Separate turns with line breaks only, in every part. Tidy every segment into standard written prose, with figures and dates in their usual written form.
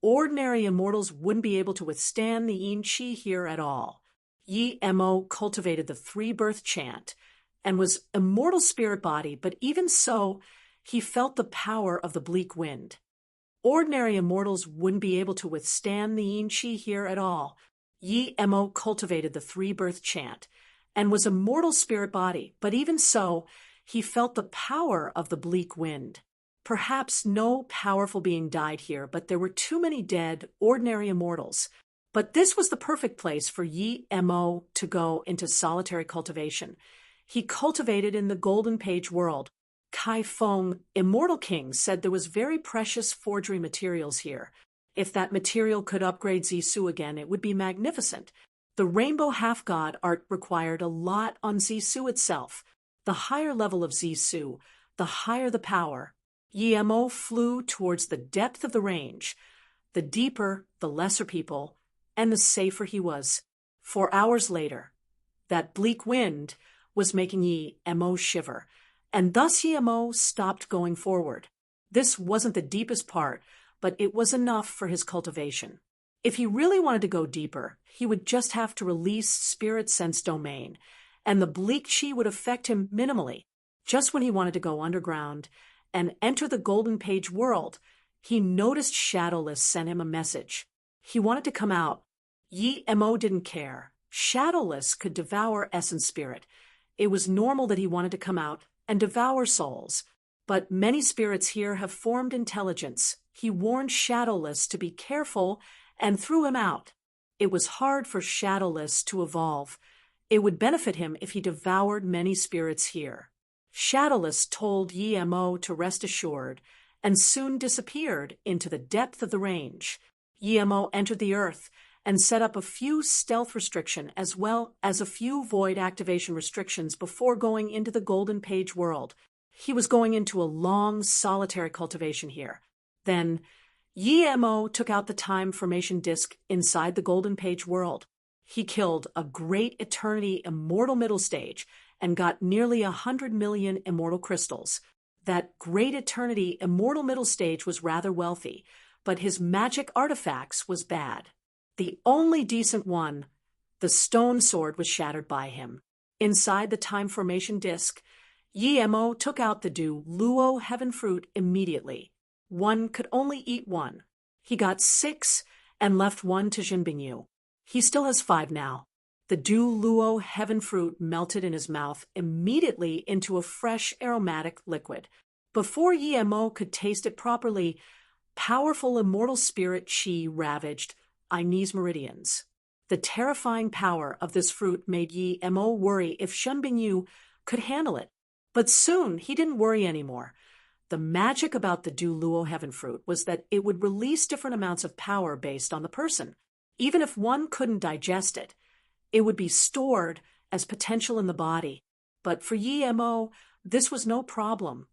ordinary immortals wouldn't be able to withstand the yin chi here at all. Yi Mo cultivated the three-birth chant and was immortal spirit body, but even so, he felt the power of the bleak wind. Ordinary immortals wouldn't be able to withstand the yin chi here at all. Yi Mo cultivated the three-birth chant and was immortal spirit body, but even so, he felt the power of the bleak wind. Perhaps no powerful being died here, but there were too many dead, ordinary immortals. But this was the perfect place for Yi Mo to go into solitary cultivation. He cultivated in the Golden Page world. Kai Feng, Immortal King, said there was very precious forgery materials here. If that material could upgrade Zisu again, it would be magnificent. The Rainbow Half-God art required a lot on Zisu itself. The higher level of Zisu, the higher the power. Yi Mo flew towards the depth of the range. The deeper, the lesser people, and the safer he was. 4 hours later, that bleak wind was making Yi Mo shiver, and thus Yi Mo stopped going forward. This wasn't the deepest part, but it was enough for his cultivation. If he really wanted to go deeper, he would just have to release Spirit Sense Domain, and the bleak chi would affect him minimally. Just when he wanted to go underground and enter the Golden Page world, he noticed Shadowless sent him a message. He wanted to come out. Yi Mo didn't care. Shadowless could devour essence spirit. It was normal that he wanted to come out and devour souls. But many spirits here have formed intelligence. He warned Shadowless to be careful and threw him out. It was hard for Shadowless to evolve. It would benefit him if he devoured many spirits here. Shadowless told Yi Mo to rest assured and soon disappeared into the depth of the range. Yi Mo entered the earth and set up a few stealth restrictions as well as a few void activation restrictions before going into the Golden Page world. He was going into a long, solitary cultivation here. Then, Yi Mo took out the time formation disk inside the Golden Page world. He killed a great eternity immortal middle stage and got nearly 100 million immortal crystals. That great eternity immortal middle stage was rather wealthy, but his magic artifacts was bad. The only decent one, the stone sword, was shattered by him. Inside the time formation disk, Yi Mo took out the Du Luo heaven fruit immediately. One could only eat one. He got 6 and left 1 to Jinbingyu. He still has 5 now. The Du Luo heaven fruit melted in his mouth immediately into a fresh aromatic liquid. Before Yi Mo could taste it properly, powerful immortal spirit chi ravaged Ai's meridians. The terrifying power of this fruit made Yi Mo worry if Shenbingyu could handle it. But soon he didn't worry anymore. The magic about the Du Luo heaven fruit was that it would release different amounts of power based on the person. Even if one couldn't digest it, it would be stored as potential in the body. But for Yi Mo, this was no problem.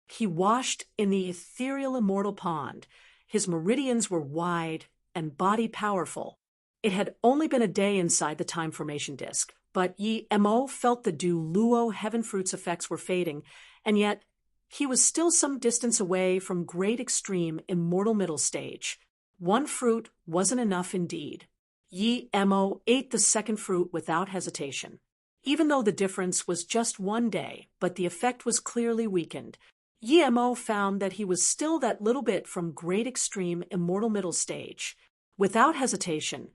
He washed in the ethereal immortal pond. His meridians were wide and body powerful. It had only been a day inside the time formation disk, but Yi Mo felt the Du Luo heaven fruit's effects were fading, and yet he was still some distance away from great extreme immortal middle stage. One fruit wasn't enough indeed. Yi Mo ate the second fruit without hesitation. Even though the difference was just 1 day, but the effect was clearly weakened, Yi Mo found that he was still that little bit from great extreme immortal middle stage. Without hesitation,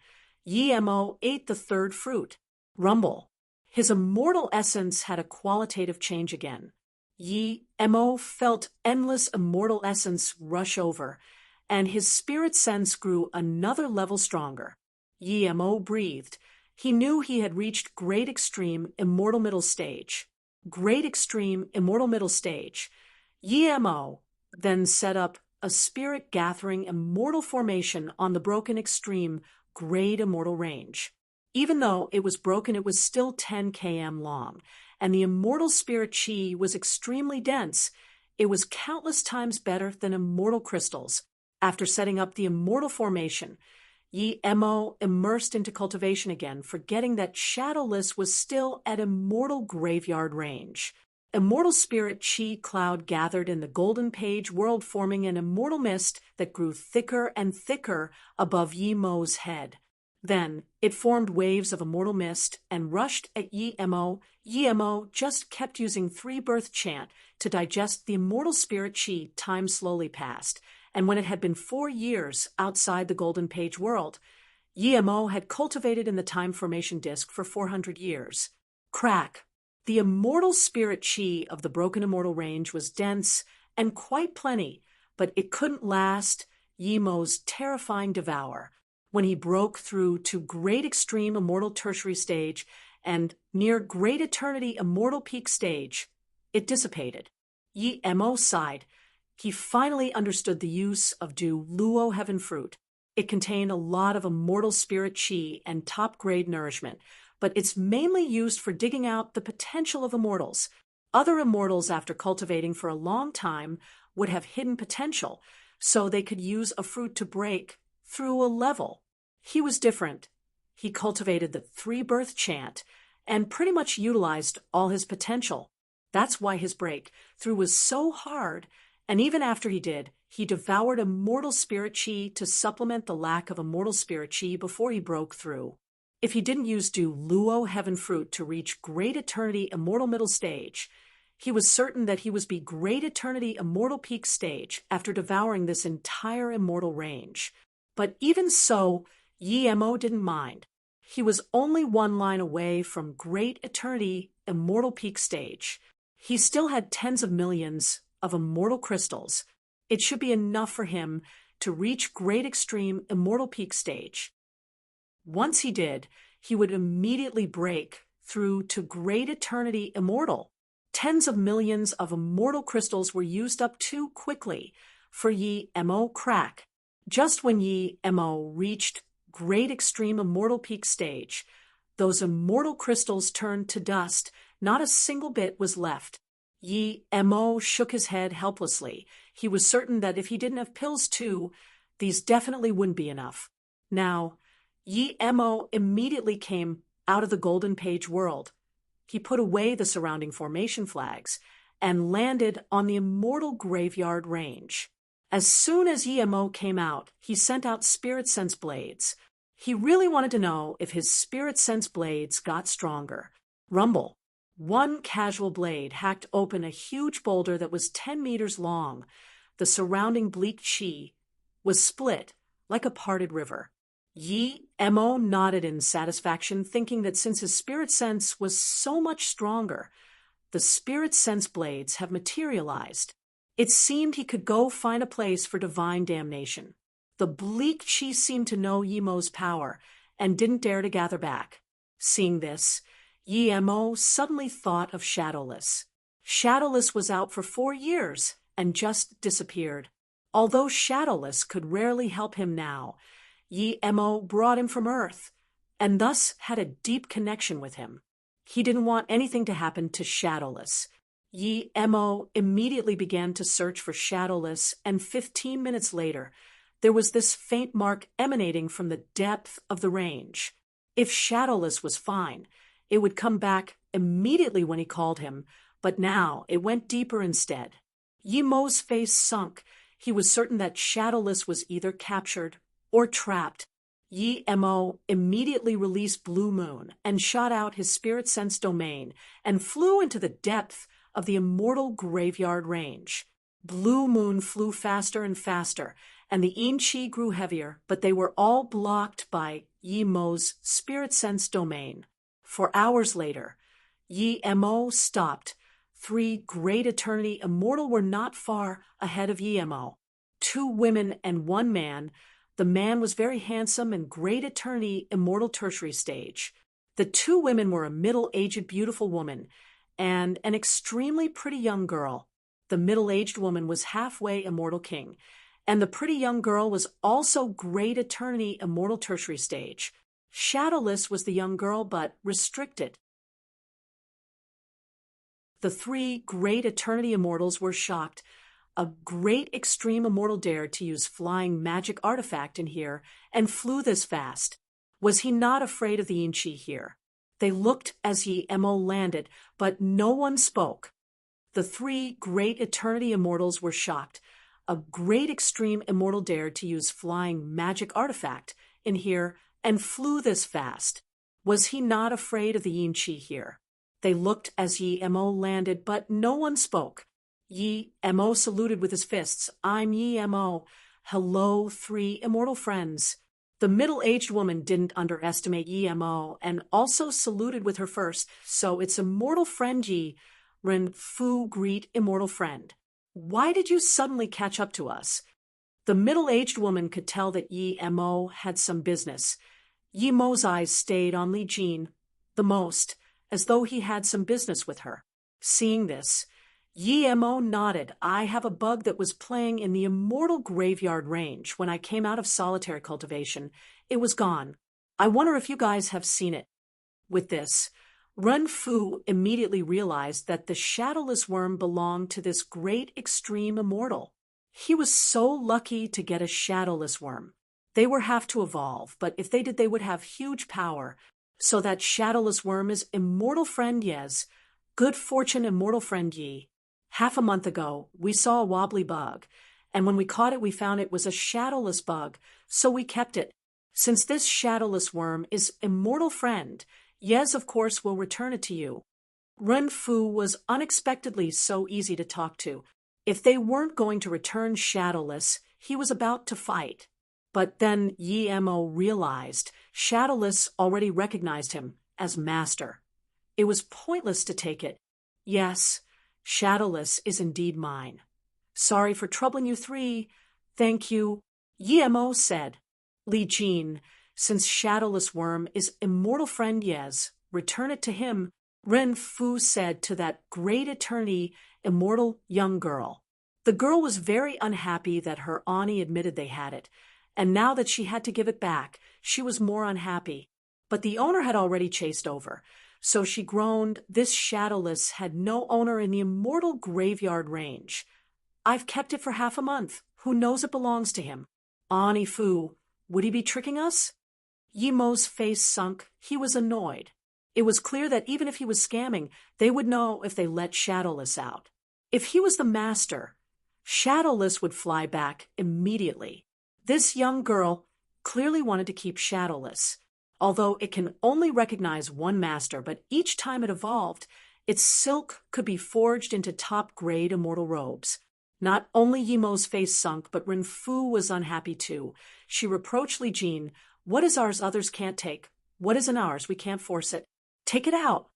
Yi Mo ate the third fruit. Rumble. His immortal essence had a qualitative change again. Yi Mo felt endless immortal essence rush over, and his spirit sense grew another level stronger. Yi Mo breathed. He knew he had reached great extreme immortal middle stage. Great extreme immortal middle stage. Yi Mo then set up a spirit gathering immortal formation on the broken extreme great immortal range. Even though it was broken, it was still 10 km long, and the immortal spirit chi was extremely dense. It was countless times better than immortal crystals. After setting up the immortal formation, Yi Mo immersed into cultivation again, forgetting that Shadowless was still at immortal graveyard range. immortal spirit chi cloud gathered in the golden page world, forming an immortal mist that grew thicker and thicker above Yi Mo's head. Then it formed waves of immortal mist and rushed at Yi Mo. Yi Mo just kept using three-birth chant to digest the immortal spirit chi. Time slowly passed, and when it had been 4 years outside the golden page world, Yi Mo had cultivated in the time formation disk for 400 years. Crack! The immortal spirit chi of the broken immortal range was dense and quite plenty, but it couldn't last Yi Mo's terrifying devour. When he broke through to great extreme immortal tertiary stage and near great eternity immortal peak stage, it dissipated. Yi Mo sighed. He finally understood the use of Du Luo heaven fruit. It contained a lot of immortal spirit chi and top-grade nourishment, but it's mainly used for digging out the potential of immortals. Other immortals, after cultivating for a long time, would have hidden potential, so they could use a fruit to break through a level. He was different. He cultivated the three-birth chant and pretty much utilized all his potential. That's why his breakthrough was so hard, and even after he did, he devoured immortal spirit chi to supplement the lack of immortal spirit chi before he broke through. If he didn't use Du Luo heaven fruit to reach great eternity immortal middle stage, he was certain that he was be great eternity immortal peak stage after devouring this entire immortal range. But even so, Yi Mo didn't mind. He was only one line away from great eternity immortal peak stage. He still had tens of millions of immortal crystals. It should be enough for him to reach great extreme immortal peak stage. Once he did, he would immediately break through to great eternity immortal. Tens of millions of immortal crystals were used up too quickly for Yi Mo crack. Just when Yi Mo reached great extreme immortal peak stage, those immortal crystals turned to dust. Not a single bit was left. Yi Mo shook his head helplessly. He was certain that if he didn't have pills too, these definitely wouldn't be enough. Now, Yi Mo immediately came out of the golden page world. He put away the surrounding formation flags and landed on the immortal graveyard range. As soon as Yi Mo came out, he sent out spirit sense blades. He really wanted to know if his spirit sense blades got stronger. Rumble. One casual blade hacked open a huge boulder that was 10 meters long. The surrounding bleak chi was split like a parted river. Yi Mo nodded in satisfaction, thinking that since his spirit sense was so much stronger, the spirit sense blades have materialized. It seemed he could go find a place for divine damnation. The bleak chi seemed to know Yi Mo's power and didn't dare to gather back. Seeing this, Yi Mo suddenly thought of Shadowless. Shadowless was out for 4 years and just disappeared. Although Shadowless could rarely help him now, Yi Mo brought him from Earth, and thus had a deep connection with him. He didn't want anything to happen to Shadowless. Yi Mo immediately began to search for Shadowless, and 15 minutes later, there was this faint mark emanating from the depth of the range. If Shadowless was fine, it would come back immediately when he called him, but now it went deeper instead. Yi Mo's face sunk. He was certain that Shadowless was either captured or trapped. Yi Mo immediately released Blue Moon and shot out his spirit sense domain and flew into the depth of the immortal graveyard range. Blue Moon flew faster and faster, and the Yin Chi grew heavier, but they were all blocked by Yi Mo's spirit sense domain. For hours later, Yi Mo stopped. 3 great eternity immortal were not far ahead of Yi Mo. 2 women and 1 man. The man was very handsome and great eternity immortal tertiary stage. The 2 women were a middle-aged beautiful woman and an extremely pretty young girl. The middle-aged woman was halfway immortal king, and the pretty young girl was also great eternity immortal tertiary stage. Shadowless was the young girl, but restricted. The 3 great eternity immortals were shocked. A great extreme immortal dared to use flying magic artifact in here and flew this fast. Was he not afraid of the Yin Chi here? They looked as Yi Mo landed, but no one spoke. The three great eternity immortals were shocked. A great extreme immortal dared to use flying magic artifact in here and flew this fast. Was he not afraid of the Yin Chi here? They looked as Yi Mo landed, but no one spoke. Yi Mo saluted with his fists. I'm Yi Mo. Hello, three immortal friends. The middle-aged woman didn't underestimate Yi Mo and also saluted with her first. So it's immortal friend Yi. Ren Fu greet immortal friend. Why did you suddenly catch up to us? The middle-aged woman could tell that Yi Mo had some business. Yi Mo's eyes stayed on Li Jin the most, as though he had some business with her. Seeing this, Yi Mo nodded. I have a bug that was playing in the immortal graveyard range when I came out of solitary cultivation. It was gone. I wonder if you guys have seen it. With this, Ren Fu immediately realized that the shadowless worm belonged to this great extreme immortal. He was so lucky to get a shadowless worm. They were have to evolve, but if they did, they would have huge power. So that shadowless worm is immortal friend Yez. Good fortune, immortal friend Yi. Half a month ago, we saw a wobbly bug, and when we caught it, we found it was a shadowless bug, so we kept it. Since this shadowless worm is immortal friend, Yez, of course, will return it to you. Ren Fu was unexpectedly so easy to talk to. If they weren't going to return shadowless, he was about to fight. But then Yi Mo realized Shadowless already recognized him as master. It was pointless to take it. Yes, Shadowless is indeed mine. Sorry for troubling you three. Thank you, Yi Mo said. Li Jin, since Shadowless Worm is immortal friend Yez, return it to him, Ren Fu said to that great eternity immortal young girl. The girl was very unhappy that her Ani admitted they had it, and now that she had to give it back, she was more unhappy. But the owner had already chased over, so she groaned, this Shadowless had no owner in the immortal graveyard range. I've kept it for half a month. Who knows it belongs to him? Ani Fu, would he be tricking us? Yi Mo's face sunk. He was annoyed. It was clear that even if he was scamming, they would know if they let Shadowless out. If he was the master, Shadowless would fly back immediately. This young girl clearly wanted to keep Shadowless, although it can only recognize one master, but each time it evolved, its silk could be forged into top-grade immortal robes. Not only Yi Mo's face sunk, but Ren Fu was unhappy too. She reproached Li Jin, what is ours others can't take? What isn't ours? We can't force it. Take it out.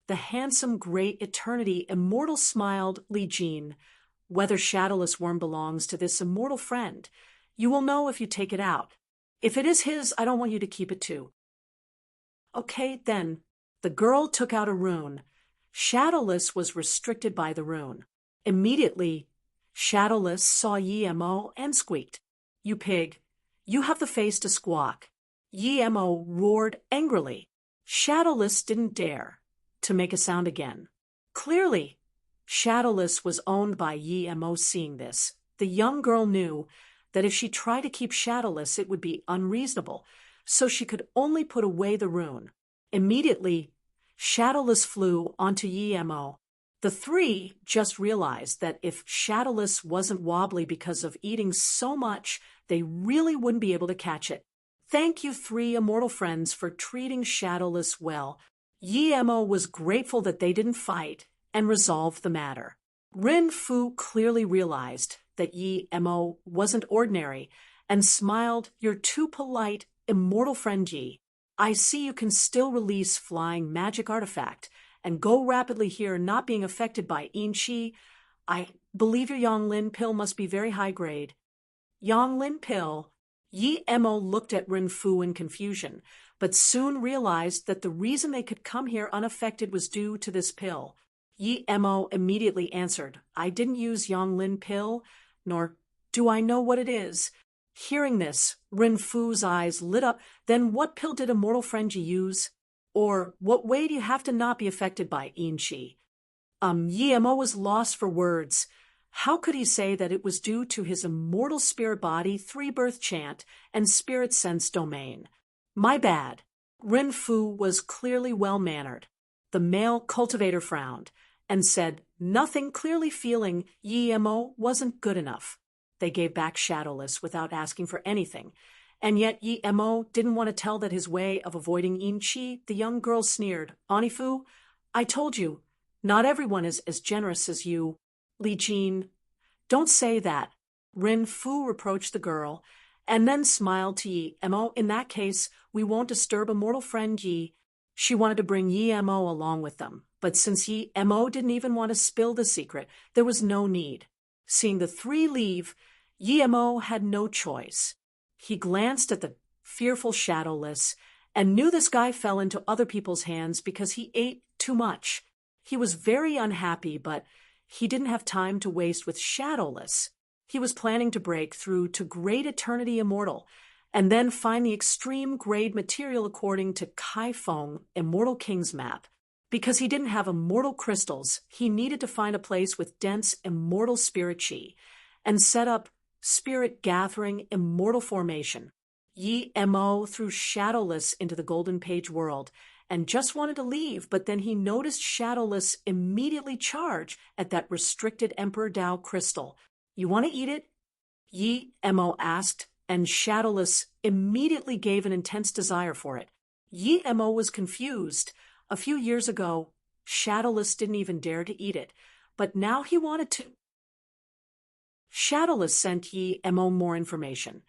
The handsome, great eternity immortal smiled Li Jin. Whether Shadowless Worm belongs to this immortal friend, you will know if you take it out. If it is his, I don't want you to keep it too. Okay, then. The girl took out a rune. Shadowless was restricted by the rune. Immediately, Shadowless saw Yi Mo and squeaked. You pig, you have the face to squawk. Yi Mo roared angrily. Shadowless didn't dare to make a sound again. Clearly, Shadowless was owned by Yi Mo. Seeing this, the young girl knew that if she tried to keep Shadowless, it would be unreasonable, so she could only put away the rune. Immediately, Shadowless flew onto Yi Mo. The three just realized that if Shadowless wasn't wobbly because of eating so much, they really wouldn't be able to catch it. Thank you, three immortal friends, for treating Shadowless well. Yi Mo was grateful that they didn't fight and resolved the matter. Ren Fu clearly realized that Yi Mo wasn't ordinary and smiled, you're too polite, immortal friend Yi. I see you can still release flying magic artifact and go rapidly here, not being affected by Yin Chi. I believe your Yonglin pill must be very high grade. Yonglin pill? Yi Mo looked at Ren Fu in confusion, but soon realized that the reason they could come here unaffected was due to this pill. Yi Mo immediately answered, I didn't use Yonglin pill, nor do I know what it is. Hearing this, Ren Fu's eyes lit up. Then what pill did immortal friend Yi use? Or what way do you have to not be affected by Yin Chi? Yi Mo was lost for words. How could he say that it was due to his immortal spirit body, three-birth chant, and spirit sense domain? My bad. Ren Fu was clearly well-mannered. The male cultivator frowned and said, nothing, clearly feeling Yi-Mo wasn't good enough. They gave back Shadowless without asking for anything, and yet Yi-Mo didn't want to tell that his way of avoiding Yin-Chi. The young girl sneered. Onifu, I told you, not everyone is as generous as you. Li Jin, don't say that. Rin Fu reproached the girl, and then smiled to Yi-Mo. In that case, we won't disturb a mortal friend Yi. She wanted to bring Yi-Mo along with them, but since Yi-Mo didn't even want to spill the secret, there was no need. Seeing the three leave, Yi-Mo had no choice. He glanced at the fearful Shadowless and knew this guy fell into other people's hands because he ate too much. He was very unhappy, but he didn't have time to waste with Shadowless. He was planning to break through to Great Eternity Immortal and then find the extreme grade material according to Kai Feng, Immortal King's map. Because he didn't have immortal crystals, he needed to find a place with dense immortal spirit chi and set up spirit gathering immortal formation. Yi-Mo threw Shadowless into the Golden Page world and just wanted to leave, but then he noticed Shadowless immediately charge at that restricted Emperor Dao crystal. You want to eat it? Yi-Mo asked, and Shadowless immediately gave an intense desire for it. Yi-Mo was confused. A few years ago, Shadowless didn't even dare to eat it, but now he wanted to. Shadowless sent Yi-Mo more information,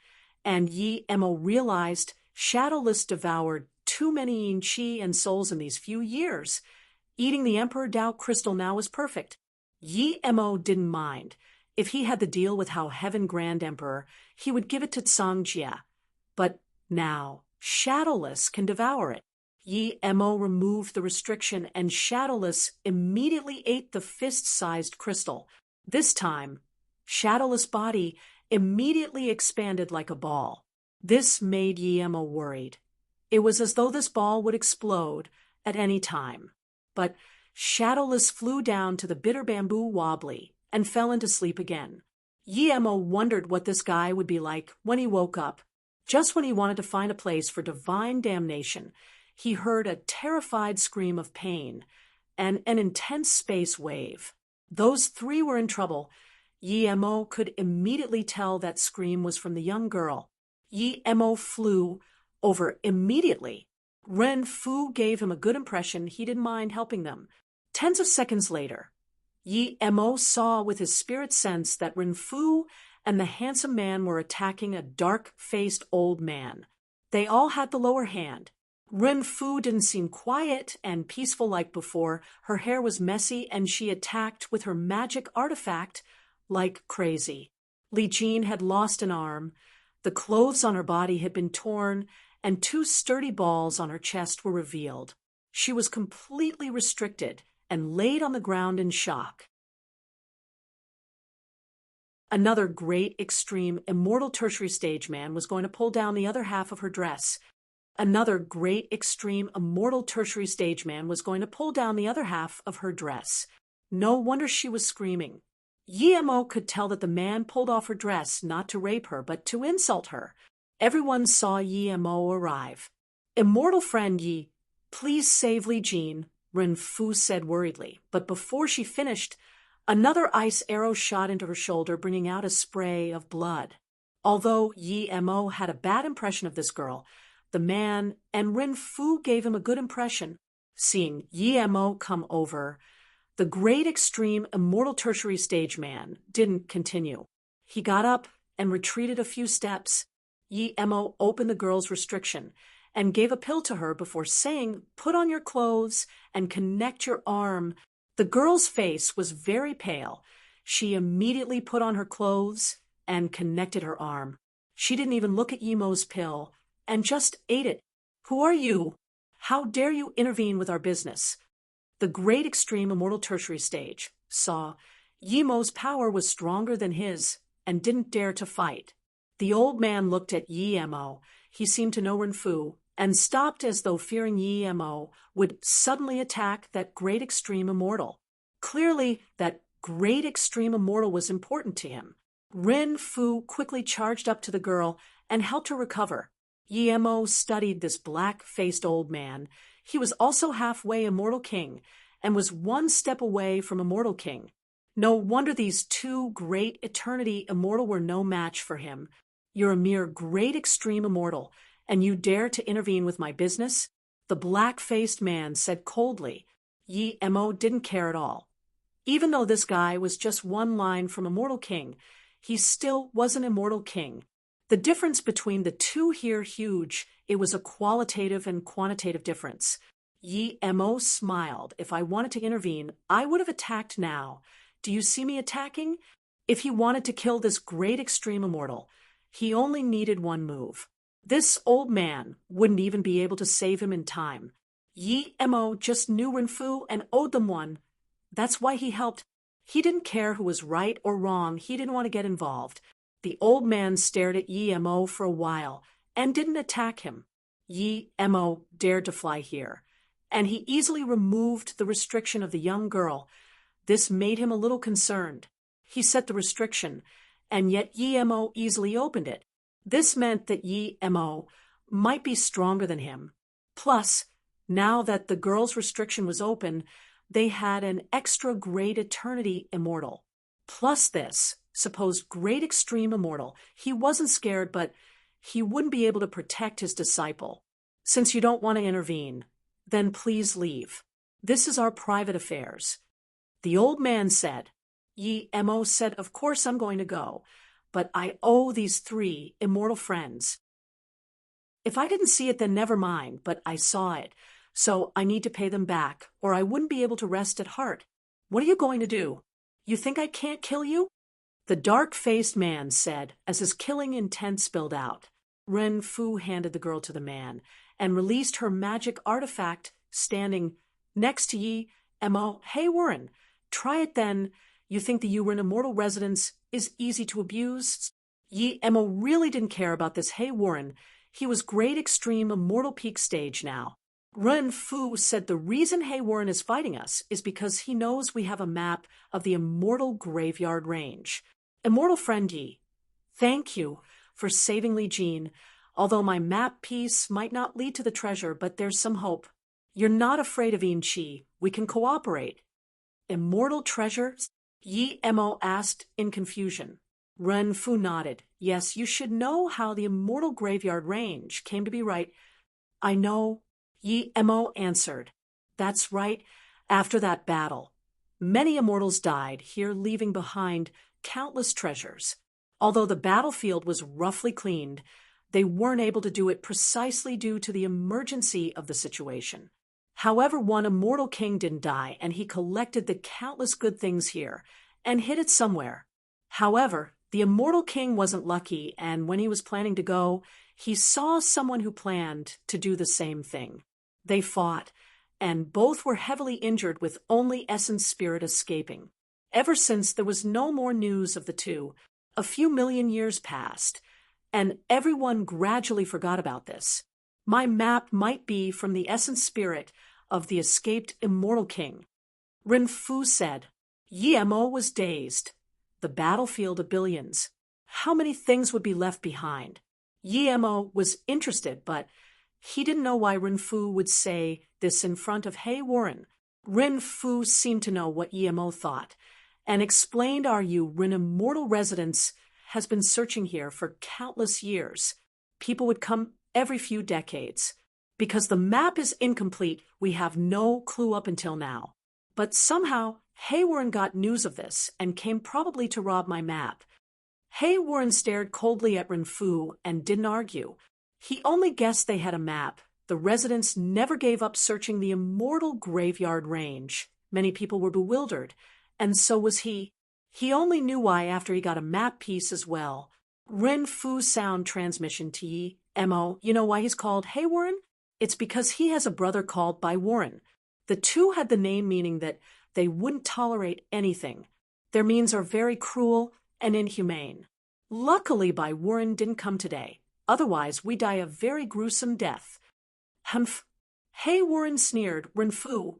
and Yi-Mo realized Shadowless devoured too many yin chi and souls in these few years. Eating the Emperor Dao crystal now was perfect. Yi-Mo didn't mind. If he had the deal with Hao Heaven Grand Emperor, he would give it to Tsang Jia. But now, Shadowless can devour it. Yi-Mo removed the restriction, and Shadowless immediately ate the fist-sized crystal. This time, Shadowless' body immediately expanded like a ball. This made Yi-Mo worried. It was as though this ball would explode at any time. But Shadowless flew down to the bitter bamboo wobbly and fell into sleep again. Yi-Mo wondered what this guy would be like when he woke up. Just when he wanted to find a place for divine damnation, he heard a terrified scream of pain and an intense space wave. Those three were in trouble. Yi-Mo could immediately tell that scream was from the young girl. Yi-Mo flew over immediately. Ren Fu gave him a good impression. He didn't mind helping them. Tens of seconds later, Yi-Mo saw with his spirit sense that Ren Fu and the handsome man were attacking a dark-faced old man. They all had the lower hand. Ren Fu didn't seem quiet and peaceful like before. Her hair was messy, and she attacked with her magic artifact like crazy. Li Jin had lost an arm. The clothes on her body had been torn, and two sturdy balls on her chest were revealed. She was completely restricted and laid on the ground in shock. Another great, extreme, immortal tertiary stage man was going to pull down the other half of her dress. Another great, extreme, immortal tertiary stage man was going to pull down the other half of her dress. No wonder she was screaming. Yi-Mo could tell that the man pulled off her dress not to rape her, but to insult her. Everyone saw Yi-Mo arrive. Immortal friend Yi, please save Li Jin, Ren Fu said worriedly. But before she finished, another ice arrow shot into her shoulder, bringing out a spray of blood. Although Yi-Mo had a bad impression of this girl, the man and Ren Fu gave him a good impression. Seeing Yi-Mo come over, the great extreme immortal tertiary stage man didn't continue. He got up and retreated a few steps. Yi-Mo opened the girl's restriction and gave a pill to her before saying, "Put on your clothes and connect your arm." The girl's face was very pale. She immediately put on her clothes and connected her arm. She didn't even look at Yi-Mo's pill and just ate it. "Who are you? How dare you intervene with our business?" The great extreme immortal tertiary stage saw Yi-Mo's power was stronger than his and didn't dare to fight. The old man looked at Yi-Mo. He seemed to know Ren Fu and stopped as though fearing Yi-Mo would suddenly attack that great extreme immortal. Clearly, that great extreme immortal was important to him. Ren Fu quickly charged up to the girl and helped her recover. Yi-Mo studied this black-faced old man. He was also halfway immortal king, and was one step away from Immortal King. No wonder these two great eternity immortal were no match for him. You're a mere great extreme immortal, and you dare to intervene with my business? The black-faced man said coldly. Yi Mo didn't care at all. Even though this guy was just one line from Immortal King, he still was an Immortal King. The difference between the two here huge. It was a qualitative and quantitative difference. Yi Mo smiled. If I wanted to intervene, I would have attacked now. Do you see me attacking? If he wanted to kill this great extreme immortal, he only needed one move. This old man wouldn't even be able to save him in time. Yi Mo just knew Renfu and owed them one. That's why he helped. He didn't care who was right or wrong. He didn't want to get involved. The old man stared at Yi Mo for a while and didn't attack him. Yi Mo dared to fly here, and he easily removed the restriction of the young girl. This made him a little concerned. He set the restriction, and yet Yi Mo easily opened it. This meant that Yi Mo might be stronger than him. Plus, now that the girl's restriction was open, they had an extra great eternity immortal. Plus this supposed great extreme immortal. He wasn't scared, but he wouldn't be able to protect his disciple. Since you don't want to intervene, then please leave. This is our private affairs. The old man said. Yi Mo said, of course I'm going to go, but I owe these three immortal friends. If I didn't see it, then never mind, but I saw it, so I need to pay them back, or I wouldn't be able to rest at heart. What are you going to do? You think I can't kill you? The dark-faced man said, as his killing intent spilled out. Renfu handed the girl to the man and released her magic artifact, standing next to Yi Mo. Hey, Warren, try it then. You think the Yurin immortal residence is easy to abuse? Yi Mo really didn't care about this Hey Warren. He was great extreme immortal peak stage now. Renfu said the reason Hey Warren is fighting us is because he knows we have a map of the immortal graveyard range. Immortal friend Yi, thank you for saving Li Jin. Although my map piece might not lead to the treasure, but there's some hope. You're not afraid of Yin Chi. We can cooperate. Immortal treasures? Yi Mo asked in confusion. Renfu nodded. Yes, you should know how the immortal graveyard range came to be, right? I know. Yi Mo answered. That's right. After that battle, many immortals died here, leaving behind countless treasures. Although the battlefield was roughly cleaned, they weren't able to do it precisely due to the emergency of the situation. However, one immortal king didn't die, and he collected the countless good things here and hid it somewhere. However, the immortal king wasn't lucky, and when he was planning to go, he saw someone who planned to do the same thing. They fought, and both were heavily injured, with only Essence Spirit escaping. Ever since, there was no more news of the two. A few million years passed, and everyone gradually forgot about this. My map might be from the Essence Spirit of the escaped Immortal King. Renfu said. Yi Mo was dazed. The battlefield of billions. How many things would be left behind? Yi Mo was interested, but he didn't know why Renfu would say this in front of Hey Warren. Renfu seemed to know what Yi Mo thought, and explained our Rin immortal residence has been searching here for countless years. People would come every few decades. Because the map is incomplete, we have no clue up until now. But somehow, Hey Warren got news of this and came probably to rob my map. Hey Warren stared coldly at Renfu and didn't argue. He only guessed they had a map. The residents never gave up searching the immortal graveyard range. Many people were bewildered, and so was he. He only knew why after he got a map piece as well. Renfu sound transmission to Yi Mo. You know why he's called Hey Warren? It's because he has a brother called by Warren. The two had the name meaning that they wouldn't tolerate anything. Their means are very cruel and inhumane. Luckily, Bai Warren didn't come today. Otherwise, we die a very gruesome death. Humph. Hey Warren sneered. Renfu,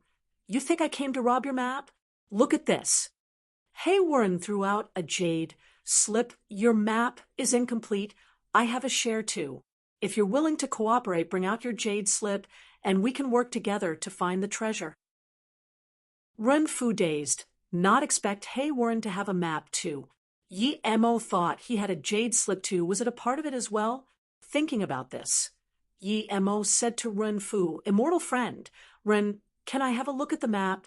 you think I came to rob your map? Look at this. Hey Warren threw out a jade slip. Your map is incomplete. I have a share too. If you're willing to cooperate, bring out your jade slip, and we can work together to find the treasure. Ren Fu dazed, not expect Hey Warren to have a map too. Yi Mo thought he had a jade slip too. Was it a part of it as well? Thinking about this, Yi Mo said to Ren Fu, immortal friend, Ren, can I have a look at the map?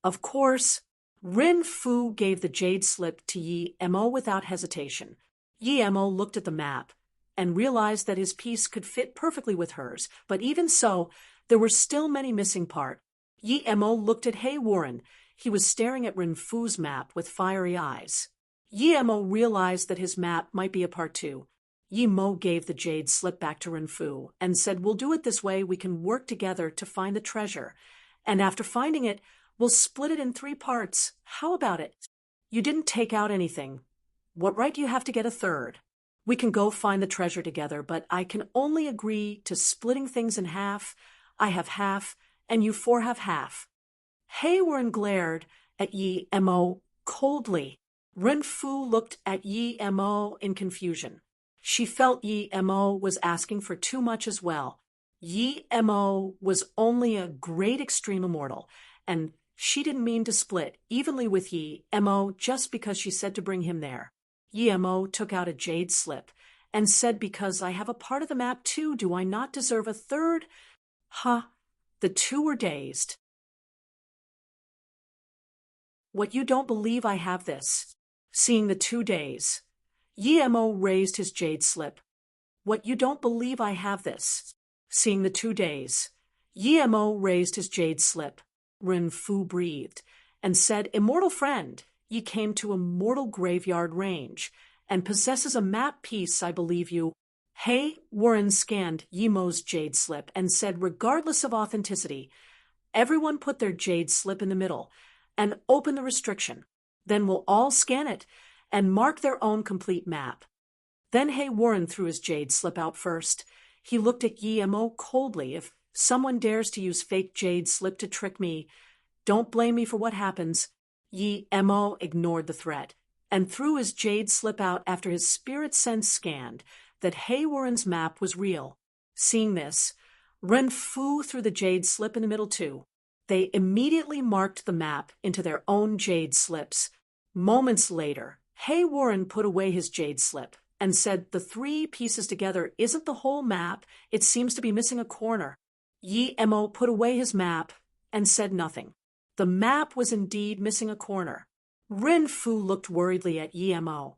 Of course. Ren Fu gave the jade slip to Yi Mo without hesitation. Yi Mo looked at the map and realized that his piece could fit perfectly with hers, but even so, there were still many missing parts. Yi Mo looked at Hey Warren. He was staring at Ren Fu's map with fiery eyes. Yi Mo realized that his map might be a part too. Yi Mo gave the jade slip back to Ren Fu and said, we'll do it this way, we can work together to find the treasure. And after finding it, we'll split it in 3 parts. How about it? You didn't take out anything. What right do you have to get a third? We can go find the treasure together, but I can only agree to splitting things in half. I have half, and you 4 have half. Hey Warren glared at Yi Mo coldly. Ren Fu looked at Yi Mo in confusion. She felt Yi Mo was asking for too much as well. Yi Mo was only a great extreme immortal, and she didn't mean to split evenly with Yi Mo just because she said to bring him there. Yi Mo took out a jade slip and said, because I have a part of the map too, do I not deserve a third? Huh? The 2 were dazed. What, you don't believe I have this? Seeing the 2 daze, Yi Mo raised his jade slip. What, you don't believe I have this? Seeing the 2 daze, Yi Mo raised his jade slip. Ren Fu breathed and said, immortal friend, ye came to a mortal graveyard range and possesses a map piece, I believe you. Hey Warren scanned Yi Mo's jade slip and said, regardless of authenticity, everyone put their jade slip in the middle and open the restriction. Then we'll all scan it and mark their own complete map. Then Hey Warren threw his jade slip out first. He looked at Yi Mo coldly. If someone dares to use fake jade slip to trick me, don't blame me for what happens. Yi Mo ignored the threat and threw his jade slip out after his spirit sense scanned that Hey Warren's map was real. Seeing this, Ren Fu threw the jade slip in the middle too. They immediately marked the map into their own jade slips. Moments later, Hey Warren put away his jade slip and said, the 3 pieces together isn't the whole map, it seems to be missing a corner. Yi Mo put away his map and said nothing. The map was indeed missing a corner. Ren Fu looked worriedly at Yi Mo.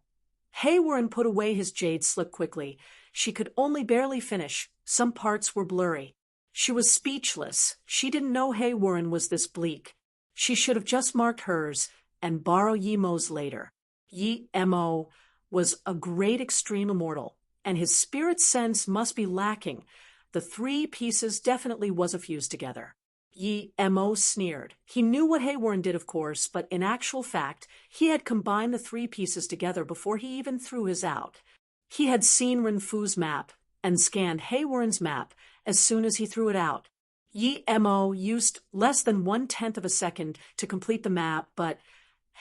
Hey Warren put away his jade slip quickly. She could only barely finish. Some parts were blurry. She was speechless. She didn't know Hey Warren was this bleak. She should have just marked hers and borrow Yi Mo's later. Yi Mo was a great extreme immortal, and his spirit sense must be lacking. The 3 pieces definitely was a fuse together. Yi Mo sneered. He knew what Hey Warren did, of course, but in actual fact, he had combined the 3 pieces together before he even threw his out. He had seen Ren Fu's map and scanned Hey Warren's map as soon as he threw it out. Yi Mo used less than 1/10 of a second to complete the map, but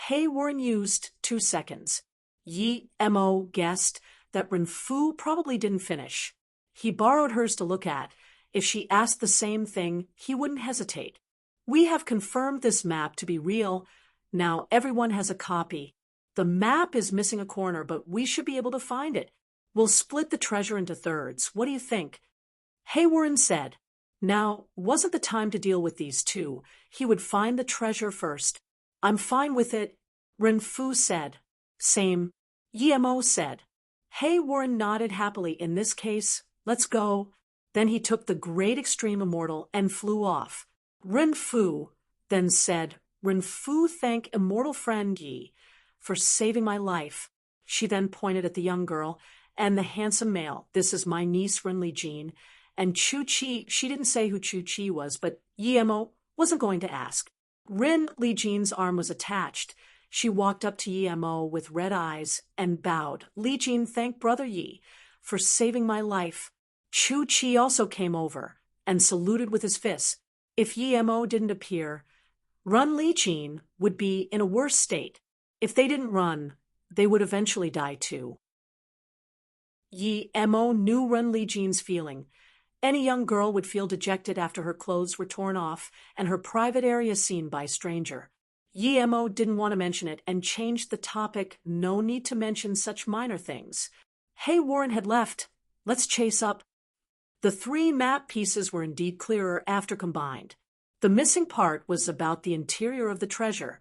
Hey Warren used 2 seconds. Yi Mo guessed that Ren Fu probably didn't finish. He borrowed hers to look at. If she asked the same thing, he wouldn't hesitate. We have confirmed this map to be real. Now everyone has a copy. The map is missing a corner, but we should be able to find it. We'll split the treasure into thirds. What do you think? Hey Warren said. Now wasn't the time to deal with these 2. He would find the treasure first. I'm fine with it, Ren Fu said. Same, Yi Mo said. Hey Warren nodded happily. In this case, let's go. Then he took the great extreme immortal and flew off. Ren Fu then said, Ren Fu, thank immortal friend Yi for saving my life. She then pointed at the young girl and the handsome male. This is my niece, Ren Li Jin. And Chu Chi, she didn't say who Chu Chi was, but Yi Mo wasn't going to ask. Ren Li Jin's arm was attached. She walked up to Yi Mo with red eyes and bowed. Li Jin thanked Brother Yi for saving my life. Chu Chi also came over and saluted with his fists. If Yi Mo didn't appear, Ren Li Jin would be in a worse state. If they didn't run, they would eventually die too. Yi Mo knew Ren Li Jin's feeling. Any young girl would feel dejected after her clothes were torn off and her private area seen by a stranger. Emo didn't want to mention it and changed the topic. No need to mention such minor things. Hey, Warren had left. Let's chase up. The three map pieces were indeed clearer after combined. The missing part was about the interior of the treasure.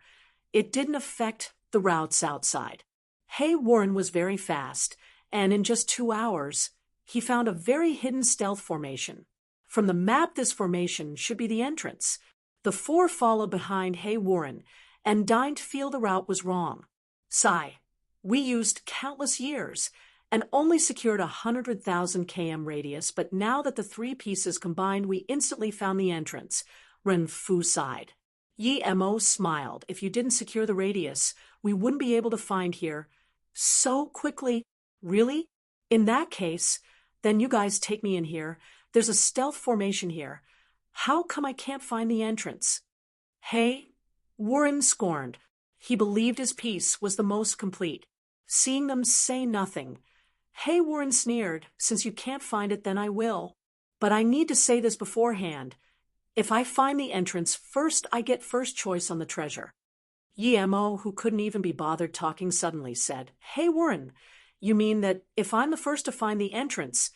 It didn't affect the routes outside. Hey, Warren was very fast, and in just 2 hours, he found a very hidden stealth formation. From the map, this formation should be the entrance. The four followed behind Hey Warren, and dined to feel the route was wrong. Sigh. We used countless years, and only secured 100,000 km radius, but now that the three pieces combined, we instantly found the entrance. Ren Fu sighed. Emo smiled. If you didn't secure the radius, we wouldn't be able to find here so quickly. Really? In that case, then you guys take me in here. There's a stealth formation here. How come I can't find the entrance? Hey, Warren scorned. He believed his piece was the most complete. Seeing them say nothing. Hey, Warren sneered. Since you can't find it, then I will. But I need to say this beforehand. If I find the entrance first, I get first choice on the treasure. Emo, who couldn't even be bothered talking, suddenly said, Hey, Warren, you mean that if I'm the first to find the entrance,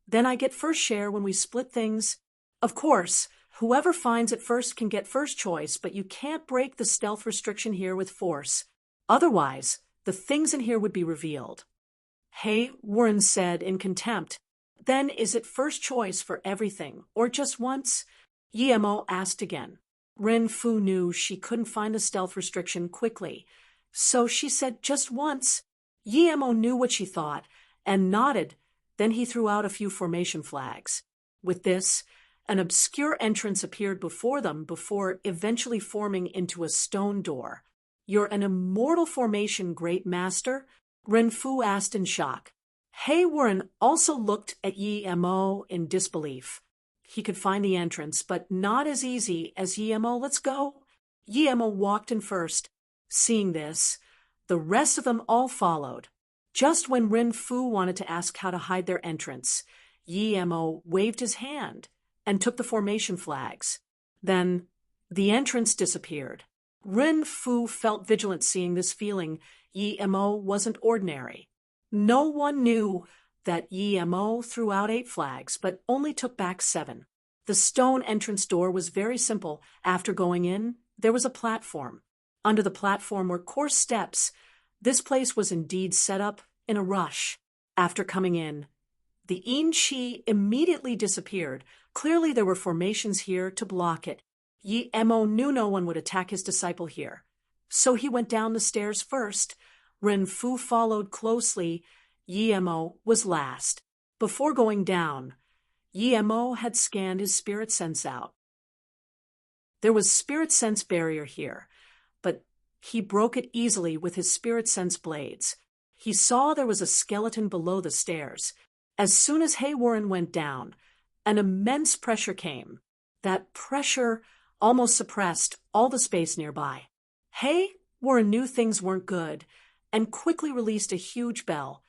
then I get first share when we split things? Of course, whoever finds it first can get first choice, but you can't break the stealth restriction here with force. Otherwise, the things in here would be revealed. Hey, Warren said in contempt. Then is it first choice for everything, or just once? Emo asked again. Ren Fu knew she couldn't find the stealth restriction quickly, so she said just once. Emo knew what she thought, and nodded. Then he threw out a few formation flags. With this, an obscure entrance appeared before them before eventually forming into a stone door. You're an immortal formation, great master? Ren Fu asked in shock. Hey Warren also looked at Emo in disbelief. He could find the entrance, but not as easy as Emo. Let's go. Emo walked in first. Seeing this, the rest of them all followed. Just when Ren Fu wanted to ask how to hide their entrance, Emo waved his hand and took the formation flags. Then the entrance disappeared. Ren Fu felt vigilant seeing this feeling. Emo wasn't ordinary. No one knew that Emo threw out 8 flags, but only took back 7. The stone entrance door was very simple. After going in, there was a platform. Under the platform were coarse steps. This place was indeed set up in a rush. After coming in, the Yin Chi immediately disappeared. Clearly there were formations here to block it. Emo knew no one would attack his disciple here. So he went down the stairs first. Ren Fu followed closely. Emo was last. Before going down, Emo had scanned his spirit sense out. There was spirit sense barrier here, but he broke it easily with his spirit sense blades. He saw there was a skeleton below the stairs. As soon as Hey Warren went down, an immense pressure came. That pressure almost suppressed all the space nearby. Hey Warren knew things weren't good and quickly released a huge bell.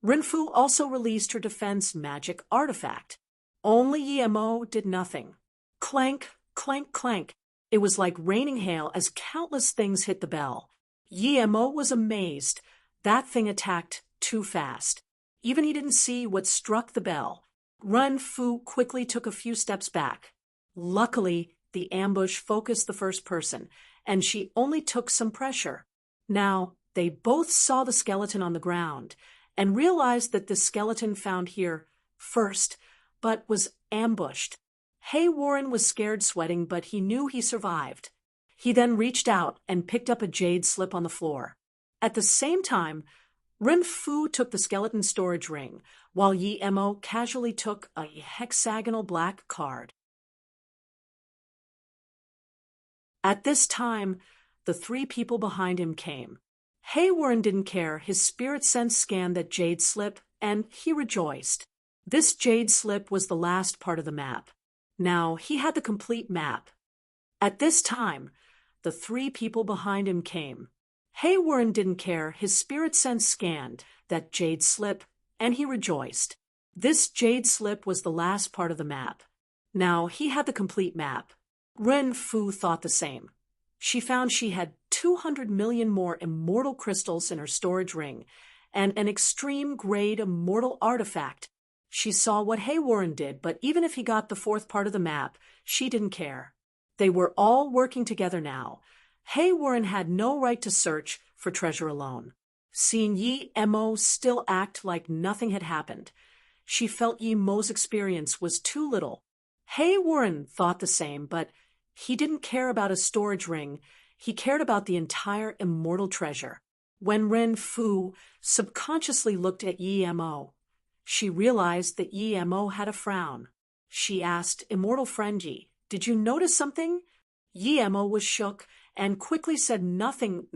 Ren Fu also released her defense magic artifact. Only Emo did nothing. Clank, clank, clank. It was like raining hail as countless things hit the bell. Emo was amazed. That thing attacked too fast. Even he didn't see what struck the bell. Ren Fu quickly took a few steps back. Luckily, the ambush focused the first person, and she only took some pressure. Now, they both saw the skeleton on the ground and realized that the skeleton found here first, but was ambushed. Hey Warren was scared, sweating, but he knew he survived. He then reached out and picked up a jade slip on the floor. At the same time, Ren Fu took the skeleton storage ring, while Emo casually took a hexagonal black card. At this time, the 3 people behind him came. Hey Warren didn't care. His spirit sense scanned that jade slip, and he rejoiced. This jade slip was the last part of the map. Now he had the complete map. At this time, the 3 people behind him came. Hey Warren didn't care. His spirit sense scanned that jade slip, and he rejoiced. This jade slip was the last part of the map. Now he had the complete map. Ren Fu thought the same. She found she had 200 million more immortal crystals in her storage ring, and an extreme-grade immortal artifact. She saw what Haywarren did, but even if he got the fourth part of the map, she didn't care. They were all working together now. Haywarren had no right to search for treasure alone. Seeing Yi Mo still act like nothing had happened, she felt Yi Mo's experience was too little. Haywarren thought the same, but he didn't care about a storage ring. He cared about the entire immortal treasure. When Ren Fu subconsciously looked at Yi Mo, she realized that Yi Mo had a frown. She asked, "Immortal friend Yi, did you notice something?" Yi Mo was shook and quickly said, "Nothing,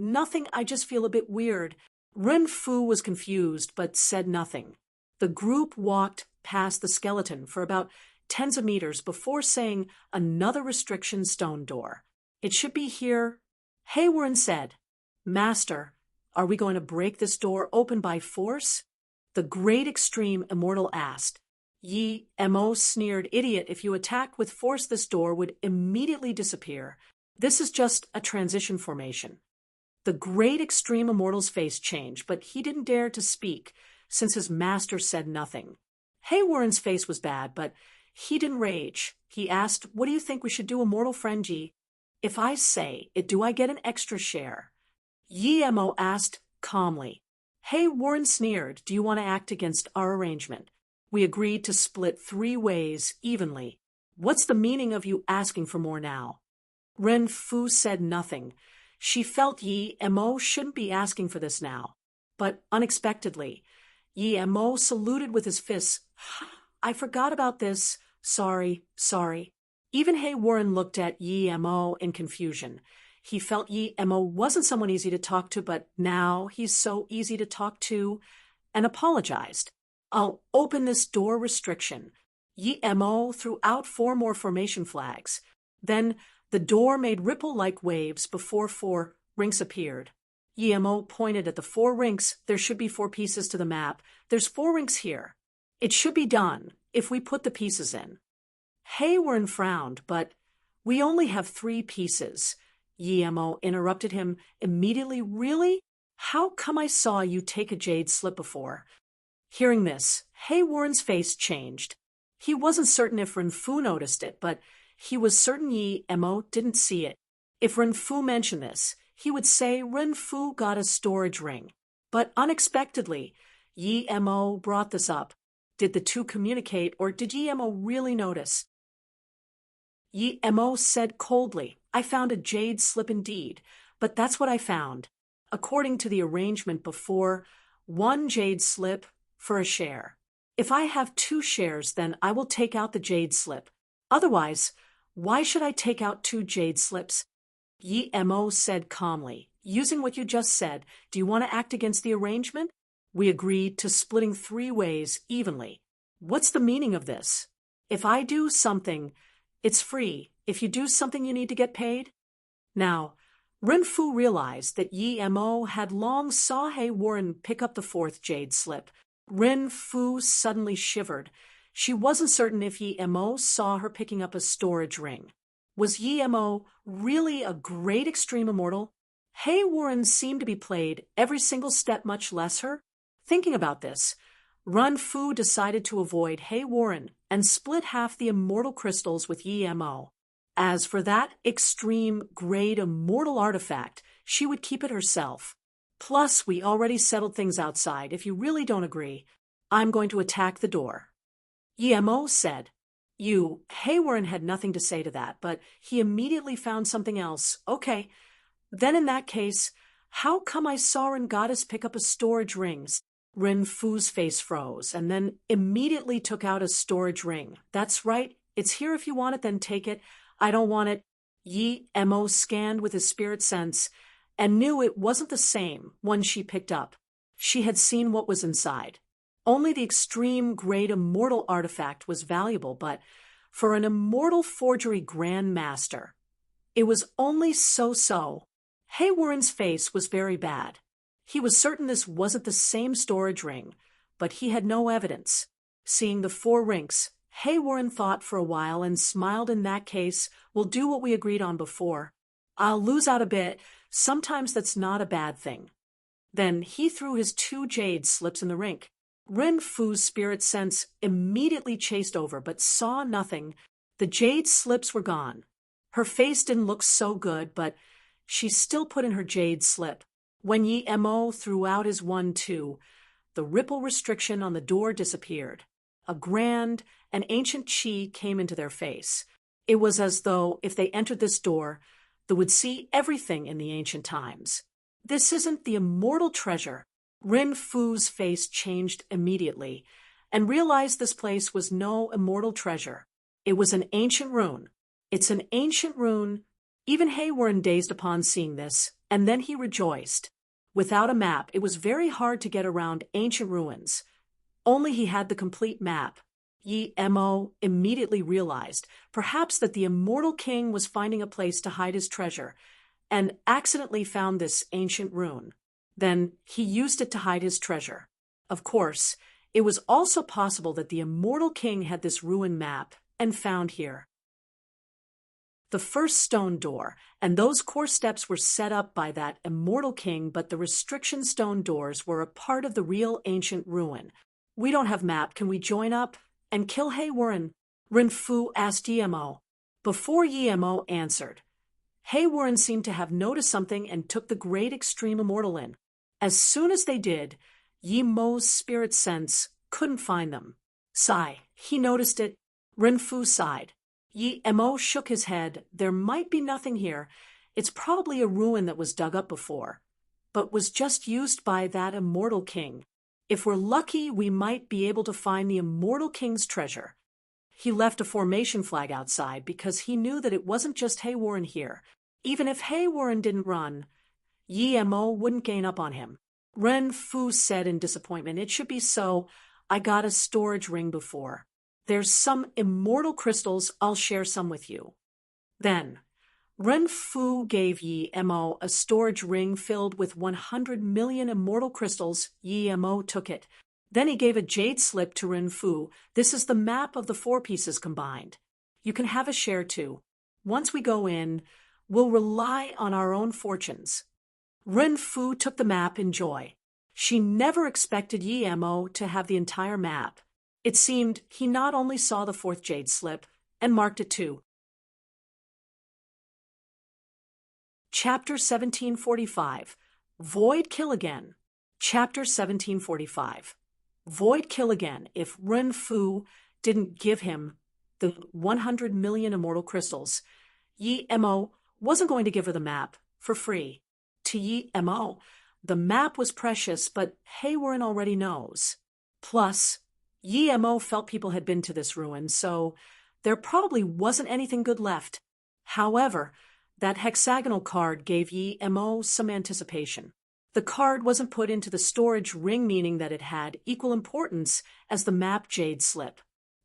I just feel a bit weird." Ren Fu was confused but said nothing. The group walked past the skeleton for about tens of meters before saying another restriction stone door. "It should be here." Haywarren said, "Master, are we going to break this door open by force?" The great extreme immortal asked. Yi Mo sneered, "Idiot, if you attacked with force this door would immediately disappear. This is just a transition formation." The great extreme immortal's face changed, but he didn't dare to speak, since his master said nothing. Haywarren's face was bad, but he didn't rage. He asked, "What do you think we should do, immortal friend Yi? If I say it, do I get an extra share?" Yi Mo asked calmly. Haywarren sneered, "Do you want to act against our arrangement? We agreed to split 3 ways evenly. What's the meaning of you asking for more now?" Ren Fu said nothing. She felt Yi Mo shouldn't be asking for this now. But unexpectedly, Yi Mo saluted with his fists. "I forgot about this. Sorry. Even Haywarren looked at Yi Mo in confusion. He felt Yi Mo wasn't someone easy to talk to, but now he's so easy to talk to, and apologized. "I'll open this door restriction." Yi Mo threw out 4 more formation flags. Then the door made ripple-like waves before 4 rinks appeared. Yi Mo pointed at the 4 rinks. "There should be 4 pieces to the map. There's 4 rinks here. It should be done if we put the pieces in." Haywarren frowned, "But we only have 3 pieces." Yi Mo interrupted him immediately. "Really? How come I saw you take a jade slip before?" Hearing this, Haywarren's face changed. He wasn't certain if Ren Fu noticed it, but he was certain Yi Mo didn't see it. If Ren Fu mentioned this, he would say Ren Fu got a storage ring. But unexpectedly, Yi Mo brought this up. Did the two communicate, or did Yi Mo really notice? Yi Mo said coldly, "I found a jade slip indeed, but that's what I found. According to the arrangement before, 1 jade slip for a share. If I have 2 shares, then I will take out the jade slip. Otherwise, why should I take out 2 jade slips?" Yi Mo said calmly, "Using what you just said, do you want to act against the arrangement? We agreed to splitting 3 ways evenly. What's the meaning of this? If I do something, it's free. If you do something, you need to get paid?" Now, Ren Fu realized that Yi Mo had long saw Haywarren pick up the 4th jade slip. Ren Fu suddenly shivered. She wasn't certain if Yi Mo saw her picking up a storage ring. Was Yi Mo really a great extreme immortal? Haywarren seemed to be played every single step, much less her. Thinking about this, Ren Fu decided to avoid Haywarren and split half the immortal crystals with Yi Mo. As for that extreme grade immortal artifact, she would keep it herself. Plus, we already settled things outside. If you really don't agree, I'm going to attack the door." Yi Mo said. Haywarren had nothing to say to that, but he immediately found something else. "Okay, then in that case, how come I saw Ren Goddess pick up a storage ring?" Ren Fu's face froze, and then immediately took out a storage ring. "That's right. It's here if you want it, then take it. I don't want it." Yi Mo scanned with his spirit sense and knew it wasn't the same one she picked up. She had seen what was inside. Only the extreme grade immortal artifact was valuable, but for an immortal forgery grandmaster, it was only so-so. Haywarren's face was very bad. He was certain this wasn't the same storage ring, but he had no evidence. Seeing the 4 rinks, Haywarren thought for a while and smiled. In that case, we'll do what we agreed on before. I'll lose out a bit. Sometimes that's not a bad thing. Then he threw his 2 jade slips in the rink. Ren Fu's spirit sense immediately chased over but saw nothing. The jade slips were gone. Her face didn't look so good, but she still put in her jade slip. When Yi Mo threw out his 1-2, the ripple restriction on the door disappeared. A grand and ancient chi came into their face. It was as though, if they entered this door, they would see everything in the ancient times. This isn't the immortal treasure. Ren Fu's face changed immediately, and realized this place was no immortal treasure. It was an ancient rune. It's an ancient rune. Even Haywarren dazed upon seeing this, and then he rejoiced. Without a map, it was very hard to get around ancient ruins. Only he had the complete map. Yi Mo immediately realized, perhaps, that the immortal king was finding a place to hide his treasure, and accidentally found this ancient rune. Then he used it to hide his treasure. Of course, it was also possible that the immortal king had this ruin map and found here the first stone door, and those core steps were set up by that immortal king, but the restriction stone doors were a part of the real ancient ruin. We don't have map. Can we join up and kill Haywarren? Ren Fu asked Yi Mo. Before Yi Mo answered, Haywarren seemed to have noticed something and took the great extreme immortal in. As soon as they did, Yi Mo's spirit sense couldn't find them. Sigh. He noticed it. Ren Fu sighed. Yi Mo shook his head. There might be nothing here. It's probably a ruin that was dug up before, but was just used by that immortal king. If we're lucky, we might be able to find the immortal king's treasure. He left a formation flag outside because he knew that it wasn't just Haywarren here. Even if Haywarren didn't run, Yi Mo wouldn't gain up on him. Ren Fu said in disappointment, it should be so. I got a storage ring before. There's some immortal crystals. I'll share some with you. Then, Ren Fu gave Yi Mo a storage ring filled with 100 million immortal crystals. Yi Mo took it. Then he gave a jade slip to Ren Fu. This is the map of the 4 pieces combined. You can have a share too. Once we go in, we'll rely on our own fortunes. Ren Fu took the map in joy. She never expected Yi Mo to have the entire map. It seemed he not only saw the 4th jade slip, and marked it too. Chapter 1745. Void Kill Again. Chapter 1745. Void Kill Again. If Ren Fu didn't give him the 100 million immortal crystals, Yi Mo wasn't going to give her the map for free. To Yi Mo, the map was precious, but Haywarren already knows. Plus, Yi Mo felt people had been to this ruin, so there probably wasn't anything good left. However, that hexagonal card gave Yi Mo some anticipation. The card wasn't put into the storage ring, meaning that it had equal importance as the map jade slip.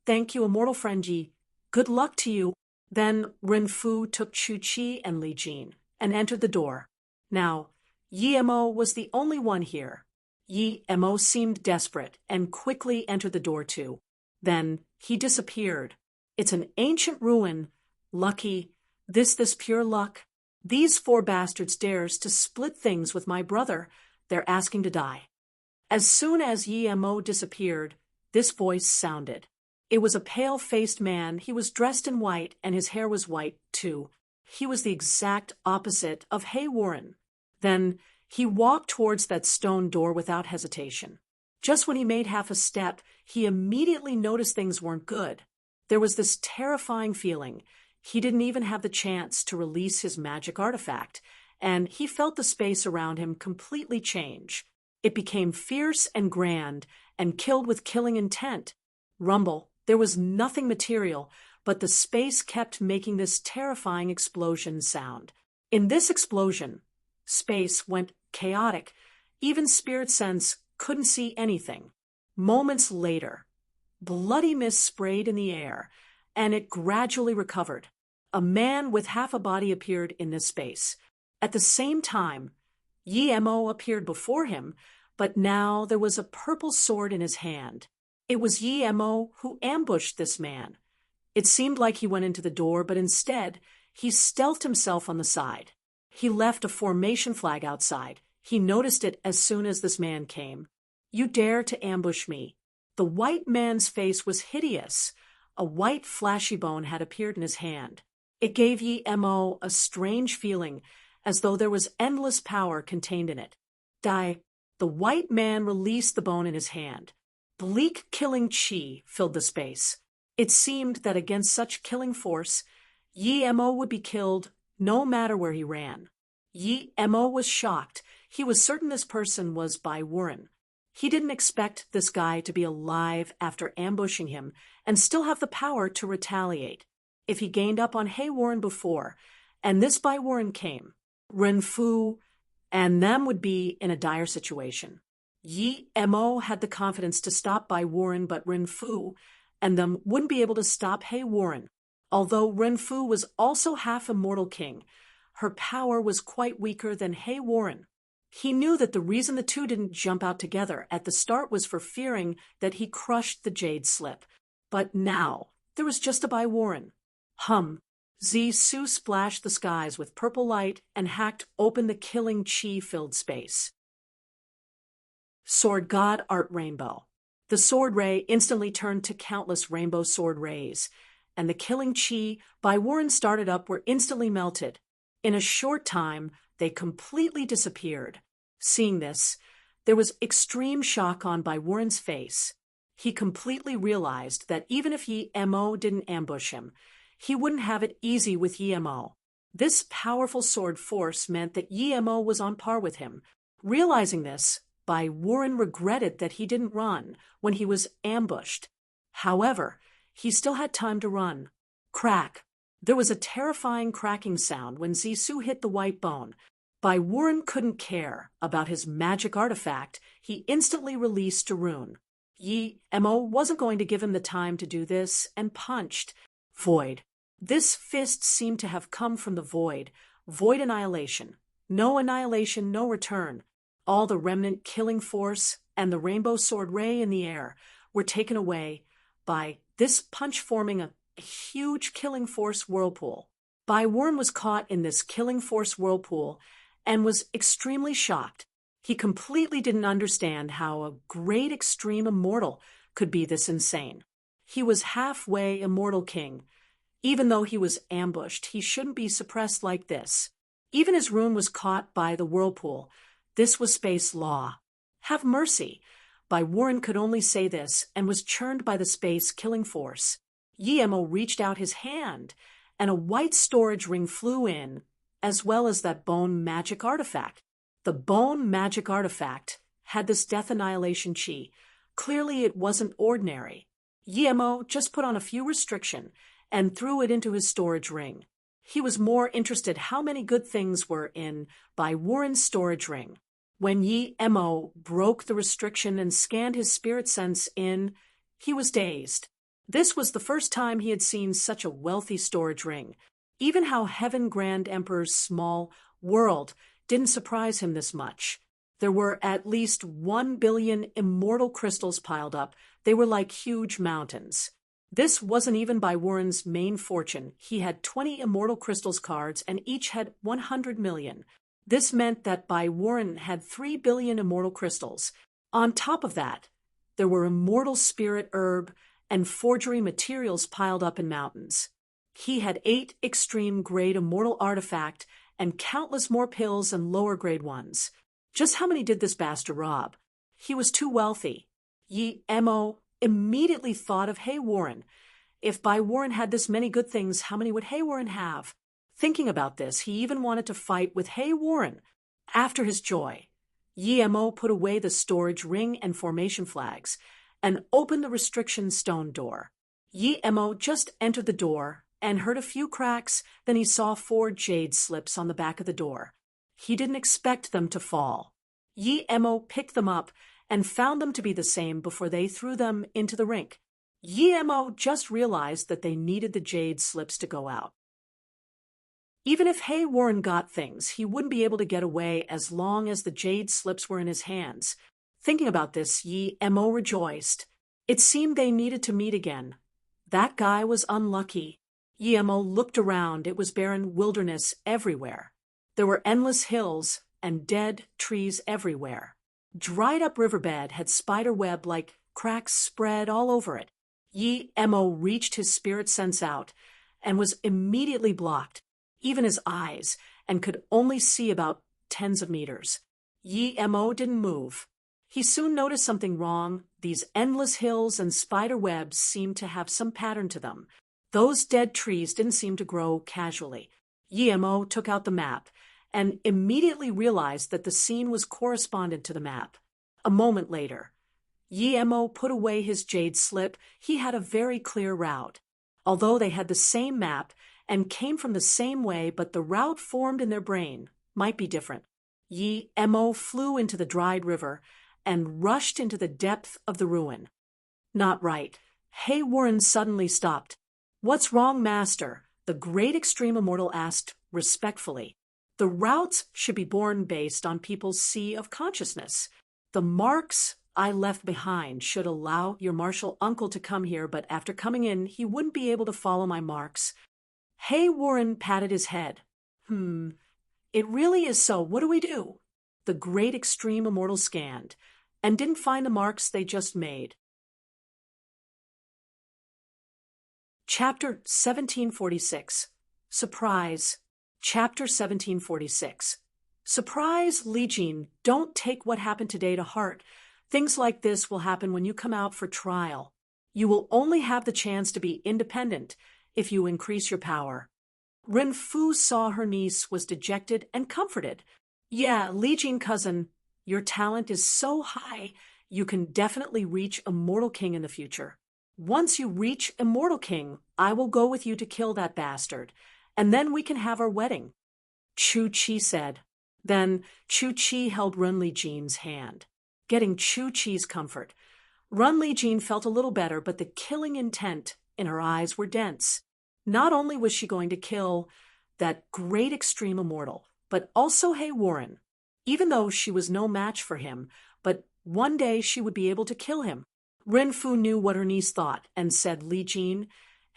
Thank you, immortal friend Yi. Good luck to you. Then Ren Fu took Chu Chi and Li Jin and entered the door. Now, Yi Mo was the only one here. Yi Mo seemed desperate and quickly entered the door too. Then he disappeared. It's an ancient ruin. Lucky. This pure luck. These 4 bastards dares to split things with my brother. They're asking to die. As soon as Yi Mo disappeared, this voice sounded. It was a pale-faced man. He was dressed in white, and his hair was white too. He was the exact opposite of Haywarren. Then he walked towards that stone door without hesitation. Just when he made half a step, he immediately noticed things weren't good. There was this terrifying feeling. He didn't even have the chance to release his magic artifact, and he felt the space around him completely change. It became fierce and grand, and killed with killing intent. Rumble. There was nothing material, but the space kept making this terrifying explosion sound. In this explosion, space went chaotic. Even Spirit Sense couldn't see anything. Moments later, bloody mist sprayed in the air, and it gradually recovered. A man with half a body appeared in this space. At the same time, Yi Mo appeared before him, but now there was a purple sword in his hand. It was Yi Mo who ambushed this man. It seemed like he went into the door, but instead, he stealthed himself on the side. He left a formation flag outside. He noticed it as soon as this man came. "You dare to ambush me." The white man's face was hideous. A white flashy bone had appeared in his hand. It gave Yi Mo a strange feeling, as though there was endless power contained in it. Die. The white man released the bone in his hand. Bleak killing chi filled the space. It seemed that against such killing force, Yi Mo would be killed no matter where he ran. Yi Mo was shocked. He was certain this person was Bai Wuren. He didn't expect this guy to be alive after ambushing him and still have the power to retaliate. If he gained up on Hei Wuren before, and this Bai Wuren came, Ren Fu and them would be in a dire situation. Yi Mo had the confidence to stop Bai Wuren, but Ren Fu and them wouldn't be able to stop Hei Wuren. Although Ren Fu was also half immortal king, her power was quite weaker than Hei Wuren. He knew that the reason the two didn't jump out together at the start was for fearing that he crushed the jade slip. But now, there was just a Bai Wuren. Su splashed the skies with purple light and hacked open the killing chi-filled space. Sword God Art Rainbow. The sword ray instantly turned to countless rainbow sword rays, and the killing chi Bai Wuren started up were instantly melted. In a short time, they completely disappeared. Seeing this, there was extreme shock on Bai Wuren's face. He completely realized that even if Yi Mo didn't ambush him, he wouldn't have it easy with Yi Mo. This powerful sword force meant that Yi Mo was on par with him. Realizing this, Bai Wuren regretted that he didn't run when he was ambushed. However, he still had time to run. Crack. There was a terrifying cracking sound when Su hit the white bone. Bai Wuren couldn't care about his magic artifact. He instantly released a rune. Yi Mo wasn't going to give him the time to do this and punched. Void. This fist seemed to have come from the void. Void annihilation. No annihilation, no return. All the remnant killing force and the rainbow sword ray in the air were taken away by this punch, forming a huge killing force whirlpool. Bai Wuren was caught in this killing force whirlpool and was extremely shocked. He completely didn't understand how a great extreme immortal could be this insane. He was halfway immortal king. Even though he was ambushed, he shouldn't be suppressed like this. Even his rune was caught by the whirlpool. This was space law. Have mercy. Bai Wuren could only say this and was churned by the space killing force. Yi Mo reached out his hand, and a white storage ring flew in, as well as that bone magic artifact. The bone magic artifact had this death annihilation chi. Clearly it wasn't ordinary. Yi Mo just put on a few restriction and threw it into his storage ring. He was more interested how many good things were in Bai Wuren's storage ring. When Yi Mo broke the restriction and scanned his spirit sense in, he was dazed. This was the first time he had seen such a wealthy storage ring. Even how Heaven Grand Emperor's small world didn't surprise him this much. There were at least 1 billion immortal crystals piled up. They were like huge mountains. This wasn't even Bai Wuren's main fortune. He had 20 immortal crystals cards, and each had 100 million. This meant that Bai Wuren had 3 billion immortal crystals. On top of that, there were immortal spirit herb and forgery materials piled up in mountains. He had 8 extreme grade immortal artifact and countless more pills and lower grade ones. Just how many did this bastard rob? He was too wealthy. Yi Mo immediately thought of Hei Wuren. If Bai Wuren had this many good things, how many would Hei Wuren have? Thinking about this, he even wanted to fight with Hei Wuren. After his joy, Yi Mo put away the storage ring and formation flags and opened the restriction stone door. Yi Mo just entered the door and heard a few cracks. Then he saw 4 jade slips on the back of the door. He didn't expect them to fall. Yi Mo picked them up and found them to be the same before they threw them into the rink. Yi Mo just realized that they needed the jade slips to go out. Even if Hei Wuren got things, he wouldn't be able to get away as long as the jade slips were in his hands. Thinking about this, Yi Mo rejoiced. It seemed they needed to meet again. That guy was unlucky. Emo looked around. It was barren wilderness everywhere. There were endless hills and dead trees everywhere. Dried-up riverbed had spider web like cracks spread all over it. Emo reached his spirit sense out and was immediately blocked, even his eyes, and could only see about tens of meters. Emo didn't move. He soon noticed something wrong. These endless hills and spider webs seemed to have some pattern to them. Those dead trees didn't seem to grow casually. Emo took out the map and immediately realized that the scene was correspondent to the map. A moment later, Emo put away his jade slip. He had a very clear route. Although they had the same map and came from the same way, but the route formed in their brain might be different. Emo flew into the dried river and rushed into the depth of the ruin. Not right. Warren suddenly stopped. "What's wrong, Master?" the great extreme immortal asked respectfully. "The routes should be born based on people's sea of consciousness. The marks I left behind should allow your martial uncle to come here, but after coming in, he wouldn't be able to follow my marks." Warren patted his head. It really is so. What do we do?" The great extreme immortal scanned and didn't find the marks they just made. Chapter 1746. Surprise. Chapter 1746. Surprise, Legion. Don't take what happened today to heart. Things like this will happen when you come out for trial. You will only have the chance to be independent if you increase your power. Ren Fu saw her niece was dejected and comforted. "Yeah, Legion cousin, your talent is so high, you can definitely reach Immortal King in the future. Once you reach Immortal King, I will go with you to kill that bastard, and then we can have our wedding," Chu Chi said. Then Chu Chi held Run Li Jin's hand, getting Chu Chi's comfort. Run Li Jin felt a little better, but the killing intent in her eyes were dense. Not only was she going to kill that great extreme immortal, but also Warren, even though she was no match for him, but one day she would be able to kill him. Ren Fu knew what her niece thought and said, "Li Jin,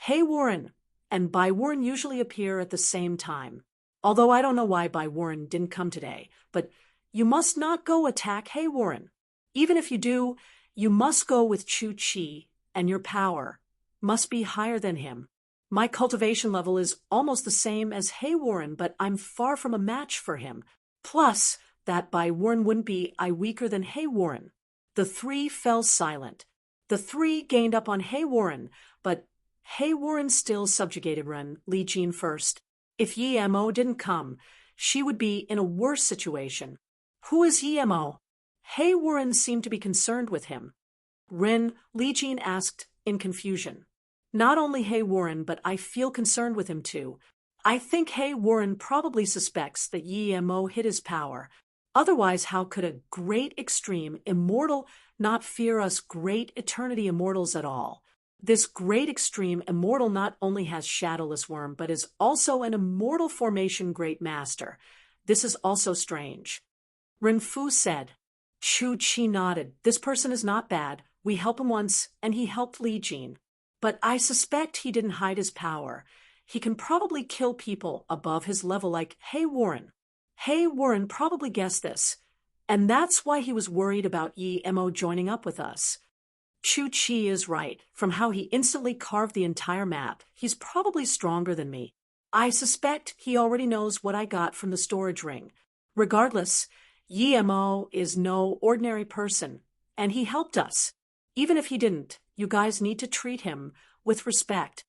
Warren," and Bai Warren usually appear at the same time. Although I don't know why Bai Warren didn't come today, but you must not go attack Warren. Even if you do, you must go with Chu Chi, and your power must be higher than him. My cultivation level is almost the same as Warren, but I'm far from a match for him. Plus, that Bai Warren wouldn't be weaker than Warren. The three fell silent. The three gained up on Warren, but Warren still subjugated Ren Li Jin first. If Emo didn't come, she would be in a worse situation. "Who is Emo?" Warren seemed to be concerned with him. Ren Li Jin asked in confusion. "Not only Warren, but I feel concerned with him too. I think Warren probably suspects that Emo hid his power. Otherwise, how could a great extreme immortal not fear us great eternity immortals at all? This great extreme immortal not only has shadowless worm, but is also an immortal formation great master. This is also strange." Ren Fu said. Chu Chi nodded. "This person is not bad. We helped him once, and he helped Li Jin. But I suspect he didn't hide his power. He can probably kill people above his level like Warren. Warren probably guessed this, and that's why he was worried about Emo joining up with us. Chu Chi is right. From how he instantly carved the entire map, he's probably stronger than me. I suspect he already knows what I got from the storage ring. Regardless, Emo is no ordinary person, and he helped us. Even if he didn't, you guys need to treat him with respect."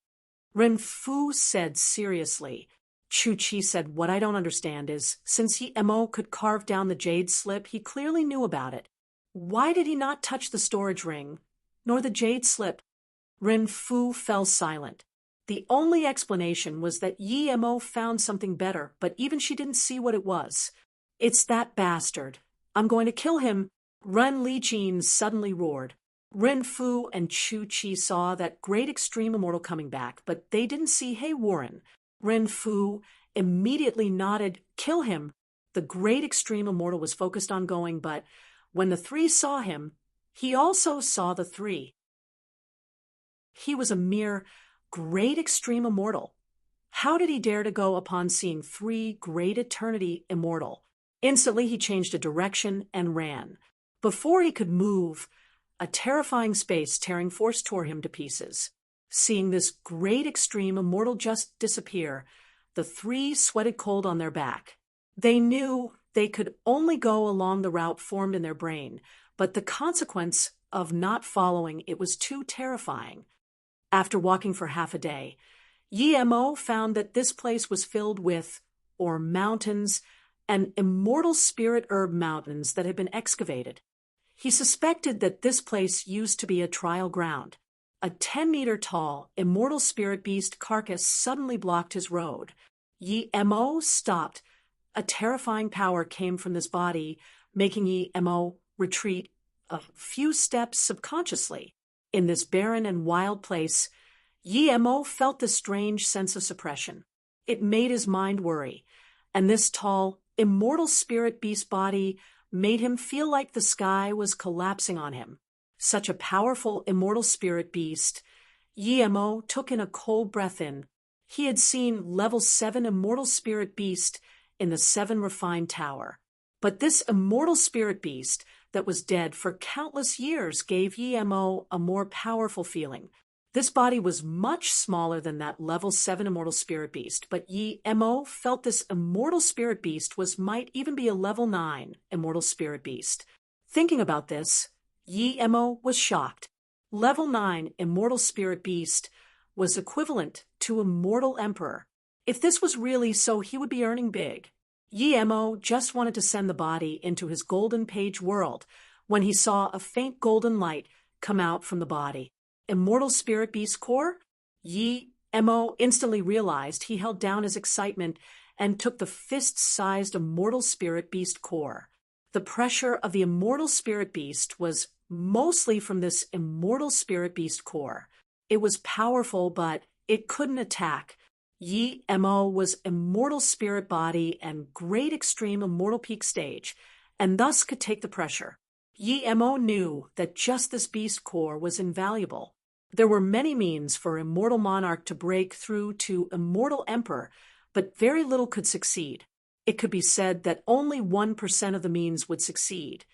Ren Fu said seriously. Chu Chi said, "What I don't understand is, since Emo could carve down the jade slip, he clearly knew about it. Why did he not touch the storage ring, nor the jade slip?" Ren Fu fell silent. The only explanation was that Emo found something better, but even she didn't see what it was. "It's that bastard. I'm going to kill him," Ren Li Jin suddenly roared. Ren Fu and Chu Chi saw that great extreme immortal coming back, but they didn't see Warren. Ren Fu immediately nodded, "Kill him." The great extreme immortal was focused on going, but when the three saw him, he also saw the three. He was a mere great extreme immortal. How did he dare to go upon seeing 3 great eternity immortal? Instantly he changed a direction and ran. Before he could move, a terrifying space tearing force tore him to pieces. Seeing this great extreme immortal just disappear, the 3 sweated cold on their back. They knew they could only go along the route formed in their brain, but the consequence of not following it was too terrifying. After walking for half a day, Yi-Mo found that this place was filled with, or mountains, and immortal spirit herb mountains that had been excavated. He suspected that this place used to be a trial ground. A 10-meter-tall, immortal spirit beast carcass suddenly blocked his road. Yi-Mo stopped. A terrifying power came from this body, making Yi-Mo retreat a few steps subconsciously. In this barren and wild place, Yi-Mo felt this strange sense of suppression. It made his mind worry, and this tall, immortal spirit beast body made him feel like the sky was collapsing on him. Such a powerful immortal spirit beast, Yi-Mo took in a cold breath in. He had seen level 7 immortal spirit beast in the 7 refined tower. But this immortal spirit beast that was dead for countless years gave Yi-Mo a more powerful feeling. This body was much smaller than that level 7 immortal spirit beast, but Yi-Mo felt this immortal spirit beast might even be a level 9 immortal spirit beast. Thinking about this, Yi-Mo was shocked. Level 9 immortal spirit beast was equivalent to immortal emperor. If this was really so, he would be earning big. Yi-Mo just wanted to send the body into his golden page world when he saw a faint golden light come out from the body. Immortal spirit beast core? Yi-Mo instantly realized he held down his excitement and took the fist-sized immortal spirit beast core. The pressure of the immortal spirit beast was mostly from this immortal spirit beast core. It was powerful, but it couldn't attack. Yi-Mo was immortal spirit body and great extreme immortal peak stage, and thus could take the pressure. Yi-Mo knew that just this beast core was invaluable. There were many means for immortal monarch to break through to immortal emperor, but very little could succeed. It could be said that only 1% of the means would succeed,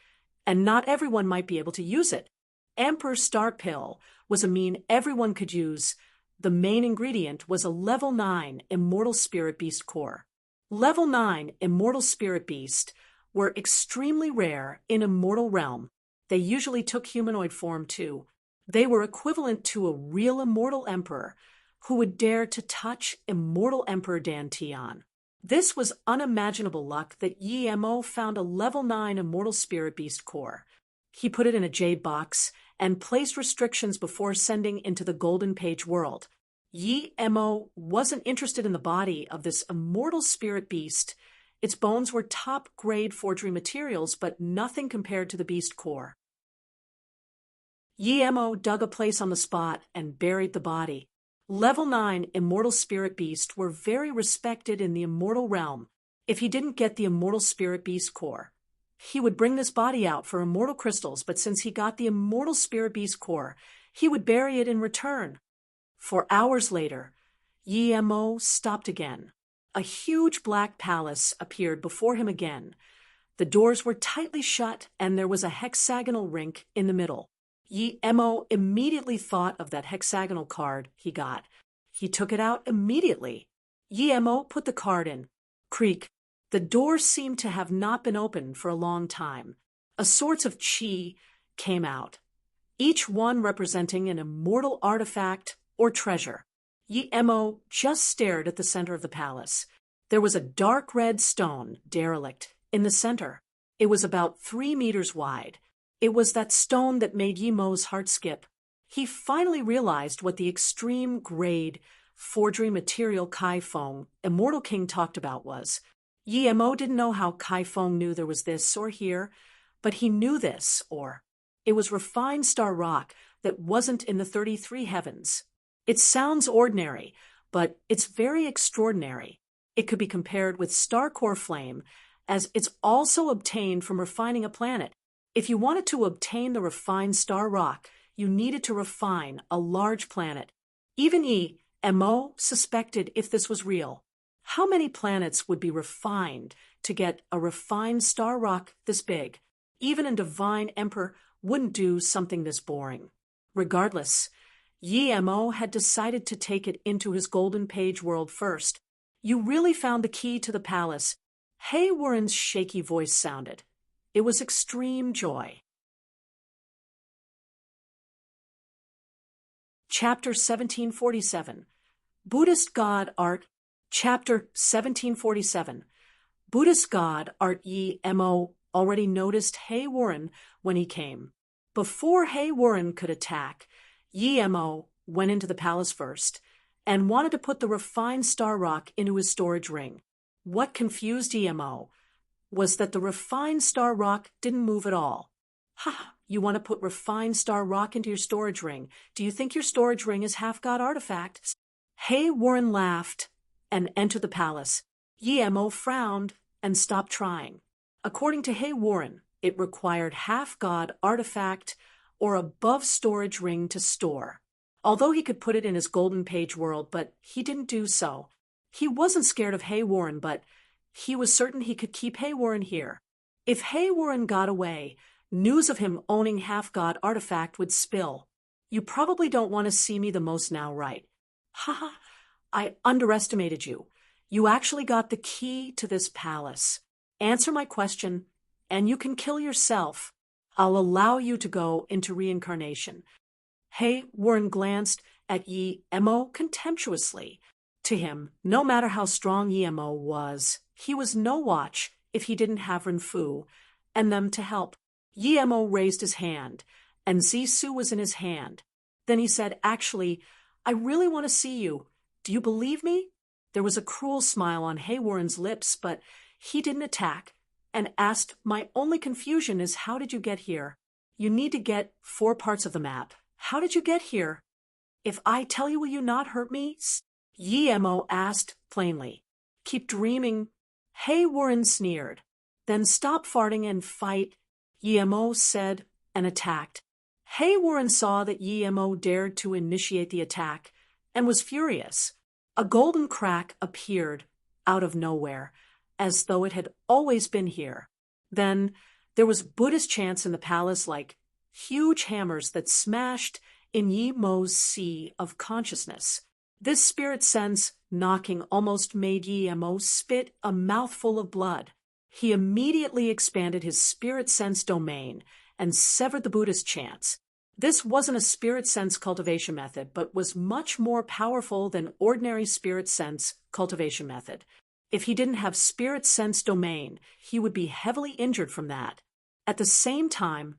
and not everyone might be able to use it. Emperor Star Pill was a mean everyone could use. The main ingredient was a level 9 immortal spirit beast core. Level 9 immortal spirit beast were extremely rare in immortal realm. They usually took humanoid form too. They were equivalent to a real immortal emperor who would dare to touch immortal Emperor Dantian. This was unimaginable luck that Yi-Mo found a level 9 immortal spirit beast core. He put it in a jade box and placed restrictions before sending into the golden page world. Yi-Mo wasn't interested in the body of this immortal spirit beast. Its bones were top-grade forgery materials, but nothing compared to the beast core. Yi-Mo dug a place on the spot and buried the body. Level 9 immortal spirit beast were very respected in the immortal realm. If he didn't get the immortal spirit beast core, he would bring this body out for immortal crystals, but since he got the immortal spirit beast core, he would bury it in return. For hours later, Yi-Mo stopped again. A huge black palace appeared before him again. The doors were tightly shut, and there was a hexagonal rink in the middle. Yi-Mo immediately thought of that hexagonal card he got. He took it out immediately. Yi-Mo put the card in. Creak. The door seemed to have not been opened for a long time. A sort of chi came out, each one representing an immortal artifact or treasure. Yi-Mo just stared at the center of the palace. There was a dark red stone, derelict, in the center. It was about 3 meters wide. It was that stone that made Yi-Mo's heart skip. He finally realized what the extreme grade forgery material Kai Feng, Immortal King, talked about was. Yi-Mo didn't know how Kai Feng knew there was this or here, but he knew this, or it was refined star rock that wasn't in the 33 heavens. It sounds ordinary, but it's very extraordinary. It could be compared with star core flame, as it's also obtained from refining a planet. If you wanted to obtain the refined star rock, You needed to refine a large planet. Even Mo suspected if this was real. How many planets would be refined to get a refined star rock this big? Even a divine emperor wouldn't do something this boring. Regardless, Mo had decided to take it into his golden page world first. You really found the key to the palace. Warren's shaky voice sounded. It was extreme joy. Chapter 1747. Buddhist God Art. Chapter 1747. Buddhist God Art Mo already noticed Warren when he came. Before Warren could attack, Mo went into the palace first and wanted to put the refined star rock into his storage ring. What confused Mo was that the refined star rock didn't move at all. Ha! You want to put refined star rock into your storage ring. Do you think your storage ring is half-god artifact? Warren laughed and entered the palace. Mo frowned and stopped trying. According to Warren, it required half-god artifact or above storage ring to store. Although he could put it in his golden page world, but he didn't do so. He wasn't scared of Warren, but he was certain he could keep Warren here. If Warren got away, news of him owning half-god artifact would spill. You probably don't want to see me the most now, right? Haha, I underestimated you. You actually got the key to this palace. Answer my question, and you can kill yourself. I'll allow you to go into reincarnation. Warren glanced at Mo contemptuously. To him, no matter how strong Mo was, he was no watch if he didn't have Renfu and them to help. Mo raised his hand, and Zisu was in his hand. Then he said, "Actually, I really want to see you. Do you believe me?" There was a cruel smile on Warren's lips, but he didn't attack, and asked, "My only confusion is how did you get here? You need to get 4 parts of the map. How did you get here? If I tell you, will you not hurt me?" Mo asked plainly. "Keep dreaming." Warren sneered. "Then stop farting and fight," Mo said, and attacked. Warren saw that Mo dared to initiate the attack, and was furious. A golden crack appeared out of nowhere, as though it had always been here. Then there was Buddhist chants in the palace like huge hammers that smashed in Mo's sea of consciousness. This spirit sense knocking almost made Mo spit a mouthful of blood. He immediately expanded his spirit sense domain and severed the Buddhist chants. This wasn't a spirit sense cultivation method, but was much more powerful than ordinary spirit sense cultivation method. If he didn't have spirit sense domain, he would be heavily injured from that. At the same time,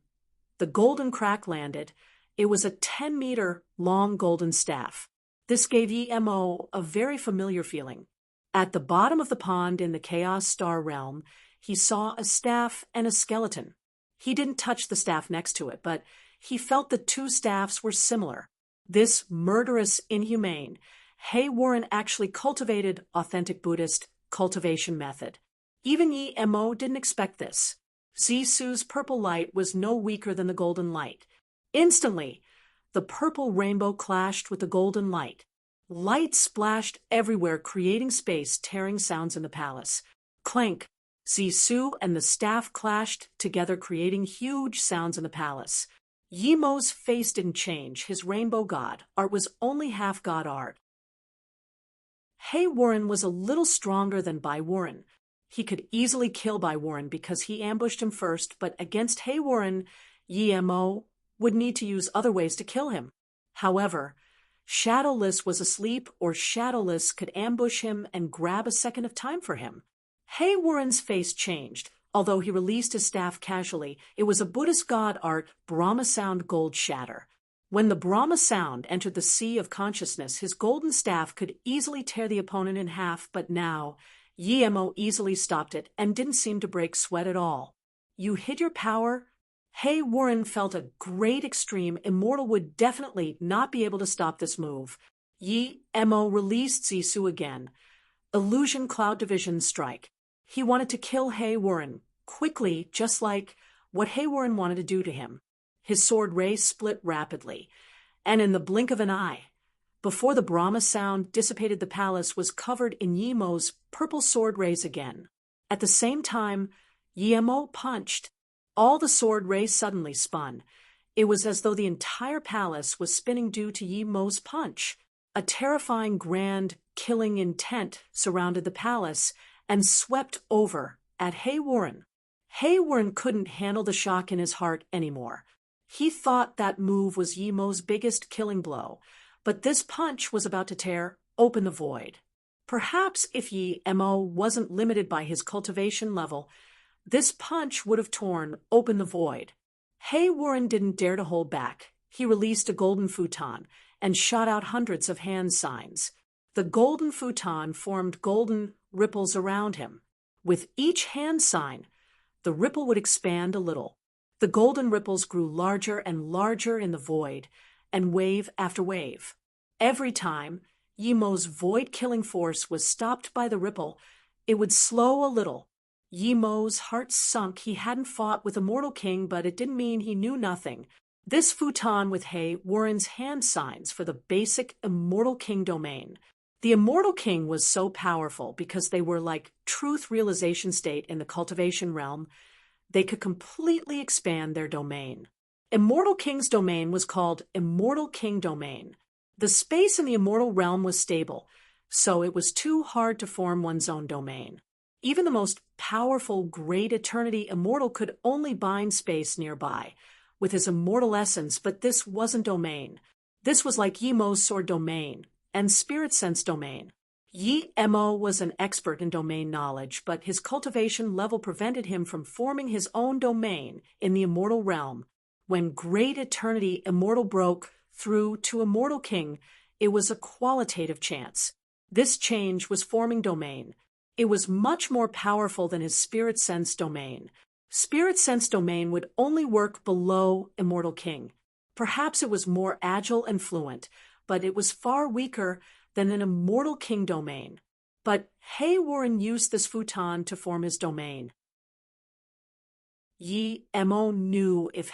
the golden crack landed. It was a 10-meter long golden staff. This gave Mo a very familiar feeling. At the bottom of the pond in the Chaos Star realm, he saw a staff and a skeleton. He didn't touch the staff next to it, but he felt the 2 staffs were similar. This murderous inhumane, Warren actually cultivated authentic Buddhist cultivation method. Even Mo didn't expect this. Zisu's purple light was no weaker than the golden light. Instantly, the purple rainbow clashed with the golden light. Light splashed everywhere, creating space, tearing sounds in the palace. Clank! Zisu and the staff clashed together, creating huge sounds in the palace. Mo's face didn't change. His rainbow god art was only half god art. Warren was a little stronger than Bai Warren. He could easily kill Bai Warren because he ambushed him first, but against Warren, Mo would need to use other ways to kill him. However, Shadowless was asleep, or Shadowless could ambush him and grab a second of time for him. Warren's face changed. Although he released his staff casually, it was a Buddhist god art Brahma Sound Gold Shatter. When the Brahma Sound entered the sea of consciousness, his golden staff could easily tear the opponent in half, but now Mo easily stopped it and didn't seem to break sweat at all. "You hid your power?" Warren felt a great extreme. Immortal would definitely not be able to stop this move. Mo released Zisu again. Illusion Cloud Division strike. He wanted to kill Warren quickly, just like what Warren wanted to do to him. His sword ray split rapidly, and in the blink of an eye, before the Brahma sound dissipated, the palace was covered in Yimo's purple sword rays again. At the same time, Yimo punched. All the sword rays suddenly spun. It was as though the entire palace was spinning due to Yimo's punch. A terrifying, grand, killing intent surrounded the palace and swept over at Warren. Warren couldn't handle the shock in his heart anymore. He thought that move was Yimo's biggest killing blow, but this punch was about to tear open the void. Perhaps if Yimo wasn't limited by his cultivation level, this punch would have torn open the void. Warren didn't dare to hold back. He released a golden futon and shot out hundreds of hand signs. The golden futon formed golden ripples around him. With each hand sign, the ripple would expand a little. The golden ripples grew larger and larger in the void, and wave after wave. Every time Yimo's void-killing force was stopped by the ripple, it would slow a little. Yimo's heart sunk. He hadn't fought with Immortal King, but it didn't mean he knew nothing. This futon with Warren's hand signs for the basic Immortal King domain. The Immortal King was so powerful because they were like truth realization state in the cultivation realm. They could completely expand their domain. Immortal King's domain was called Immortal King Domain. The space in the immortal realm was stable, so it was too hard to form one's own domain. Even the most powerful Great Eternity Immortal could only bind space nearby with his immortal essence, but this wasn't domain. This was like Yimo's sword domain and spirit sense domain. Yimo was an expert in domain knowledge, but his cultivation level prevented him from forming his own domain in the immortal realm. When Great Eternity Immortal broke through to Immortal King, it was a qualitative chance. This change was forming domain. It was much more powerful than his spirit sense domain. Spirit sense domain would only work below Immortal King. Perhaps it was more agile and fluent, but it was far weaker than an Immortal King domain. But Warren used this futon to form his domain. Yimo knew if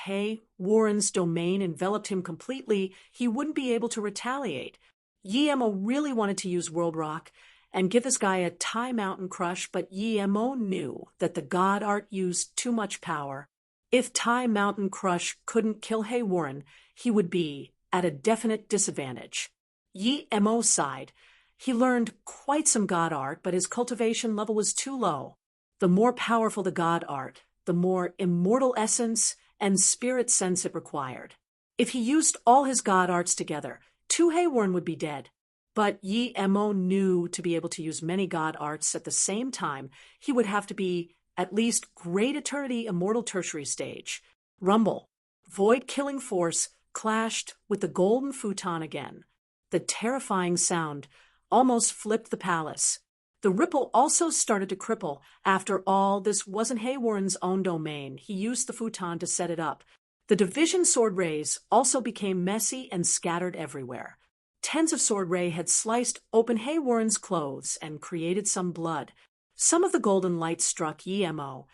Warren's domain enveloped him completely, he wouldn't be able to retaliate. Yimo really wanted to use World Rock and give this guy a Thai Mountain Crush, but Yimo knew that the God Art used too much power. If Thai Mountain Crush couldn't kill Warren, he would be at a definite disadvantage. Yimo sighed. He learned quite some God Art, but his cultivation level was too low. The more powerful the God Art, the more immortal essence and spirit sense it required. If he used all his God Arts together, 2 Warren would be dead. But Yimo knew to be able to use many God Arts at the same time, he would have to be at least Great Eternity Immortal Tertiary Stage. Rumble, void-killing force, clashed with the golden futon again. The terrifying sound almost flipped the palace. The ripple also started to cripple. After all, this wasn't Warren's own domain. He used the futon to set it up. The division sword rays also became messy and scattered everywhere. Tens of sword ray had sliced open Warren's clothes and created some blood. Some of the golden light struck Yimo,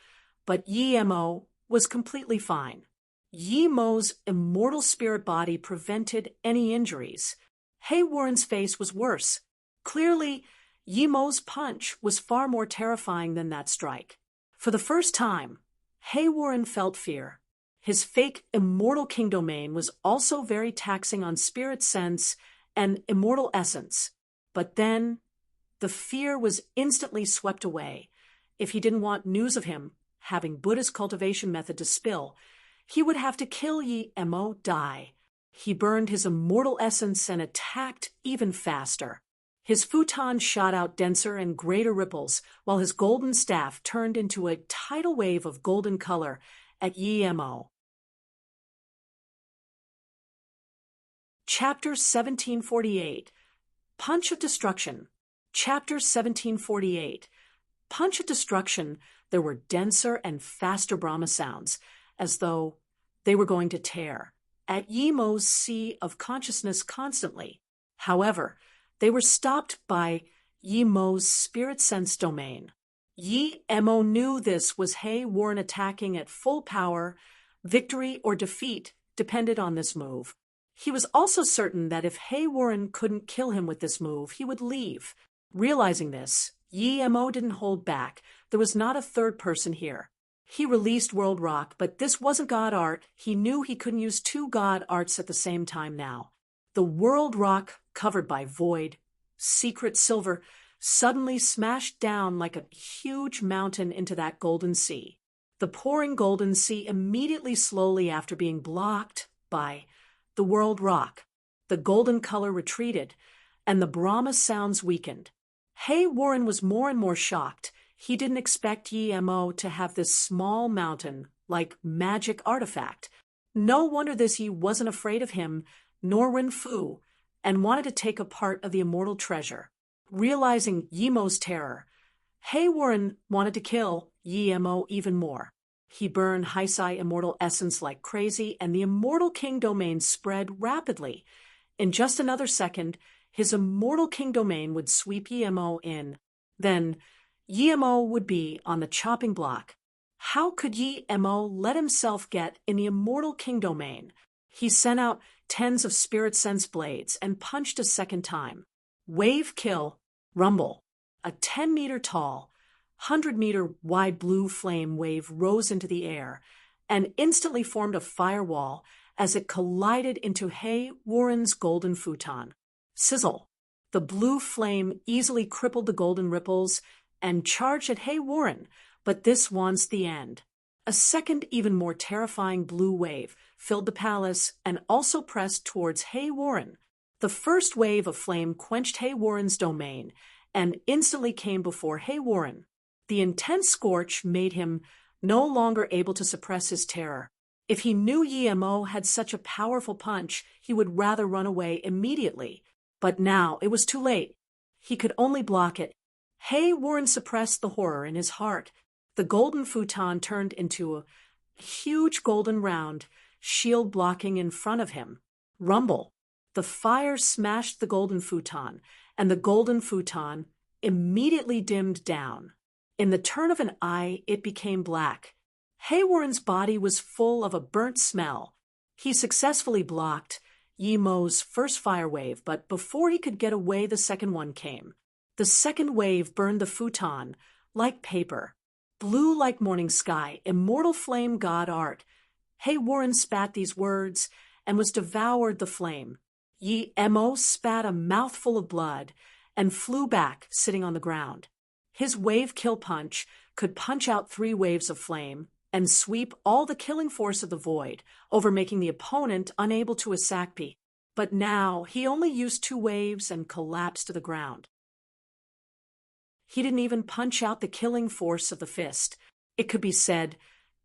but Yimo was completely fine. Yimo's immortal spirit body prevented any injuries. Warren's face was worse. Clearly, Yimo's punch was far more terrifying than that strike. For the first time, Warren felt fear. His fake Immortal King domain was also very taxing on spirit sense and immortal essence. But then, the fear was instantly swept away. If he didn't want news of him having Buddha's cultivation method to spill, he would have to kill Yimo, die. He burned his immortal essence and attacked even faster. His futon shot out denser and greater ripples, while his golden staff turned into a tidal wave of golden color at Yimo. Chapter 1748, Punch of Destruction. Chapter 1748, Punch of Destruction. There were denser and faster Brahma sounds, as though they were going to tear at Yimo's sea of consciousness constantly. However, they were stopped by Yimo's spirit sense domain. Yimo knew this was Warren attacking at full power. Victory or defeat depended on this move. He was also certain that if Warren couldn't kill him with this move, he would leave. Realizing this, Yi Mo didn't hold back. There was not a third person here. He released World Rock, but this wasn't God Art. He knew he couldn't use two God Arts at the same time now. The World Rock, covered by void, secret silver, suddenly smashed down like a huge mountain into that golden sea. The pouring golden sea immediately slowly after being blocked by the World Rock. The golden color retreated, and the Brahma sounds weakened. Warren was more and more shocked. He didn't expect Yi Mo to have this small mountain, like magic artifact. No wonder this Yi wasn't afraid of him, nor Ren Fu, and wanted to take a part of the immortal treasure. Realizing Yi Mo's terror, Warren wanted to kill Yi Mo even more. He burned Heisei immortal essence like crazy, and the immortal king domain spread rapidly. In just another second, his immortal king domain would sweep Yi Mo in. Then, Yi Mo would be on the chopping block. How could Yi Mo let himself get in the immortal king domain? He sent out tens of spirit sense blades and punched a second time. Wave kill, rumble. A 10-meter tall, 100-meter wide blue flame wave rose into the air and instantly formed a firewall as it collided into Warren's golden futon. Sizzle! The blue flame easily crippled the golden ripples and charged at Warren, but this was the end. A second, even more terrifying blue wave filled the palace and also pressed towards Warren. The first wave of flame quenched Warren's domain and instantly came before Warren. The intense scorch made him no longer able to suppress his terror. If he knew Yi Mo had such a powerful punch, he would rather run away immediately. But now it was too late. He could only block it. Warren suppressed the horror in his heart. The golden futon turned into a huge golden round, shield blocking in front of him. Rumble! The fire smashed the golden futon, and the golden futon immediately dimmed down. In the turn of an eye, it became black. Warren's body was full of a burnt smell. He successfully blocked Yi Mo's first fire wave, but before he could get away, the second one came. The second wave burned the futon like paper. Blue like morning sky, immortal flame God Art. Warren spat these words and was devoured the flame. Yi Mo spat a mouthful of blood and flew back, sitting on the ground. His wave kill punch could punch out 3 waves of flame and sweep all the killing force of the void, over making the opponent unable to asakpi. But now he only used 2 waves and collapsed to the ground. He didn't even punch out the killing force of the fist. It could be said,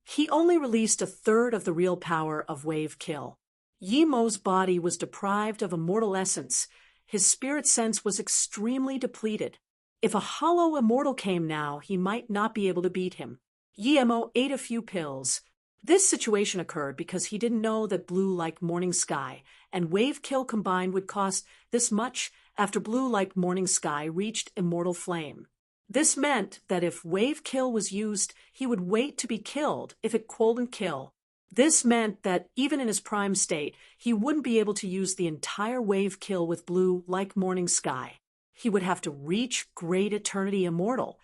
he only released a third of the real power of wave kill. Yi Mo's body was deprived of immortal essence. His spirit sense was extremely depleted. If a hollow immortal came now, he might not be able to beat him. Yi Mo ate a few pills. This situation occurred because he didn't know that blue like morning sky and wave kill combined would cost this much after blue like morning sky reached immortal flame. This meant that if wave kill was used, he would wait to be killed if it couldn't kill. This meant that even in his prime state, he wouldn't be able to use the entire wave kill with blue like morning sky. He would have to reach great eternity immortal.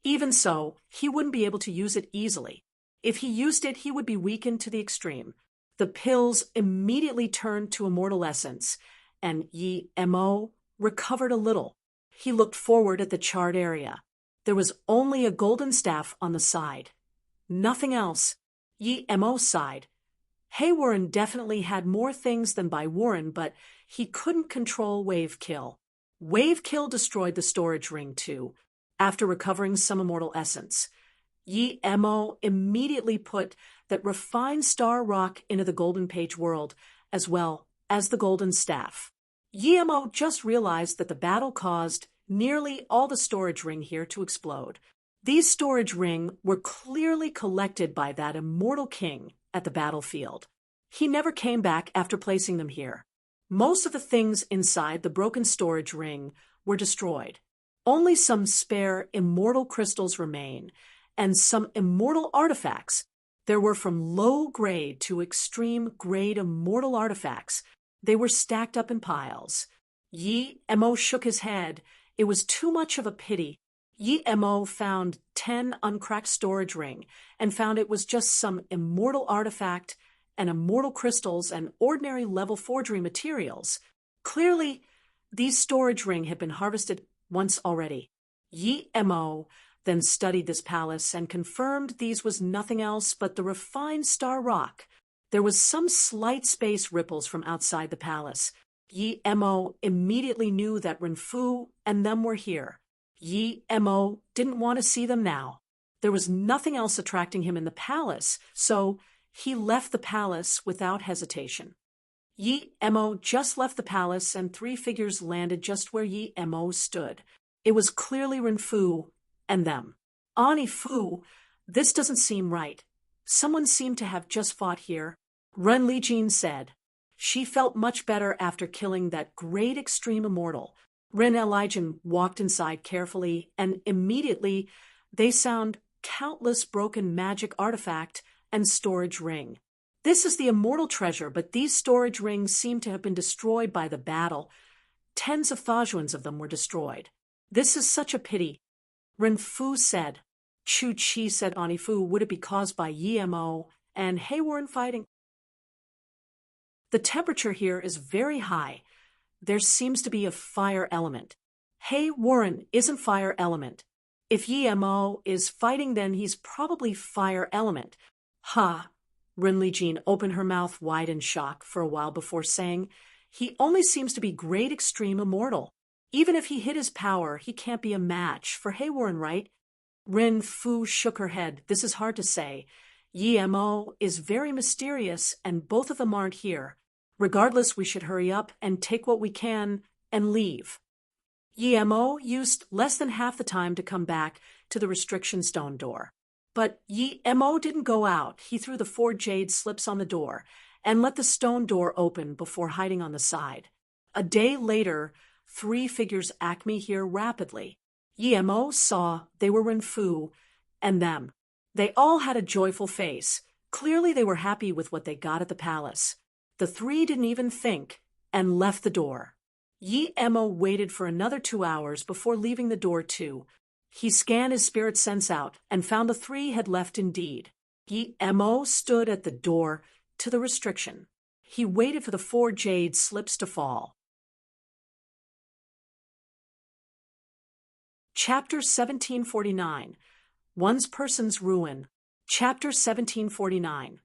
Even so, he wouldn't be able to use it easily. If he used it, he would be weakened to the extreme. The pills immediately turned to immortal essence, and Yi Mo recovered a little. He looked forward at the charred area. There was only a golden staff on the side. Nothing else. Yi Mo sighed. Warren definitely had more things than by Warren, but he couldn't control wave kill. Wave kill destroyed the storage ring too, after recovering some immortal essence. Yi Mo immediately put that refined star rock into the golden page world, as well as the golden staff. Yi Mo just realized that the battle caused nearly all the storage ring here to explode. These storage ring were clearly collected by that immortal king at the battlefield. He never came back after placing them here. Most of the things inside the broken storage ring were destroyed. Only some spare immortal crystals remain, and some immortal artifacts. There were from low grade to extreme grade immortal artifacts. They were stacked up in piles. Yi Mo shook his head. It was too much of a pity. Yi Mo found 10 uncracked storage ring and found it was just some immortal artifact and immortal crystals and ordinary level forgery materials. Clearly, these storage ring had been harvested once already. Yi Mo then studied this palace and confirmed these was nothing else but the refined star rock. There was some slight space ripples from outside the palace. Yi Mo immediately knew that Renfu and them were here. Yi Mo didn't want to see them now. There was nothing else attracting him in the palace, so he left the palace without hesitation. Yi Mo just left the palace and 3 figures landed just where Yi Mo stood. It was clearly Renfu and them. Ani Fu, this doesn't seem right. Someone seemed to have just fought here. Ren Lijin said. She felt much better after killing that great extreme immortal. Ren Elijin walked inside carefully, and immediately they found countless broken magic artifact and storage ring. This is the immortal treasure, but these storage rings seem to have been destroyed by the battle. Tens of thousands of them were destroyed. This is such a pity. Renfu said. Chu Chi said Anifu, would it be caused by Yi Mo and Haywarren fighting? The temperature here is very high. There seems to be a fire element. Haywarren isn't fire element. If Yi Mo is fighting, then he's probably fire element. Ha! Ren Lijin opened her mouth wide in shock for a while before saying, he only seems to be great extreme immortal. Even if he hid his power, he can't be a match for Haywarren, right? Ren Fu shook her head. This is hard to say. Yi Mo is very mysterious, and both of them aren't here. Regardless, we should hurry up and take what we can and leave. Yi Mo used less than half the time to come back to the restriction stone door. But Yi Mo didn't go out. He threw the 4 jade slips on the door and let the stone door open before hiding on the side. A day later, 3 figures acme here rapidly. Yi Mo saw they were Renfu and them. They all had a joyful face. Clearly they were happy with what they got at the palace. The 3 didn't even think and left the door. Yi Mo waited for another 2 hours before leaving the door too. He scanned his spirit sense out and found the 3 had left indeed. Yi Mo stood at the door to the restriction. He waited for the 4 jade slips to fall. Chapter 1749. One's Person's Ruin. Chapter 1749.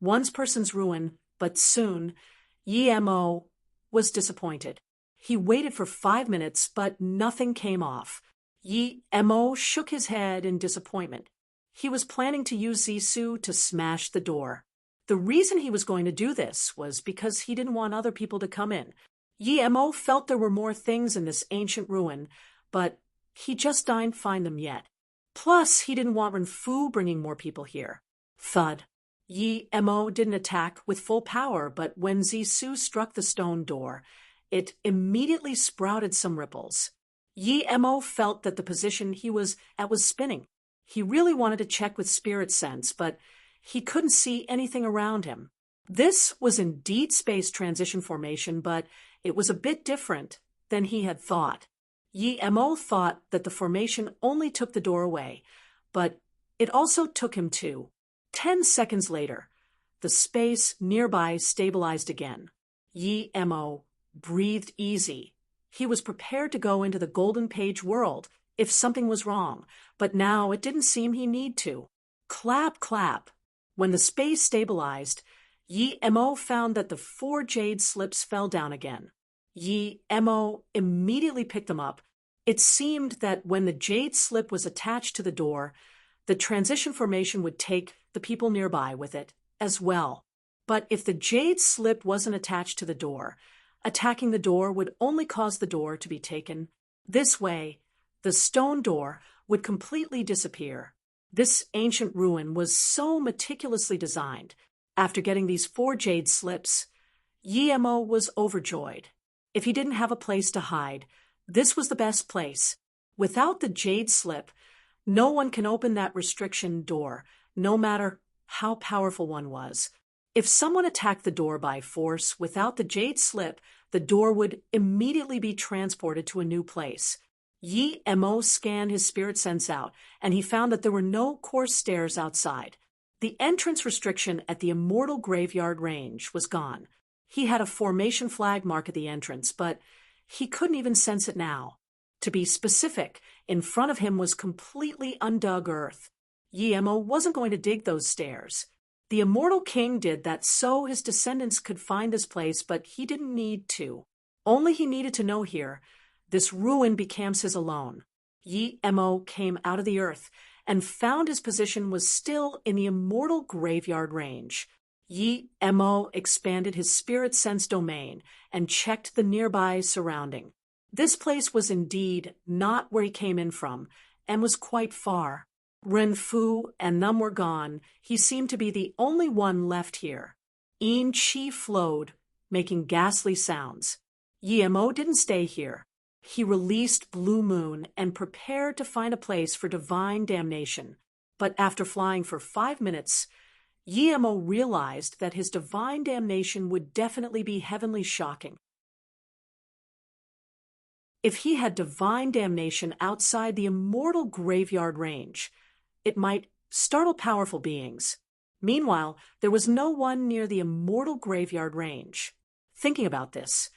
One's Person's Ruin, but soon, Yi Mo was disappointed. He waited for 5 minutes, but nothing came off. Yi Mo shook his head in disappointment. He was planning to use Zisu to smash the door. The reason he was going to do this was because he didn't want other people to come in. Yi Mo felt there were more things in this ancient ruin, but he just didn't find them yet. Plus, he didn't want Renfu bringing more people here. Thud. Yi Mo didn't attack with full power, but when Zisu struck the stone door, it immediately sprouted some ripples. Yi Mo felt that the position he was at was spinning. He really wanted to check with spirit sense, but he couldn't see anything around him. This was indeed space transition formation, but it was a bit different than he had thought. Yi Mo thought that the formation only took the door away, but it also took him too. 10 seconds later, the space nearby stabilized again. Yi Mo breathed easy. He was prepared to go into the golden page world if something was wrong, but now it didn't seem he need to. Clap, clap. When the space stabilized, Yi Mo found that the 4 jade slips fell down again. Yi Mo immediately picked them up. It seemed that when the jade slip was attached to the door, the transition formation would take the people nearby with it as well. But if the jade slip wasn't attached to the door, attacking the door would only cause the door to be taken. This way, the stone door would completely disappear. This ancient ruin was so meticulously designed. After getting these 4 jade slips, Yi Mo was overjoyed. If he didn't have a place to hide, this was the best place. Without the jade slip, no one can open that restriction door, no matter how powerful one was. If someone attacked the door by force without the jade slip, the door would immediately be transported to a new place. Yi Mo scanned his spirit sense out, and he found that there were no coarse stairs outside. The entrance restriction at the Immortal Graveyard Range was gone. He had a formation flag mark at the entrance, but he couldn't even sense it now. To be specific, in front of him was completely undug earth. Yi Mo wasn't going to dig those stairs. The Immortal King did that so his descendants could find this place, but he didn't need to. Only he needed to know here. This ruin became his alone. Yi Mo came out of the earth and found his position was still in the Immortal Graveyard Range. Yi Mo expanded his spirit sense domain and checked the nearby surrounding. This place was indeed not where he came in from, and was quite far. Ren Fu and Num were gone. He seemed to be the only one left here. Yin Qi flowed, making ghastly sounds. Yi Mo didn't stay here. He released Blue Moon and prepared to find a place for divine damnation. But after flying for 5 minutes, Yi Mo realized that his divine damnation would definitely be heavenly shocking. If he had divine damnation outside the Immortal Graveyard Range, it might startle powerful beings. Meanwhile, there was no one near the Immortal Graveyard Range. Thinking about this,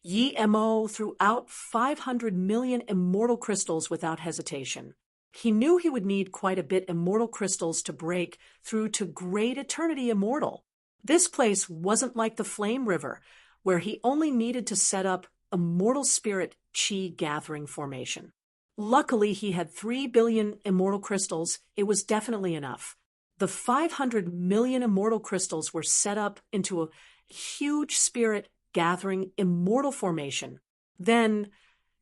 Yi Mo threw out 500 million immortal crystals without hesitation. He knew he would need quite a bit immortal crystals to break through to Great Eternity Immortal. This place wasn't like the Flame River, where he only needed to set up Immortal Spirit Qi Gathering Formation. Luckily, he had 3 billion immortal crystals. It was definitely enough. The 500 million immortal crystals were set up into a huge spirit gathering immortal formation. Then,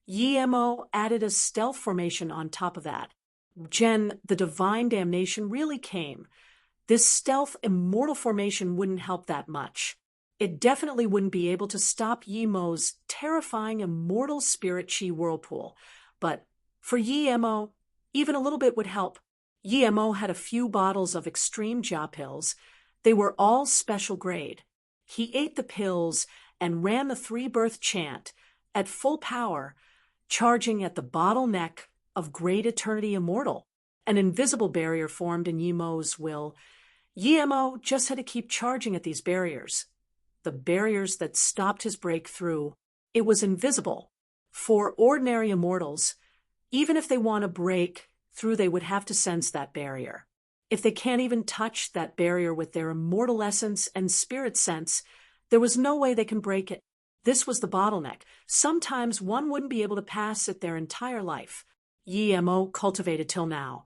Yi Mo added a stealth formation on top of that. The divine damnation really came. This stealth immortal formation wouldn't help that much. It definitely wouldn't be able to stop Yi Mo's terrifying immortal spirit Qi whirlpool. But for Yi Mo, even a little bit would help. Yi Mo had a few bottles of extreme Jia pills. They were all special grade. He ate the pills and ran the 3-birth chant at full power, charging at the bottleneck of Great Eternity Immortal. An invisible barrier formed in Yi Mo's will. Yi Mo just had to keep charging at these barriers. The barriers that stopped his breakthrough. It was invisible. For ordinary immortals, even if they want to break through, they would have to sense that barrier. If they can't even touch that barrier with their immortal essence and spirit sense, there was no way they can break it. This was the bottleneck. Sometimes one wouldn't be able to pass it their entire life. Yi Mo cultivated till now,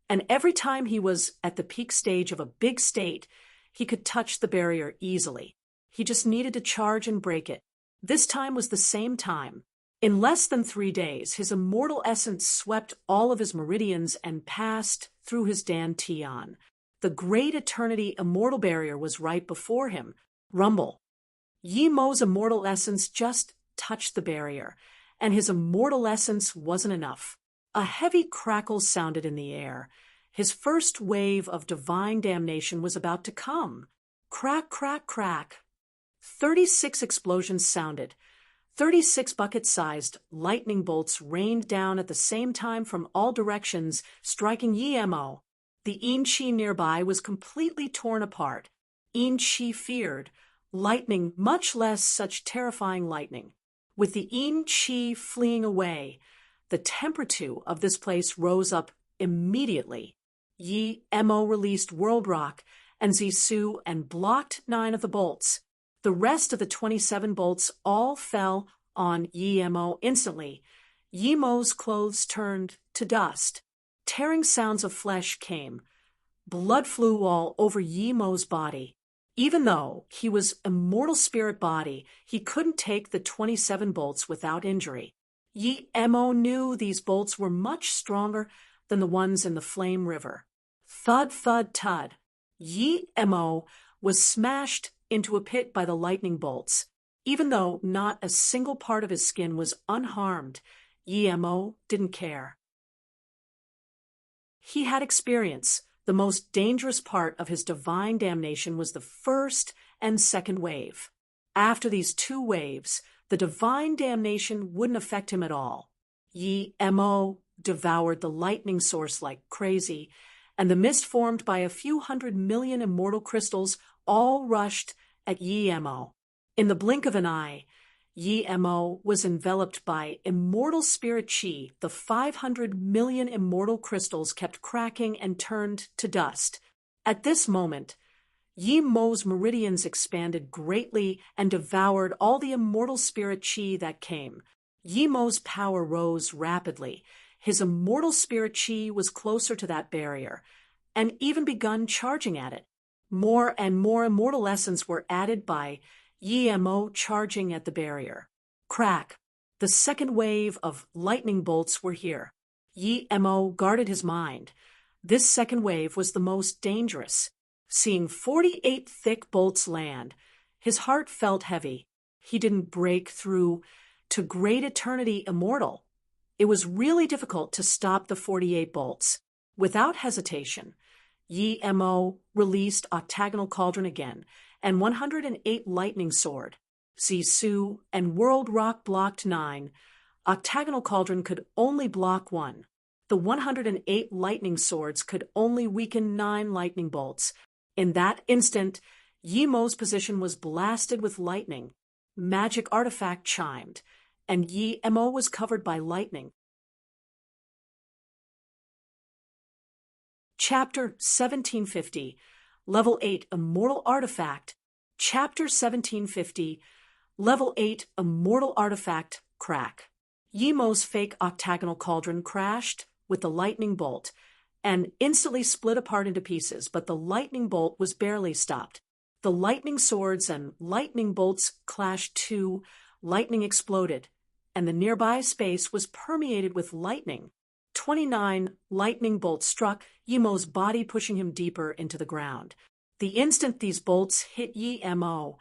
and every time he was at the peak stage of a big state, he could touch the barrier easily. He just needed to charge and break it. This time was the same time. In less than 3 days, his immortal essence swept all of his meridians and passed through his dantian. The Great Eternity Immortal Barrier was right before him. Rumble. Yi Mo's immortal essence just touched the barrier, and his immortal essence wasn't enough. A heavy crackle sounded in the air. His first wave of divine damnation was about to come. Crack, crack, crack. 36 explosions sounded. 36 bucket-sized lightning bolts rained down at the same time from all directions, striking Yi Mo. The Yin Qi nearby was completely torn apart. Yin Qi feared lightning, much less such terrifying lightning. With the Yin Qi fleeing away, the temperature of this place rose up immediately. Yi Mo released World Rock and Zisu and blocked 9 of the bolts. The rest of the 27 bolts all fell on Yi Mo instantly. Yi Mo's clothes turned to dust. Tearing sounds of flesh came. Blood flew all over Yi Mo's body. Even though he was immortal spirit body, he couldn't take the 27 bolts without injury. Yi Mo knew these bolts were much stronger than the ones in the Flame River. Thud, thud, thud. Yi Mo was smashed into a pit by the lightning bolts. Even though not a single part of his skin was unharmed, Yi Mo didn't care. He had experience. The most dangerous part of his divine damnation was the first and second wave. After these two waves, the divine damnation wouldn't affect him at all. Yi Mo devoured the lightning source like crazy, and the mist formed by a few 100 million immortal crystals all rushed at Yi Mo. In the blink of an eye, Yi Mo was enveloped by immortal spirit chi. The 500 million immortal crystals kept cracking and turned to dust. At this moment, Yi Mo's meridians expanded greatly and devoured all the immortal spirit chi that came. Yi Mo's power rose rapidly. His immortal spirit chi was closer to that barrier, and even begun charging at it. More and more immortal essence were added by Yi Mo charging at the barrier. Crack! The second wave of lightning bolts were here. Yi Mo guarded his mind. This second wave was the most dangerous. Seeing 48 thick bolts land, his heart felt heavy. He didn't break through to great eternity immortal. It was really difficult to stop the 48 bolts. Without hesitation, Yi Mo released Octagonal Cauldron again, and 108 Lightning Sword. Zisu and World Rock blocked 9. Octagonal Cauldron could only block 1. The 108 Lightning Swords could only weaken 9 lightning bolts. In that instant, Yi Mo's position was blasted with lightning. Magic artifact chimed, and Yi Mo was covered by lightning. Chapter 1750, Level 8 Immortal Artifact. Chapter 1750, Level 8 Immortal Artifact Crack. Yi Mo's fake Octagonal Cauldron crashed with the lightning bolt and instantly split apart into pieces, but the lightning bolt was barely stopped. The lightning swords and lightning bolts clashed too. Lightning exploded, and the nearby space was permeated with lightning. 29 lightning bolts struck Yi Mo's body, pushing him deeper into the ground. The instant these bolts hit Yi Mo,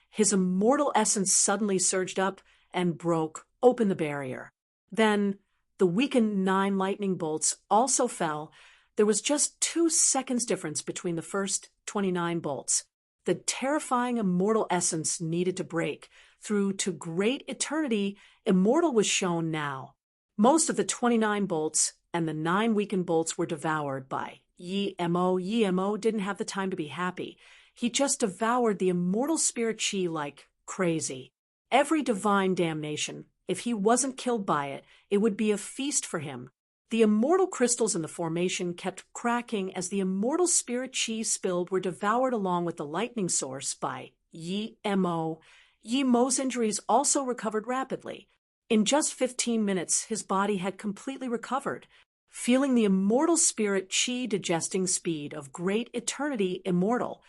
his immortal essence suddenly surged up and broke open the barrier. Then the weakened 9 lightning bolts also fell. There was just 2 seconds difference between the first 29 bolts. The terrifying immortal essence needed to break through to great eternity. Immortal was shown now. Most of the 29 bolts and the 9 weakened bolts were devoured by Yi Mo. Yi Mo didn't have the time to be happy. He just devoured the immortal spirit chi like crazy. Every divine damnation, if he wasn't killed by it, it would be a feast for him. The immortal crystals in the formation kept cracking as the immortal spirit chi spilled were devoured along with the lightning source by Yi Mo. Yi Mo's injuries also recovered rapidly. In just 15 minutes, his body had completely recovered. Feeling the immortal spirit chi digesting speed of great eternity immortal,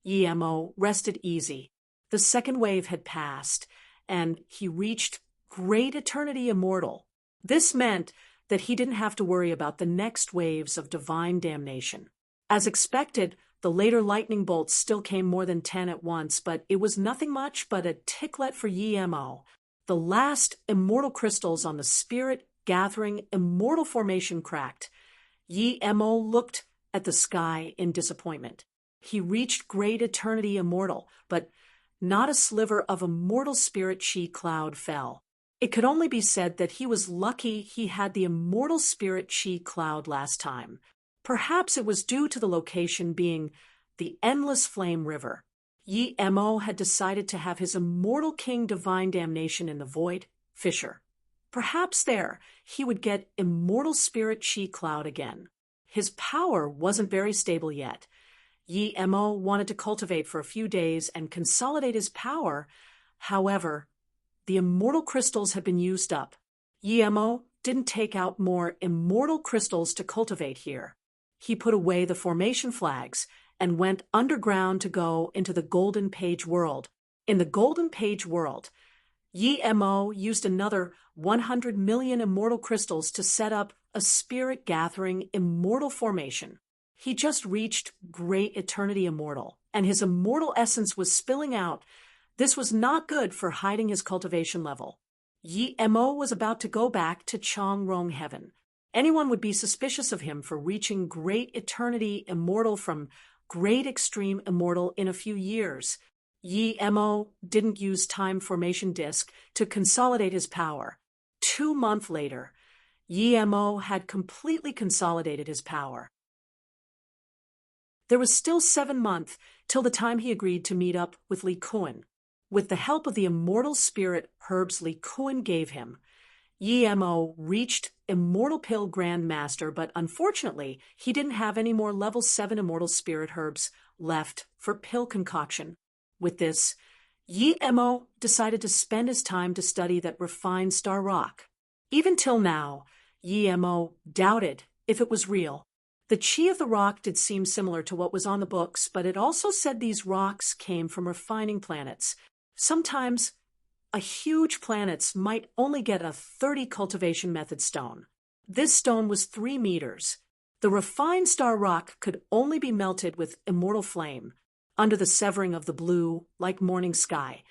Yi Mo rested easy. The second wave had passed, and he reached great eternity immortal. This meant that he didn't have to worry about the next waves of divine damnation. As expected, the later lightning bolts still came more than 10 at once, but it was nothing much but a ticklet for Yi Mo. The last immortal crystals on the spirit-gathering immortal formation cracked. Yi Mo looked at the sky in disappointment. He reached great eternity immortal, but not a sliver of immortal spirit chi cloud fell. It could only be said that he was lucky he had the immortal spirit chi cloud last time. Perhaps it was due to the location being the endless flame river. Yi Mo had decided to have his immortal king divine damnation in the void, Fisher. Perhaps there he would get immortal spirit chi cloud again. His power wasn't very stable yet. Yi Mo wanted to cultivate for a few days and consolidate his power. However, the immortal crystals had been used up. Yi Mo didn't take out more immortal crystals to cultivate here. He put away the formation flags and went underground to go into the Golden Page world. In the Golden Page world, Yi Mo used another 100 million immortal crystals to set up a spirit-gathering immortal formation. He just reached great eternity immortal, and his immortal essence was spilling out. This was not good for hiding his cultivation level. Yi Mo was about to go back to Chongrong heaven, Anyone would be suspicious of him for reaching great eternity immortal from great extreme immortal in a few years. Yi Mo didn't use time formation disk to consolidate his power. 2 months later, Yi Mo had completely consolidated his power. There was still 7 months till the time he agreed to meet up with Li Kuan. With the help of the immortal spirit herbs Li Kuan gave him, Yi Mo reached Immortal Pill Grand Master, but unfortunately, he didn't have any more level 7 immortal spirit herbs left for pill concoction. With this, Yi Mo decided to spend his time to study that refined star rock. Even till now, Yi Mo doubted if it was real. The chi of the rock did seem similar to what was on the books, but it also said these rocks came from refining planets. Sometimes a huge planets might only get a 30 cultivation method stone. This stone was 3 meters. The refined star rock could only be melted with immortal flame. Under the severing of the blue, like morning sky,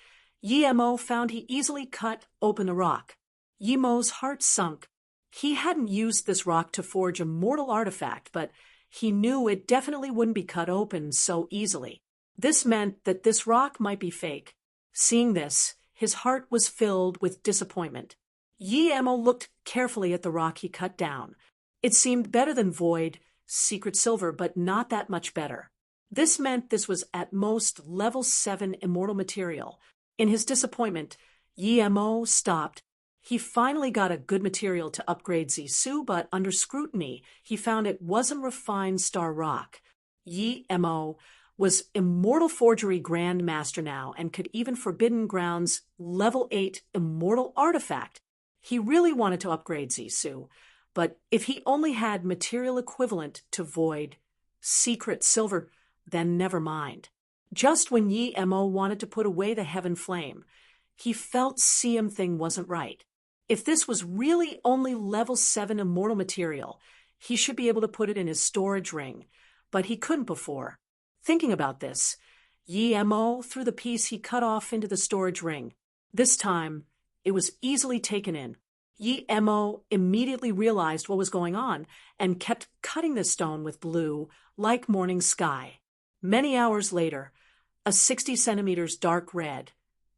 Yi Mo found he easily cut open the rock. Yi Mo's heart sunk. He hadn't used this rock to forge a mortal artifact, but he knew it definitely wouldn't be cut open so easily. This meant that this rock might be fake. Seeing this, his heart was filled with disappointment. Yi Mo looked carefully at the rock he cut down. It seemed better than void, secret silver, but not that much better. This meant this was at most level 7 immortal material. In his disappointment, Yi Mo stopped. He finally got a good material to upgrade Zisu, but under scrutiny, he found it wasn't refined star rock. Yi Mo was Immortal Forgery Grand Master now and could even Forbidden Grounds level 8 immortal artifact. He really wanted to upgrade Zisu, but if he only had material equivalent to void, secret silver, then never mind. Just when Yi Mo wanted to put away the heaven flame, he felt thing wasn't right. If this was really only level 7 immortal material, he should be able to put it in his storage ring, but he couldn't before. Thinking about this, Yi Mo threw the piece he cut off into the storage ring. This time, it was easily taken in. Yi Mo immediately realized what was going on and kept cutting the stone with blue, like morning sky. Many hours later, a 60 centimeters dark red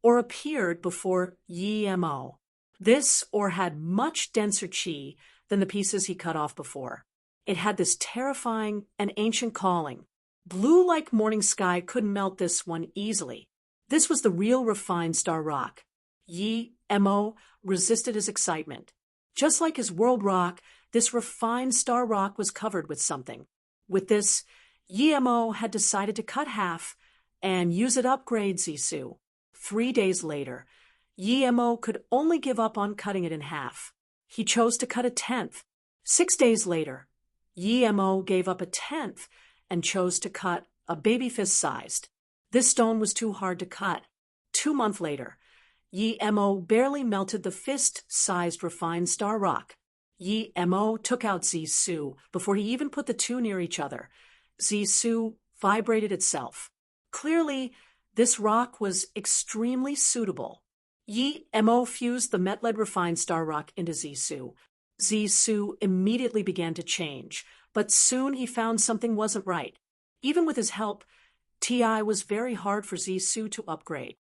ore appeared before Yi Mo. This ore had much denser chi than the pieces he cut off before. It had this terrifying and ancient calling. Blue like morning sky couldn't melt this one easily. This was the real refined star rock. Yi Mo resisted his excitement. Just like his world rock, this refined star rock was covered with something. With this, Yi Mo had decided to cut half and use it to upgrade Zisu. 3 days later, Yi Mo could only give up on cutting it in half. He chose to cut a 1/10. 6 days later, Yi Mo gave up a 1/10 and chose to cut a baby fist-sized. This stone was too hard to cut. 2 months later, Yi Mo barely melted the fist-sized refined star rock. Yi Mo took out Zisu before he even put the two near each other. Zisu vibrated itself. Clearly, this rock was extremely suitable. Yi Mo fused the metled refined star rock into Zisu. Zisu immediately began to change, but soon he found something wasn't right. Even with his help, TI was very hard for Zisu to upgrade.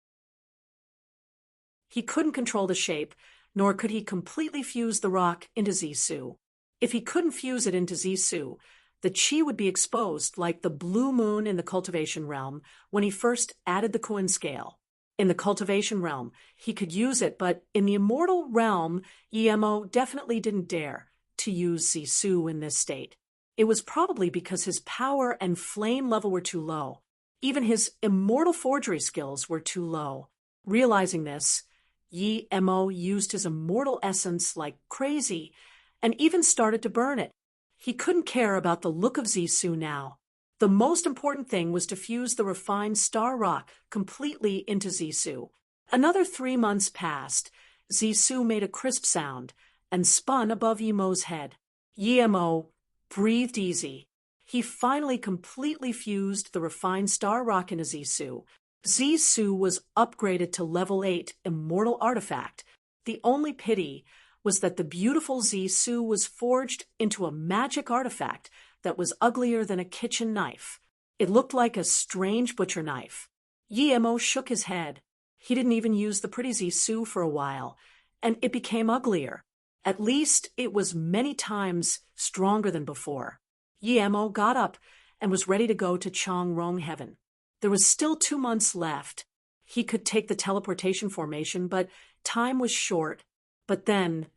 He couldn't control the shape, nor could he completely fuse the rock into Zisu. If he couldn't fuse it into Zisu, the chi would be exposed like the blue moon in the cultivation realm when he first added the Kuan scale. In the cultivation realm, he could use it, but in the immortal realm, Yi Mo definitely didn't dare to use Zisu in this state. It was probably because his power and flame level were too low. Even his immortal forgery skills were too low. Realizing this, Yi Mo used his immortal essence like crazy and even started to burn it. He couldn't care about the look of Zisu now. The most important thing was to fuse the refined star rock completely into Zisu. Another 3 months passed. Zisu made a crisp sound and spun above Yi Mo's head. Yi Mo breathed easy. He finally completely fused the refined star rock into Zisu. Zisu was upgraded to level 8 immortal artifact. The only pity was that the beautiful Zisu was forged into a magic artifact that was uglier than a kitchen knife. It looked like a strange butcher knife. Yemo shook his head. He didn't even use the pretty Zisu for a while, and it became uglier. At least it was many times stronger than before. Yemo got up and was ready to go to Chongrong Heaven. There was still 2 months left. He could take the teleportation formation, but time was short. But then,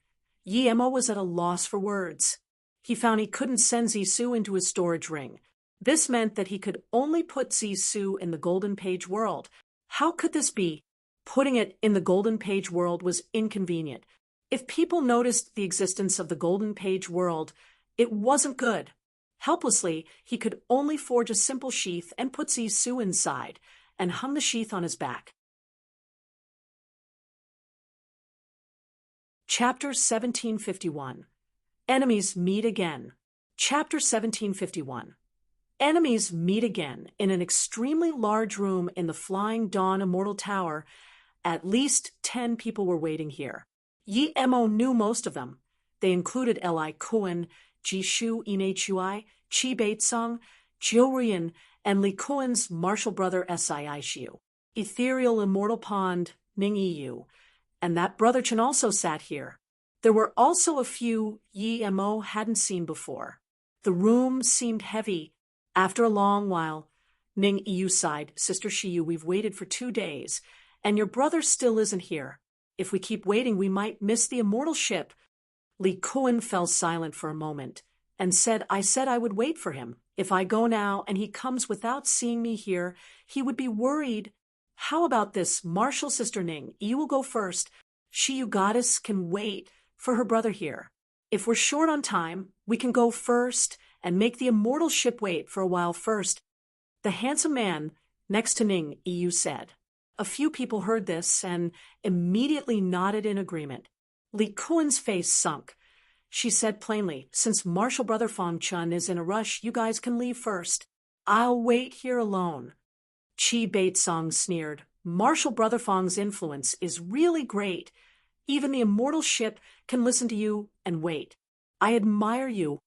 Yemo was at a loss for words. He found he couldn't send Zisu into his storage ring. This meant that he could only put Zisu in the Golden Page world. How could this be? Putting it in the Golden Page world was inconvenient. If people noticed the existence of the Golden Page world, it wasn't good. Helplessly, he could only forge a simple sheath and put Zisu inside, and hung the sheath on his back. Chapter 1751. Enemies Meet Again. Chapter 1751. Enemies meet again in an extremely large room in the Flying Dawn Immortal Tower. At least 10 people were waiting here. Yemo knew most of them. They included Li Kuan, Jishu Inechui, Chi Baitsung, Jiurian, and Li Kuan's martial brother Siishu. Ethereal Immortal Pond, Ning Yu. And that brother Chen also sat here. There were also a few Yemo hadn't seen before. The room seemed heavy. After a long while, Ning Yu sighed, "Sister Shiyu, we've waited for 2 days, and your brother still isn't here. If we keep waiting, we might miss the immortal ship." Li Kuan fell silent for a moment and said, "I said I would wait for him. If I go now and he comes without seeing me here, he would be worried. How about this, Martial Sister Ning? You will go first. Shiyu Goddess can wait for her brother here. If we're short on time, we can go first and make the immortal ship wait for a while first." The handsome man next to Ning Yu said. A few people heard this and immediately nodded in agreement. Li Kuan's face sunk. She said plainly, "Since Martial Brother Fong Chun is in a rush, you guys can leave first. I'll wait here alone." Chi Baitsong sneered. "Martial Brother Fong's influence is really great. Even the immortal ship can listen to you and wait. I admire you."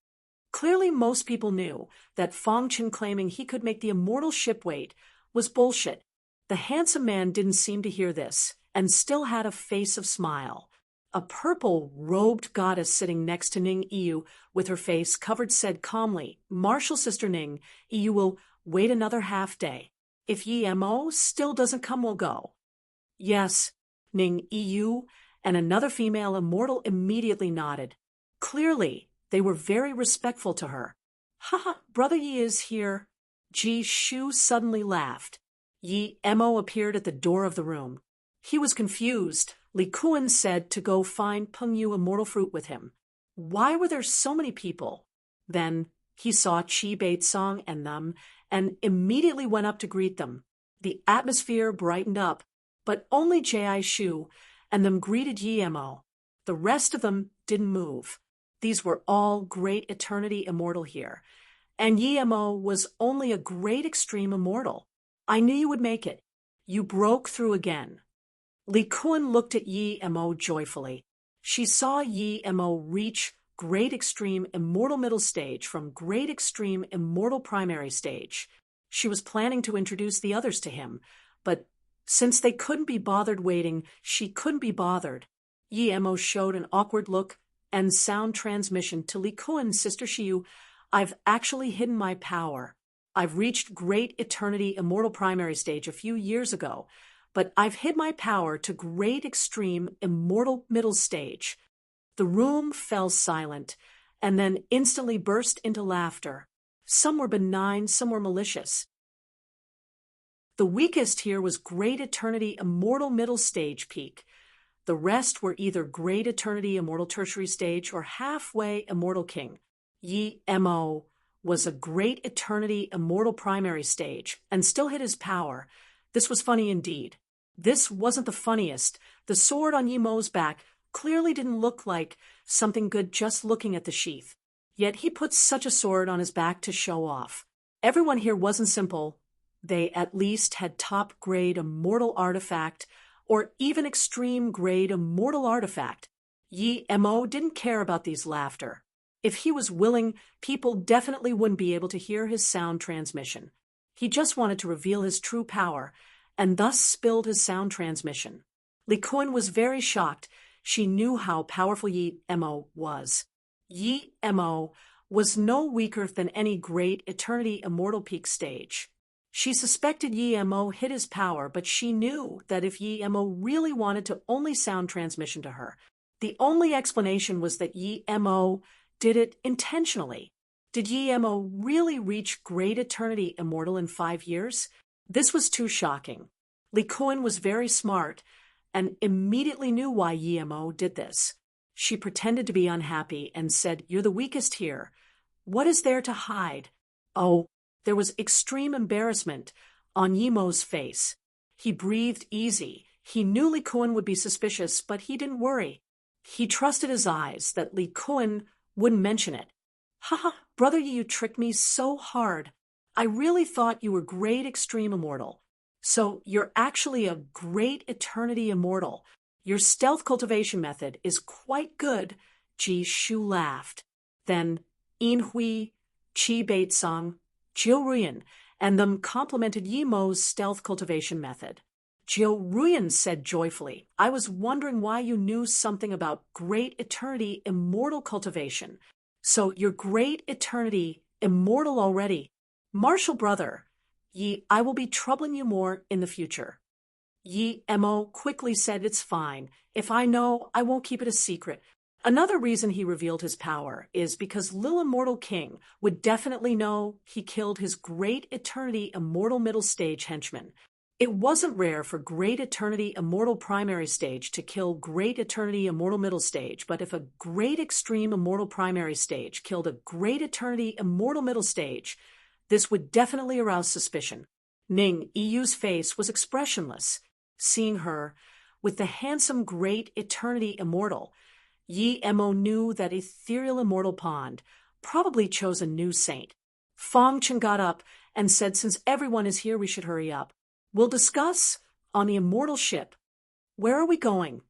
Clearly most people knew that Fong Chun claiming he could make the immortal ship wait was bullshit. The handsome man didn't seem to hear this and still had a face of smile. A purple-robed goddess sitting next to Ning Yu with her face covered said calmly, "Martial Sister Ning, Yu will wait another half day. If Yemo still doesn't come, we'll go." "Yes." Ning Yu and another female immortal immediately nodded. Clearly, they were very respectful to her. "Ha, Brother Yi is here." Ji Shu suddenly laughed. Yemo appeared at the door of the room. He was confused. Li Kuan said to go find Peng Yu immortal fruit with him. Why were there so many people? Then he saw Chi Baitsong and them and immediately went up to greet them. The atmosphere brightened up, but only Ji Shu and them greeted Yemo. The rest of them didn't move. These were all great eternity immortal here, and Yemo was only a great extreme immortal. "I knew you would make it. You broke through again." Li Kuan looked at Yemo joyfully. She saw Yemo reach great extreme immortal middle stage from great extreme immortal primary stage. She was planning to introduce the others to him, but since they couldn't be bothered waiting, she couldn't be bothered. Yemo showed an awkward look and sound transmission to Li Kuan, "Sister Shiyu, I've actually hidden my power. I've reached great eternity immortal primary stage a few years ago, but I've hid my power to great extreme immortal middle stage." The room fell silent and then instantly burst into laughter. Some were benign, some were malicious. The weakest here was great eternity immortal middle stage peak. The rest were either great eternity immortal tertiary stage or halfway immortal king. Yemo was a great eternity immortal primary stage and still hid his power. This was funny indeed. This wasn't the funniest. The sword on Yemo's back clearly didn't look like something good just looking at the sheath. Yet he put such a sword on his back to show off. Everyone here wasn't simple. They at least had top-grade immortal artifact or even extreme-grade immortal artifact. Yi Mo didn't care about these laughter. If he was willing, people definitely wouldn't be able to hear his sound transmission. He just wanted to reveal his true power, and thus spilled his sound transmission. Li Kun was very shocked. She knew how powerful Yi Mo was. Yi Mo was no weaker than any great eternity immortal peak stage. She suspected Yi Mo hid his power, but she knew that if Yi Mo really wanted to only sound transmission to her, the only explanation was that Yi Mo did it intentionally. Did Yi Mo really reach great eternity immortal in 5 years? This was too shocking. Li Kun was very smart and immediately knew why Yi Mo did this. She pretended to be unhappy and said, "You're the weakest here. What is there to hide?" Oh, there was extreme embarrassment on Yi Mo's face. He breathed easy. He knew Li Kun would be suspicious, but he didn't worry. He trusted his eyes that Li Kun wouldn't mention it. "Haha, brother, you tricked me so hard. I really thought you were great extreme immortal. So you're actually a great eternity immortal. Your stealth cultivation method is quite good." Ji Shu laughed. Then In Hui, Qi Baitsong, Jiu Ruyan, and them complimented Yi Mo's stealth cultivation method. Jiu Ruyan said joyfully, "I was wondering why you knew something about great eternity immortal cultivation. So you're great eternity immortal already. Martial brother, Yi, I will be troubling you more in the future." Yi Mo quickly said, "It's fine. If I know, I won't keep it a secret." Another reason he revealed his power is because Lil Immortal King would definitely know he killed his great eternity immortal middle stage henchman. It wasn't rare for great eternity immortal primary stage to kill great eternity immortal middle stage, but if a great extreme immortal primary stage killed a great eternity immortal middle stage, this would definitely arouse suspicion. Ning Yu's face was expressionless. Seeing her, with the handsome great eternity immortal, Yi Mo knew that ethereal immortal pond probably chose a new saint. Fong Chen got up and said, "Since everyone is here, we should hurry up. We'll discuss on the immortal ship." "Where are we going?"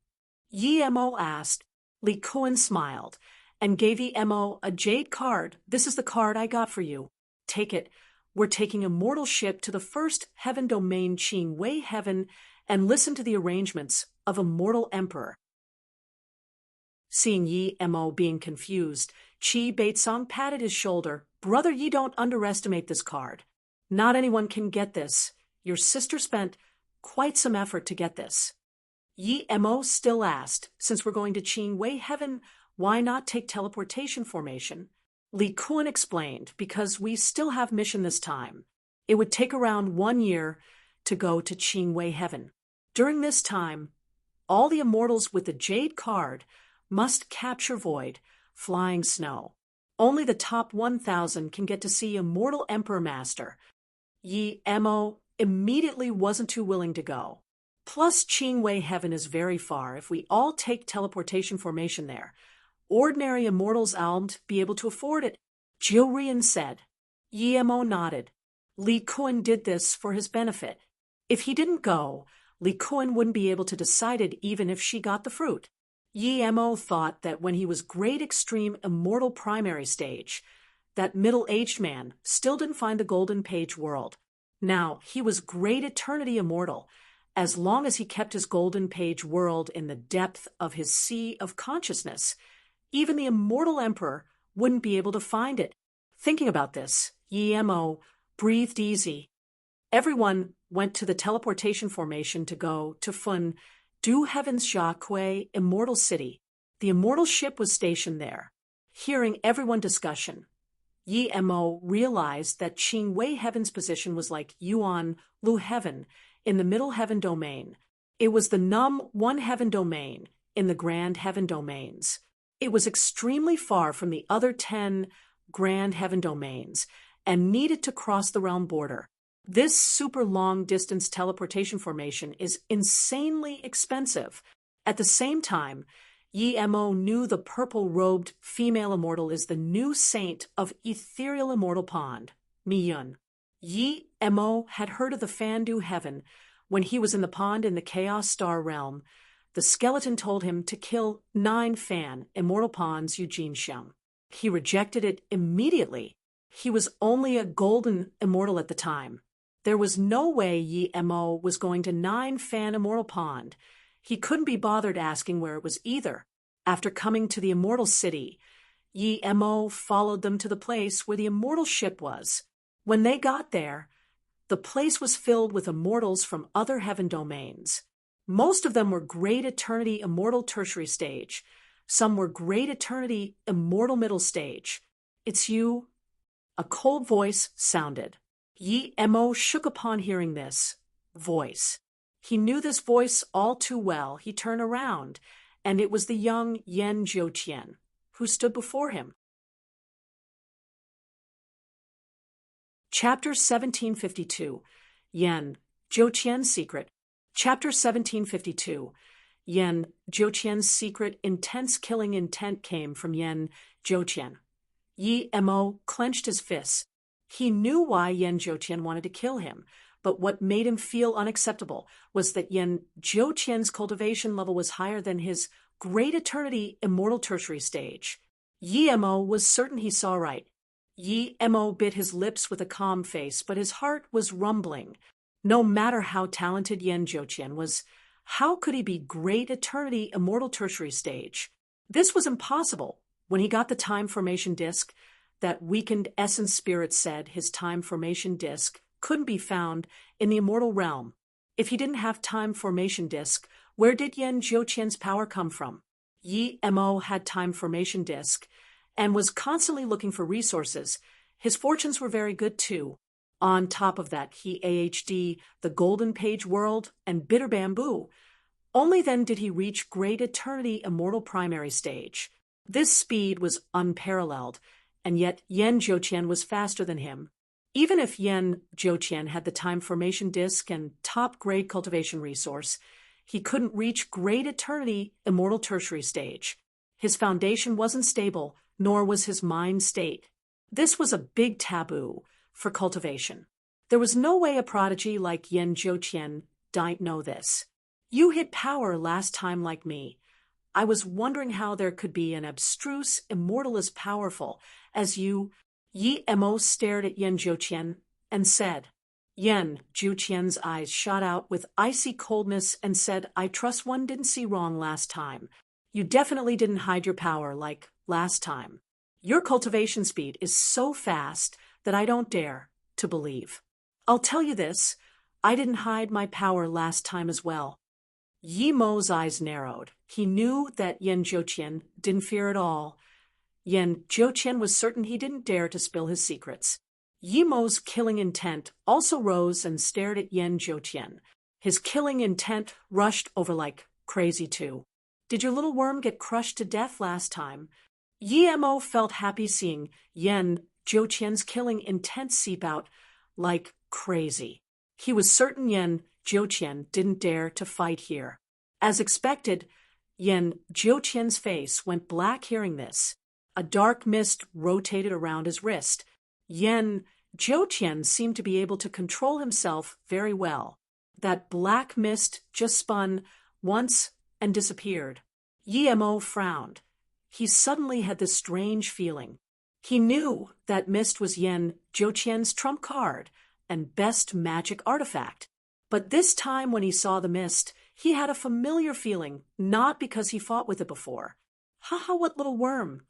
Yi Mo asked. Li Kun smiled and gave Yi Mo a jade card. "This is the card I got for you. Take it. We're taking immortal ship to the first heaven domain, Qing Wei Heaven, and listen to the arrangements of Immortal Emperor." Seeing Yi Mo being confused, Qi Baitsong patted his shoulder. "Brother, Yi, don't underestimate this card. Not anyone can get this. Your sister spent quite some effort to get this." Yi Mo still asked, "Since we're going to Qing Wei Heaven, why not take teleportation formation?" Li Kun explained, "Because we still have mission this time. It would take around 1 year to go to Qing Wei Heaven. During this time, all the immortals with the Jade card must capture void, flying snow. Only the top 1,000 can get to see Immortal Emperor Master." Yi Mo immediately wasn't too willing to go. Plus, Qing Wei Heaven is very far. If we all take teleportation formation there, ordinary immortals won't be able to afford it, Jiu Rian said. Yi Mo nodded. Li Kun did this for his benefit. If he didn't go, Li Kun wouldn't be able to decide it even if she got the fruit. Yi Mo thought that when he was great extreme immortal primary stage, that middle-aged man still didn't find the golden page world. Now, he was great eternity immortal, as long as he kept his golden page world in the depth of his sea of consciousness. Even the immortal emperor wouldn't be able to find it. Thinking about this, Yi Mo breathed easy. Everyone went to the teleportation formation to go to Fun, Du Heaven's Jia Kui Immortal City. The immortal ship was stationed there. Hearing everyone discussion, Yi Mo realized that Qing Wei Heaven's position was like Yuan Lu Heaven in the Middle Heaven domain. It was the Num One Heaven domain in the Grand Heaven domains. It was extremely far from the other 10 Grand Heaven domains and needed to cross the realm border. This super long-distance teleportation formation is insanely expensive. At the same time, Yi Mo knew the purple-robed female immortal is the new saint of ethereal immortal pond, Mi Yun. Yi Mo had heard of the Fandu Heaven when he was in the pond in the Chaos Star realm. the skeleton told him to kill 9 Fan, Immortal Pawn's Eugene Shum. He rejected it immediately. He was only a golden immortal at the time. There was no way Yi Mo was going to 9 Fan Immortal Pond. He couldn't be bothered asking where it was either. After coming to the Immortal City, Yi Mo followed them to the place where the immortal ship was. When they got there, the place was filled with immortals from other heaven domains. Most of them were Great Eternity Immortal Tertiary Stage. Some were Great Eternity Immortal Middle Stage. "It's you?" A cold voice sounded. Yi Mo shook upon hearing this voice. He knew this voice all too well. He turned around, and it was the young Yen Zhouqian, who stood before him. Chapter 1752. Yen Zhouqian's Secret. Chapter 1752. Yen Zhouqian's secret intense killing intent came from Yen Zhouqian. Yi Mo clenched his fists. He knew why Yen Zhouqian wanted to kill him, but what made him feel unacceptable was that Yen Zhouqian's cultivation level was higher than his Great Eternity Immortal Tertiary Stage. Yi Mo was certain he saw right. Yi Mo bit his lips with a calm face, but his heart was rumbling. No matter how talented Yen Zhouqian was, how could he be Great Eternity Immortal Tertiary Stage? This was impossible. When he got the time formation disc, that weakened essence spirit said his time formation disc couldn't be found in the immortal realm. If he didn't have time formation disc, where did Yen Zhouqian's power come from? Yi Mo had time formation disc and was constantly looking for resources. His fortunes were very good too. On top of that, he AHD the Golden Page World and Bitter Bamboo. Only then did he reach Great Eternity Immortal Primary Stage. This speed was unparalleled, and yet Yen Zhouqian was faster than him. Even if Yen Zhouqian had the time formation disc and top-grade cultivation resource, he couldn't reach Great Eternity Immortal Tertiary Stage. His foundation wasn't stable, nor was his mind state. This was a big taboo for cultivation. There was no way a prodigy like Yen Zhouqian didn't know this. You hit power last time like me. I was wondering how there could be an abstruse immortal as powerful as you. Yi Mo stared at Yen Zhouqian and said. Yen Zhouqian's eyes shot out with icy coldness and said, "I trust one didn't see wrong last time. You definitely didn't hide your power like last time. Your cultivation speed is so fast that I don't dare to believe. I'll tell you this, I didn't hide my power last time as well." Yi Mo's eyes narrowed. He knew that Yen Zhouqian didn't fear at all. Yen Zhouqian was certain he didn't dare to spill his secrets. Yi Mo's killing intent also rose and stared at Yen Zhouqian. His killing intent rushed over like crazy too. "Did your little worm get crushed to death last time?" Yi Mo felt happy seeing Yen Zhouqian's killing intent seep out like crazy. He was certain Yen Zhouqian didn't dare to fight here. As expected, Yen Zhouqian's face went black hearing this. A dark mist rotated around his wrist. Yen Zhouqian seemed to be able to control himself very well. That black mist just spun once and disappeared. Yi Mo frowned. He suddenly had this strange feeling. He knew that mist was Yen Zhouqian's trump card and best magic artifact. But this time when he saw the mist, he had a familiar feeling, not because he fought with it before. "Haha, what little worm."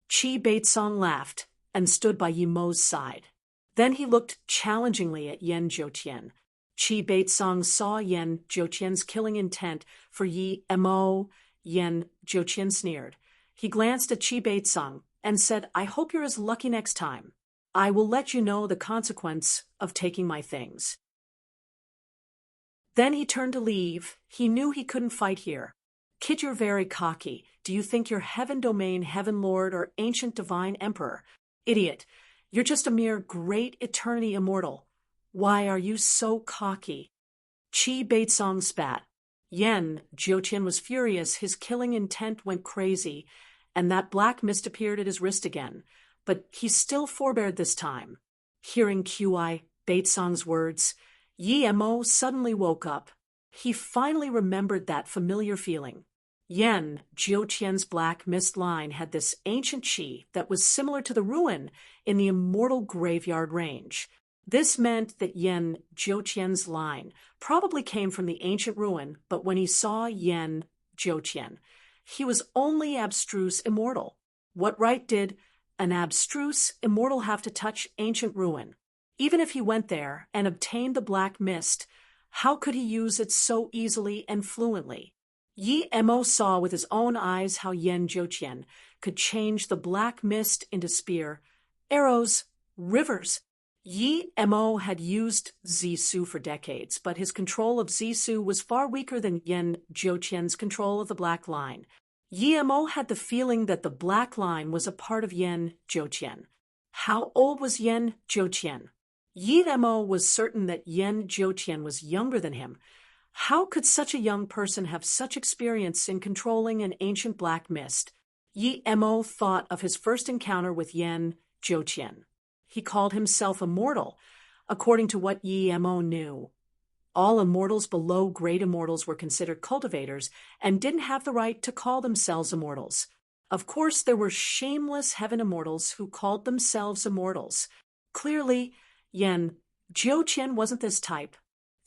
Qi Beitsong laughed and stood by Yi Mo's side. Then he looked challengingly at Yen Zhouqian. Qi Beitsong saw Yen Zhouqian's killing intent for Yi Mo. Yen Zhouqian sneered. He glanced at Qi Beitsong and said, "I hope you're as lucky next time. I will let you know the consequence of taking my things." Then he turned to leave. He knew he couldn't fight here. "Kid, you're very cocky. Do you think you're Heaven Domain, Heaven Lord, or Ancient Divine Emperor? Idiot. You're just a mere Great Eternity Immortal. Why are you so cocky?" Qi Beitsong spat. Yen Zhouqian was furious. His killing intent went crazy, and that black mist appeared at his wrist again. But he still forbeared this time. Hearing Qi Beitsong's words, Yi Mo suddenly woke up. He finally remembered that familiar feeling. Yen Jiutian's black mist line had this ancient qi that was similar to the ruin in the immortal graveyard range. This meant that Yen Jiutian's line probably came from the ancient ruin, but when he saw Yen Jiutian, he was only abstruse immortal. What right did an abstruse immortal have to touch ancient ruin? Even if he went there and obtained the black mist, how could he use it so easily and fluently? Yi Mo saw with his own eyes how Yen Jiutian could change the black mist into spear, arrows, rivers. Yi Mo had used Zisu for decades, but his control of Zisu was far weaker than Yen Jiutian's control of the black line. Yi Mo had the feeling that the black line was a part of Yen Jiutian. How old was Yen Jiutian? Yi Mo was certain that Yen Jiutian was younger than him. How could such a young person have such experience in controlling an ancient black mist? Yi Mo thought of his first encounter with Yen Jiutian. He called himself immortal, according to what Yi Mo knew. All immortals below great immortals were considered cultivators and didn't have the right to call themselves immortals. Of course, there were shameless heaven immortals who called themselves immortals. Clearly, Yen Jiutian wasn't this type.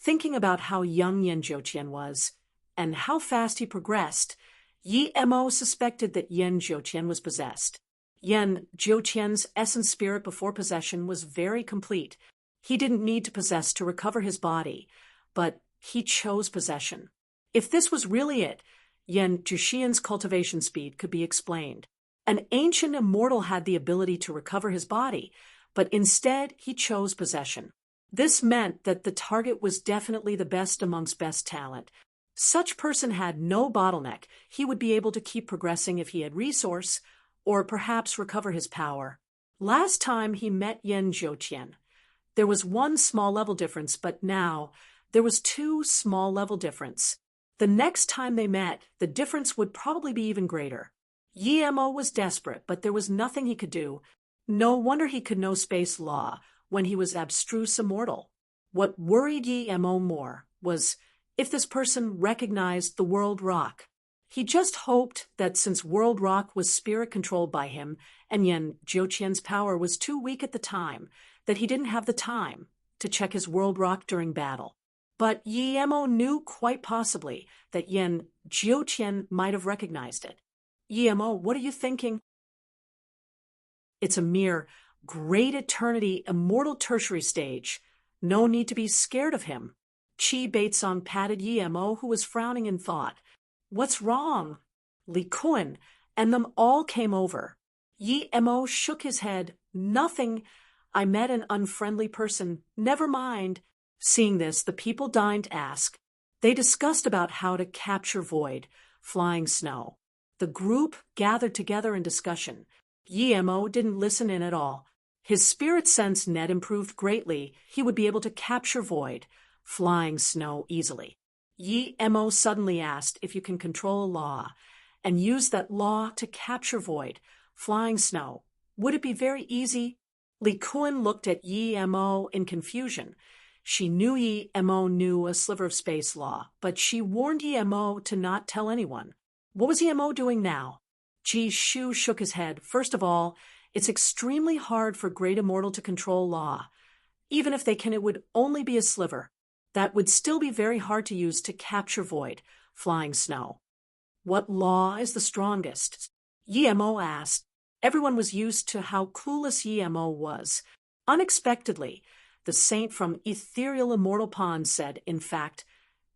Thinking about how young Yen Jiutian was and how fast he progressed, Yi Mo suspected that Yen Jiutian was possessed. Yen Jiutian's essence spirit before possession was very complete. He didn't need to possess to recover his body, but he chose possession. If this was really it, Yen Jiutian's cultivation speed could be explained. An ancient immortal had the ability to recover his body, but instead he chose possession. This meant that the target was definitely the best amongst best talent. Such person had no bottleneck. He would be able to keep progressing if he had resource, or perhaps recover his power. Last time he met Yen Jiutian, there was one small level difference, but now there was two small level difference. The next time they met, the difference would probably be even greater. Yi Mo was desperate, but there was nothing he could do. No wonder he could know space law when he was abstruse immortal. What worried Yi Mo more was if this person recognized the world rock. He just hoped that since world rock was spirit controlled by him and Yen Jiutian's power was too weak at the time, that he didn't have the time to check his world rock during battle. But Yi Mo knew quite possibly that Yen Jiutian might have recognized it. Yi Mo, what are you thinking? It's a mere great eternity immortal tertiary stage. No need to be scared of him. Qi Baitsong patted Yi Mo, who was frowning in thought. What's wrong? Li Kun and them all came over. Yi Mo shook his head. Nothing. I met an unfriendly person. Never mind. Seeing this, the people deigned to ask. They discussed about how to capture void, flying snow. The group gathered together in discussion. Yi Mo didn't listen in at all. His spirit sense net improved greatly. He would be able to capture void, flying snow easily. Yi Mo suddenly asked if you can control a law and use that law to capture void, flying snow. Would it be very easy? Li Kun looked at Yi Mo in confusion. She knew Yi Mo knew a sliver of space law, but she warned Yi Mo to not tell anyone. What was Yi Mo doing now? Ji Shu shook his head. First of all, it's extremely hard for great immortal to control law. Even if they can, it would only be a sliver. That would still be very hard to use to capture void, flying snow. What law is the strongest? Yi Mo asked. Everyone was used to how clueless Yi Mo was. Unexpectedly, the saint from Ethereal Immortal Pond said, in fact,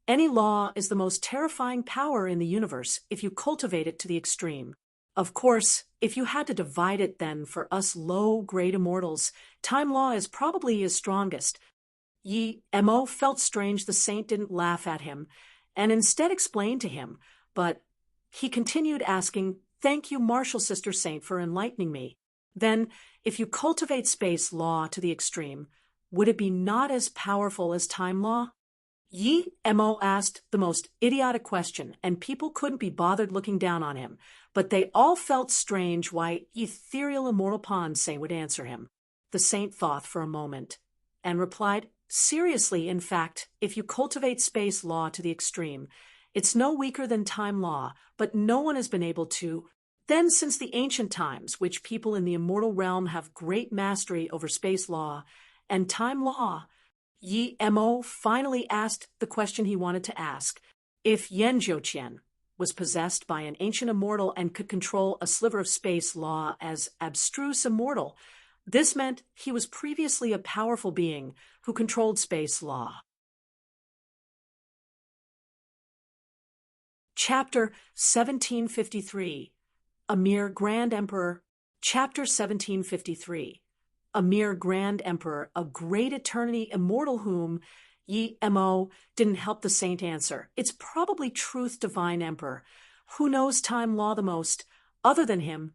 any law is the most terrifying power in the universe if you cultivate it to the extreme. Of course, if you had to divide it then for us low-grade immortals, time law is probably his strongest. Yi Mo felt strange the saint didn't laugh at him, and instead explained to him, but he continued asking, thank you, Martial Sister Saint, for enlightening me. Then, if you cultivate space law to the extreme, would it be not as powerful as time law? Yi Mo asked the most idiotic question, and people couldn't be bothered looking down on him, but they all felt strange why Ethereal Immortal Pond Saint would answer him. The saint thought for a moment, and replied, Seriously, in fact, if you cultivate space law to the extreme, it's no weaker than time law, but no one has been able to. Then, since the ancient times, which people in the immortal realm have great mastery over space law and time law, Yi Mo finally asked the question he wanted to ask. If Yan Zhouqian was possessed by an ancient immortal and could control a sliver of space law as abstruse immortal, this meant he was previously a powerful being who controlled space law. Chapter 1753. A Mere Grand Emperor. Chapter 1753. A mere Grand Emperor, a great eternity immortal whom Yi Mo didn't help the saint answer. It's probably Truth Divine Emperor. Who knows time law the most? Other than him,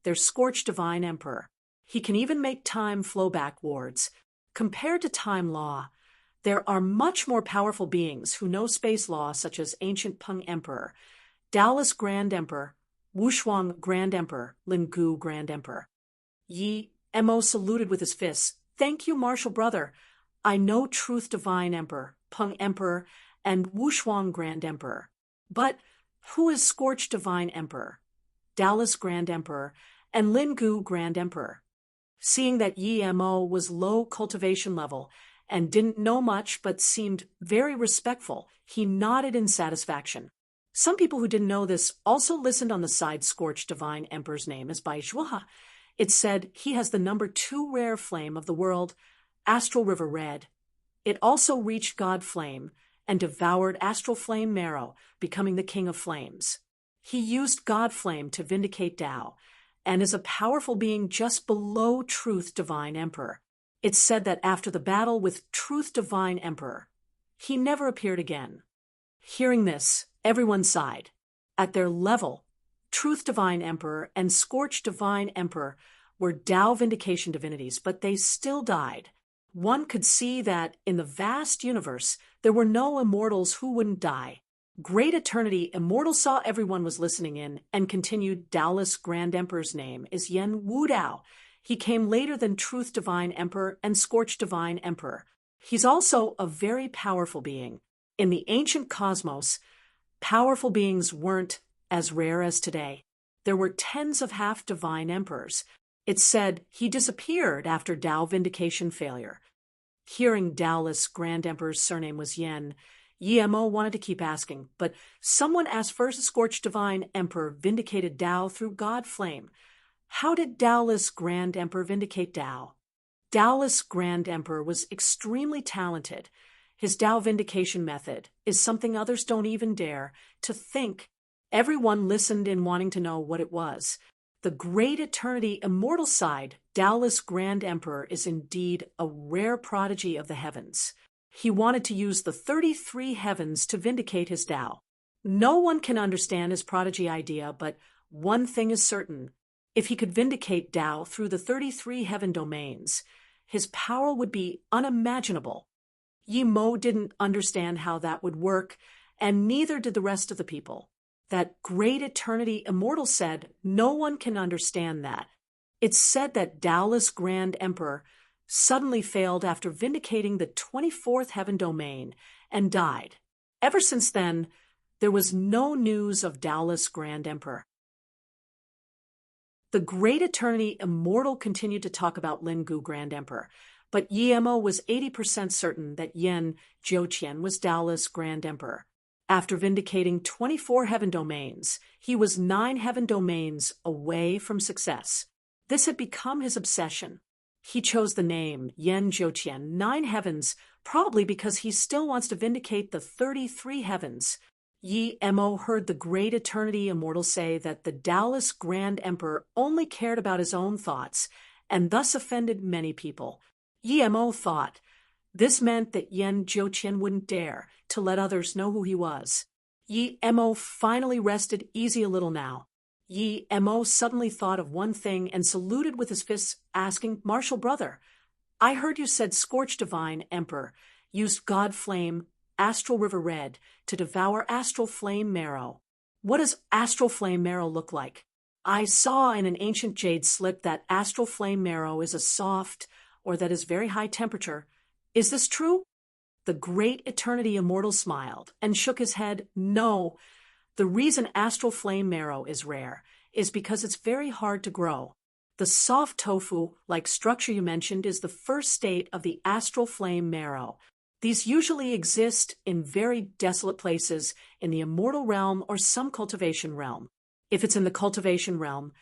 there's Scorched Divine Emperor. He can even make time flow backwards. Compared to time law, there are much more powerful beings who know space law, such as Ancient Peng Emperor, Dallas Grand Emperor, Wushuang Grand Emperor, Lingu Grand Emperor. Yi Mo saluted with his fists. Thank you, martial brother. I know Truth Divine Emperor, Peng Emperor, and Wushuang Grand Emperor. But who is Scorched Divine Emperor, Dallas Grand Emperor, and Lingu Grand Emperor? Seeing that Yi Mo was low cultivation level and didn't know much but seemed very respectful, he nodded in satisfaction. Some people who didn't know this also listened on the side. Scorched Divine Emperor's name is Bai Zhuoha. It said he has the number 2 rare flame of the world, Astral River Red. It also reached God Flame and devoured Astral Flame marrow, becoming the King of Flames. He used God Flame to vindicate Tao, and is a powerful being just below Truth Divine Emperor. It's said that after the battle with Truth Divine Emperor, he never appeared again. Hearing this, everyone sighed. At their level, Truth Divine Emperor and Scorched Divine Emperor were Tao vindication divinities, but they still died. One could see that in the vast universe, there were no immortals who wouldn't die. Great Eternity Immortal saw everyone was listening in and continued. Dallas Grand Emperor's name is Yen Wudao. He came later than Truth Divine Emperor and Scorched Divine Emperor. He's also a very powerful being. In the ancient cosmos, powerful beings weren't as rare as today. There were tens of half-divine emperors. It's said he disappeared after Tao vindication failure. Hearing Dallas Grand Emperor's surname was Yen, Yi Mo wanted to keep asking, but someone asked first. Scorched Divine Emperor vindicated Tao through God Flame. How did Dallas Grand Emperor vindicate Tao? Dallas Grand Emperor was extremely talented. His Tao vindication method is something others don't even dare to think. Everyone listened in wanting to know what it was. The Great Eternity Immortal side, Dallas Grand Emperor, is indeed a rare prodigy of the heavens. He wanted to use the 33 heavens to vindicate his Tao. No one can understand his prodigy idea, but one thing is certain. If he could vindicate Tao through the 33 heaven domains, his power would be unimaginable. Yi Mo didn't understand how that would work, and neither did the rest of the people. That Great Eternity Immortal said, no one can understand that. It's said that Dallas Grand Emperor suddenly failed after vindicating the 24th heaven domain and died. Ever since then, there was no news of Dallas Grand Emperor. The Great Eternity Immortal continued to talk about Lingu Grand Emperor, but Yi Mo was 80% certain that Yan Zhouqian was Dallas Grand Emperor. After vindicating 24 heaven domains, he was 9 heaven domains away from success. This had become his obsession. He chose the name Yan Zhouqian, 9 heavens, probably because he still wants to vindicate the 33 heavens. Yi Mo heard the Great Eternity Immortal say that the Dallas Grand Emperor only cared about his own thoughts, and thus offended many people. Yi Mo thought this meant that Yan Zhouqian wouldn't dare to let others know who he was. Yi Mo finally rested easy a little now. Yi Mo suddenly thought of one thing and saluted with his fists, asking, Martial brother, I heard you said Scorched Divine Emperor used God Flame, Astral River Red, to devour Astral Flame marrow. What does Astral Flame marrow look like? I saw in an ancient jade slip that Astral Flame marrow is a soft, or that is very high temperature, Is this true? The great eternity immortal smiled and shook his head. No, the reason astral flame marrow is rare is because it's very hard to grow. The soft tofu-like structure you mentioned is the first state of the astral flame marrow. These usually exist in very desolate places in the immortal realm or some cultivation realm. If it's in the cultivation realm,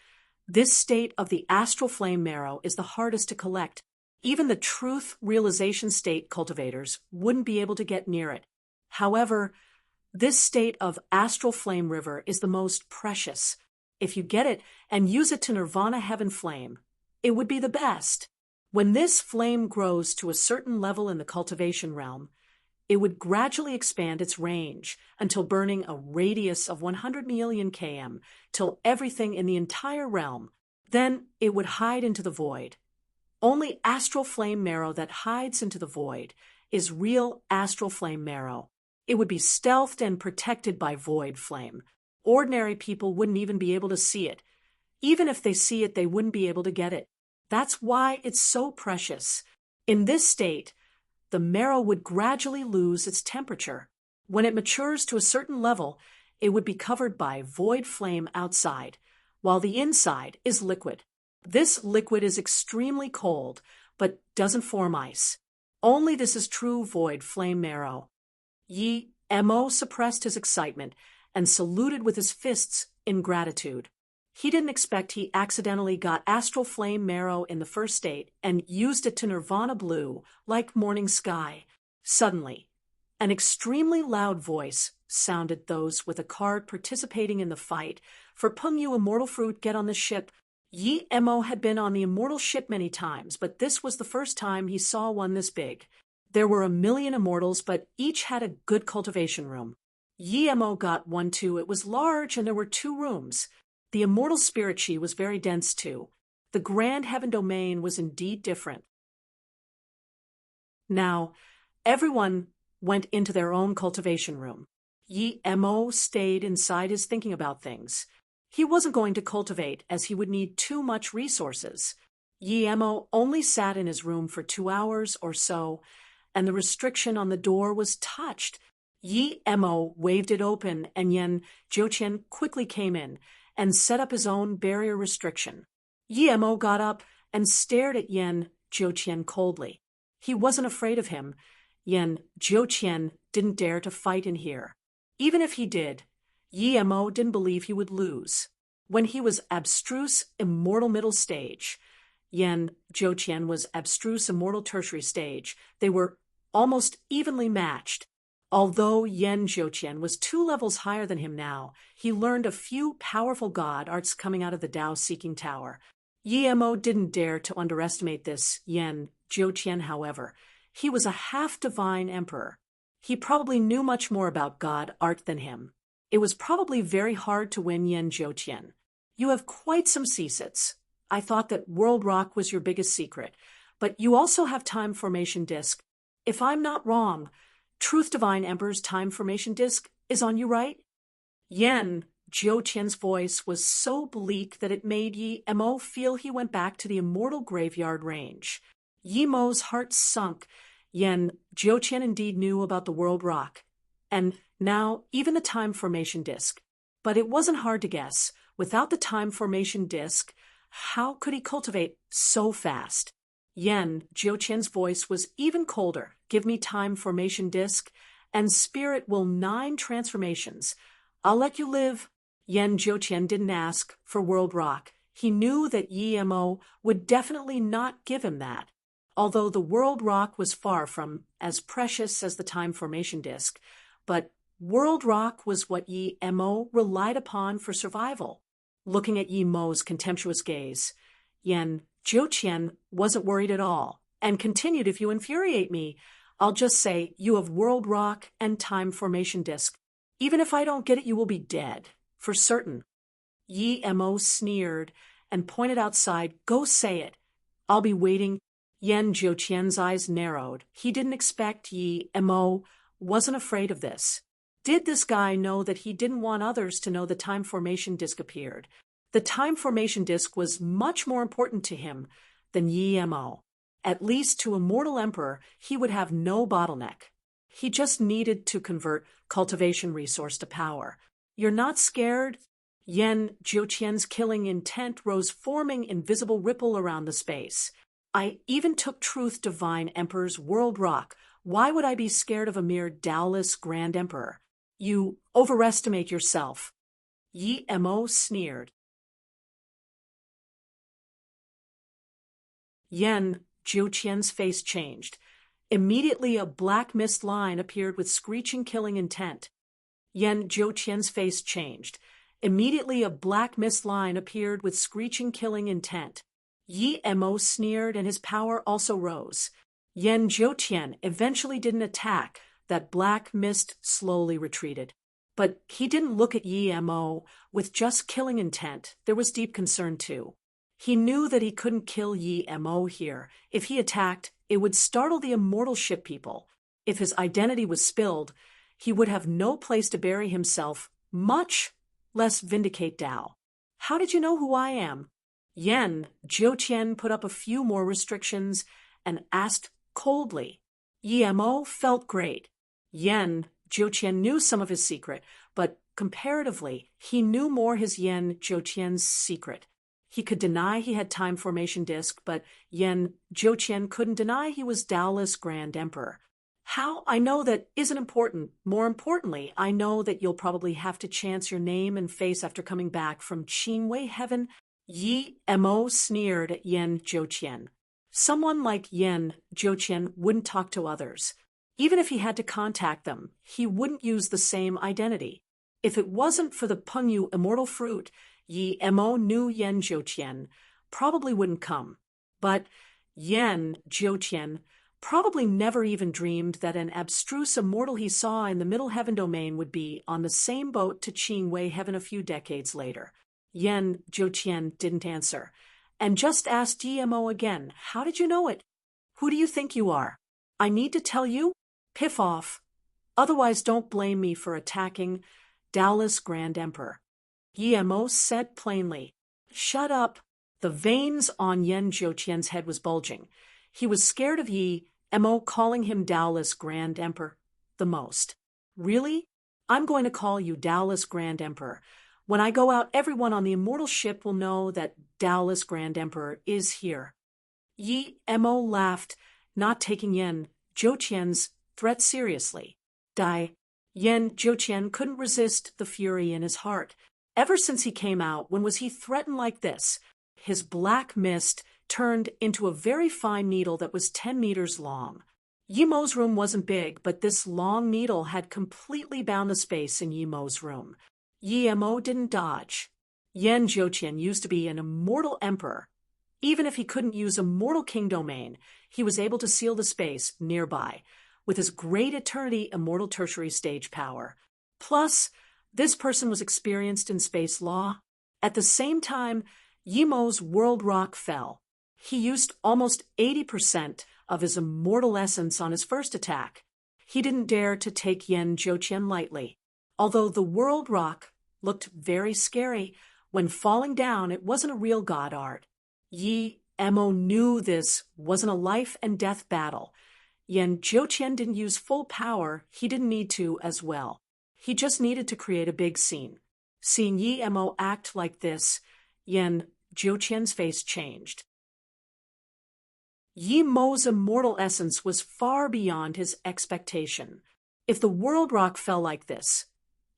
this state of the astral flame marrow is the hardest to collect. Even the truth realization state cultivators wouldn't be able to get near it. However, this state of astral flame river is the most precious. If you get it and use it to nirvana heaven flame, it would be the best. When this flame grows to a certain level in the cultivation realm, it would gradually expand its range until burning a radius of 100 million km till everything in the entire realm. Then it would hide into the void. Only astral flame marrow that hides into the void is real astral flame marrow. It would be stealthed and protected by void flame. Ordinary people wouldn't even be able to see it. Even if they see it, they wouldn't be able to get it. That's why it's so precious. In this state, the marrow would gradually lose its temperature. When it matures to a certain level, it would be covered by void flame outside, while the inside is liquid. This liquid is extremely cold, but doesn't form ice. Only this is true void flame marrow. Yi Mo suppressed his excitement and saluted with his fists in gratitude. He didn't expect he accidentally got astral flame marrow in the first state and used it to nirvana blue like morning sky. Suddenly, an extremely loud voice sounded those with a card participating in the fight for Pengyu Immortal Fruit get on the ship. Yi Mo had been on the immortal ship many times, but this was the first time he saw one this big. There were 1 million immortals, but each had a good cultivation room. Yi Mo got one too. It was large and there were 2 rooms. The immortal spirit chi was very dense too. The grand heaven domain was indeed different. Now, everyone went into their own cultivation room. Yi Mo stayed inside his thinking about things. He wasn't going to cultivate as he would need too much resources. Yi Mo only sat in his room for 2 hours or so, and the restriction on the door was touched. Yi Mo waved it open, and Yan Zhouqian quickly came in and set up his own barrier restriction. Yi Mo got up and stared at Yan Zhouqian coldly. He wasn't afraid of him. Yan Zhouqian didn't dare to fight in here. Even if he did, Yi Mo didn't believe he would lose. When he was abstruse immortal middle stage, Yan Zhouqian was abstruse immortal tertiary stage. They were almost evenly matched. Although Yan Zhouqian was 2 levels higher than him now, he learned a few powerful god arts coming out of the Tao-seeking tower. Yi Mo didn't dare to underestimate this Yan Zhouqian, however. He was a half-divine emperor. He probably knew much more about god art than him. It was probably very hard to win Yan Zhouqian. You have quite some CSITs. I thought that World Rock was your biggest secret, but you also have Time Formation Disc. If I'm not wrong, Truth Divine Emperor's Time Formation Disc is on you, right? Yan Zhouqian's voice was so bleak that it made Yi Mo feel he went back to the immortal graveyard range. Yi Mo's heart sunk. Yan Zhouqian indeed knew about the World Rock, and now even the Time Formation Disc. But it wasn't hard to guess. Without the Time Formation Disc, how could he cultivate so fast? Yan Zhouqian's voice was even colder. Give me Time Formation Disc, and Spirit will 9 transformations. I'll let you live. Yan Zhouqian didn't ask for World Rock. He knew that Yi Mo would definitely not give him that. Although the World Rock was far from as precious as the Time Formation Disc, but World Rock was what Yi Mo relied upon for survival. Looking at Yi Mo's contemptuous gaze, Yan Zhouqian wasn't worried at all, and continued, if you infuriate me, I'll just say you have World Rock and Time Formation Disc. Even if I don't get it, you will be dead, for certain. Yi Mo sneered and pointed outside, go say it. I'll be waiting. Yan Zhouqian's eyes narrowed. He didn't expect Yi Mo wasn't afraid of this. Did this guy know that he didn't want others to know the Time Formation Disc appeared? The Time Formation Disc was much more important to him than Yi Mo. At least to a mortal emperor, he would have no bottleneck. He just needed to convert cultivation resource to power. You're not scared? Yan Jiuqian's killing intent rose, forming invisible ripple around the space. I even took Truth Divine Emperor's world rock. Why would I be scared of a mere Taoist Grand Emperor? You overestimate yourself. Yi Mo sneered. Yan Jiuqian's face changed. Immediately a black mist line appeared with screeching killing intent. Yan Jiuqian's face changed. Immediately a black mist line appeared with screeching killing intent. Yi Mo sneered and his power also rose. Yan Jiuqian eventually didn't attack. That black mist slowly retreated. But he didn't look at Yi Mo with just killing intent. There was deep concern too. He knew that he couldn't kill Yi Mo here. If he attacked, it would startle the immortal ship people. If his identity was spilled, he would have no place to bury himself, much less vindicate Tao. How did you know who I am? Yan Jiuqian put up a few more restrictions and asked coldly. Yi Mo felt great. Yan Jiuqian knew some of his secret, but comparatively, he knew more his Yan Jiuqian's secret. He could deny he had time formation disk, but Yan Jiuqian couldn't deny he was Taoist Grand Emperor. How? I know that isn't important. More importantly, I know that you'll probably have to chance your name and face after coming back from Qingwei heaven. Yi Mo sneered at Yan Jiuqian. Someone like Yan Jiuqian wouldn't talk to others. Even if he had to contact them, he wouldn't use the same identity. If it wasn't for the Pengyu immortal fruit, Yi Mo knew Yan Jiuqian probably wouldn't come. But Yan Jiuqian probably never even dreamed that an abstruse immortal he saw in the Middle Heaven domain would be on the same boat to Qingwei heaven a few decades later. Yan Jiuqian didn't answer, and just asked Yi Mo again, how did you know it? Who do you think you are? I need to tell you? Piff off. Otherwise don't blame me for attacking Taoist Grand Emperor. Yi Mo said plainly. Shut up. The veins on Yan Jiuqian's head was bulging. He was scared of Yi Mo calling him Taoist Grand Emperor the most. Really? I'm going to call you Taoist Grand Emperor. When I go out, everyone on the immortal ship will know that Taoist Grand Emperor is here. Yi Mo laughed, not taking Yan Jiuqian's threat seriously. Yan Jiuqian couldn't resist the fury in his heart. Ever since he came out, when was he threatened like this? His black mist turned into a very fine needle that was 10 meters long. Yi Mo's room wasn't big, but this long needle had completely bound the space in Yi Mo's room. Yi Mo didn't dodge. Yan Jiuqian used to be an immortal emperor. Even if he couldn't use a mortal king domain, he was able to seal the space nearby with his great eternity immortal tertiary stage power. Plus, this person was experienced in space law. At the same time, Yi Mo's world rock fell. He used almost 80% of his immortal essence on his first attack. He didn't dare to take Yan Jiuqian lightly. Although the world rock looked very scary, when falling down it wasn't a real god art. Yi Mo knew this wasn't a life and death battle. Yan Jiuqian didn't use full power, he didn't need to as well. He just needed to create a big scene. Seeing Yi Mo act like this, Yan Jiuqian's face changed. Yi Mo's immortal essence was far beyond his expectation. If the world rock fell like this,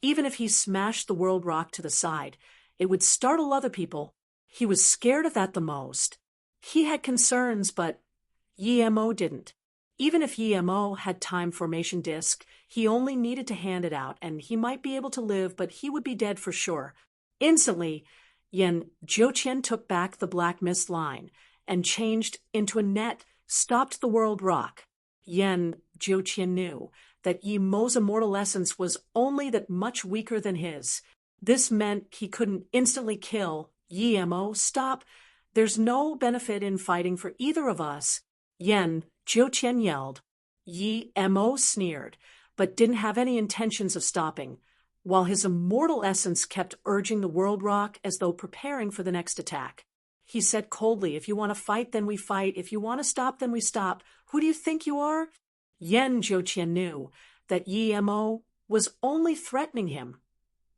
even if he smashed the world rock to the side, it would startle other people. He was scared of that the most. He had concerns, but Yi Mo didn't. Even if Yi Mo had time formation disk, he only needed to hand it out, and he might be able to live, but he would be dead for sure. Instantly, Yan Jiuqian took back the black mist line and changed into a net, stopped the world rock. Yan Jiuqian knew that Yi Mo's immortal essence was only that much weaker than his. This meant he couldn't instantly kill Yi Mo. Stop. There's no benefit in fighting for either of us. Yan Jiuqian yelled. Yi Mo sneered, but didn't have any intentions of stopping, while his immortal essence kept urging the world rock as though preparing for the next attack. He said coldly, if you want to fight, then we fight. If you want to stop, then we stop. Who do you think you are? Yan Zhouqian knew that Yi Mo was only threatening him.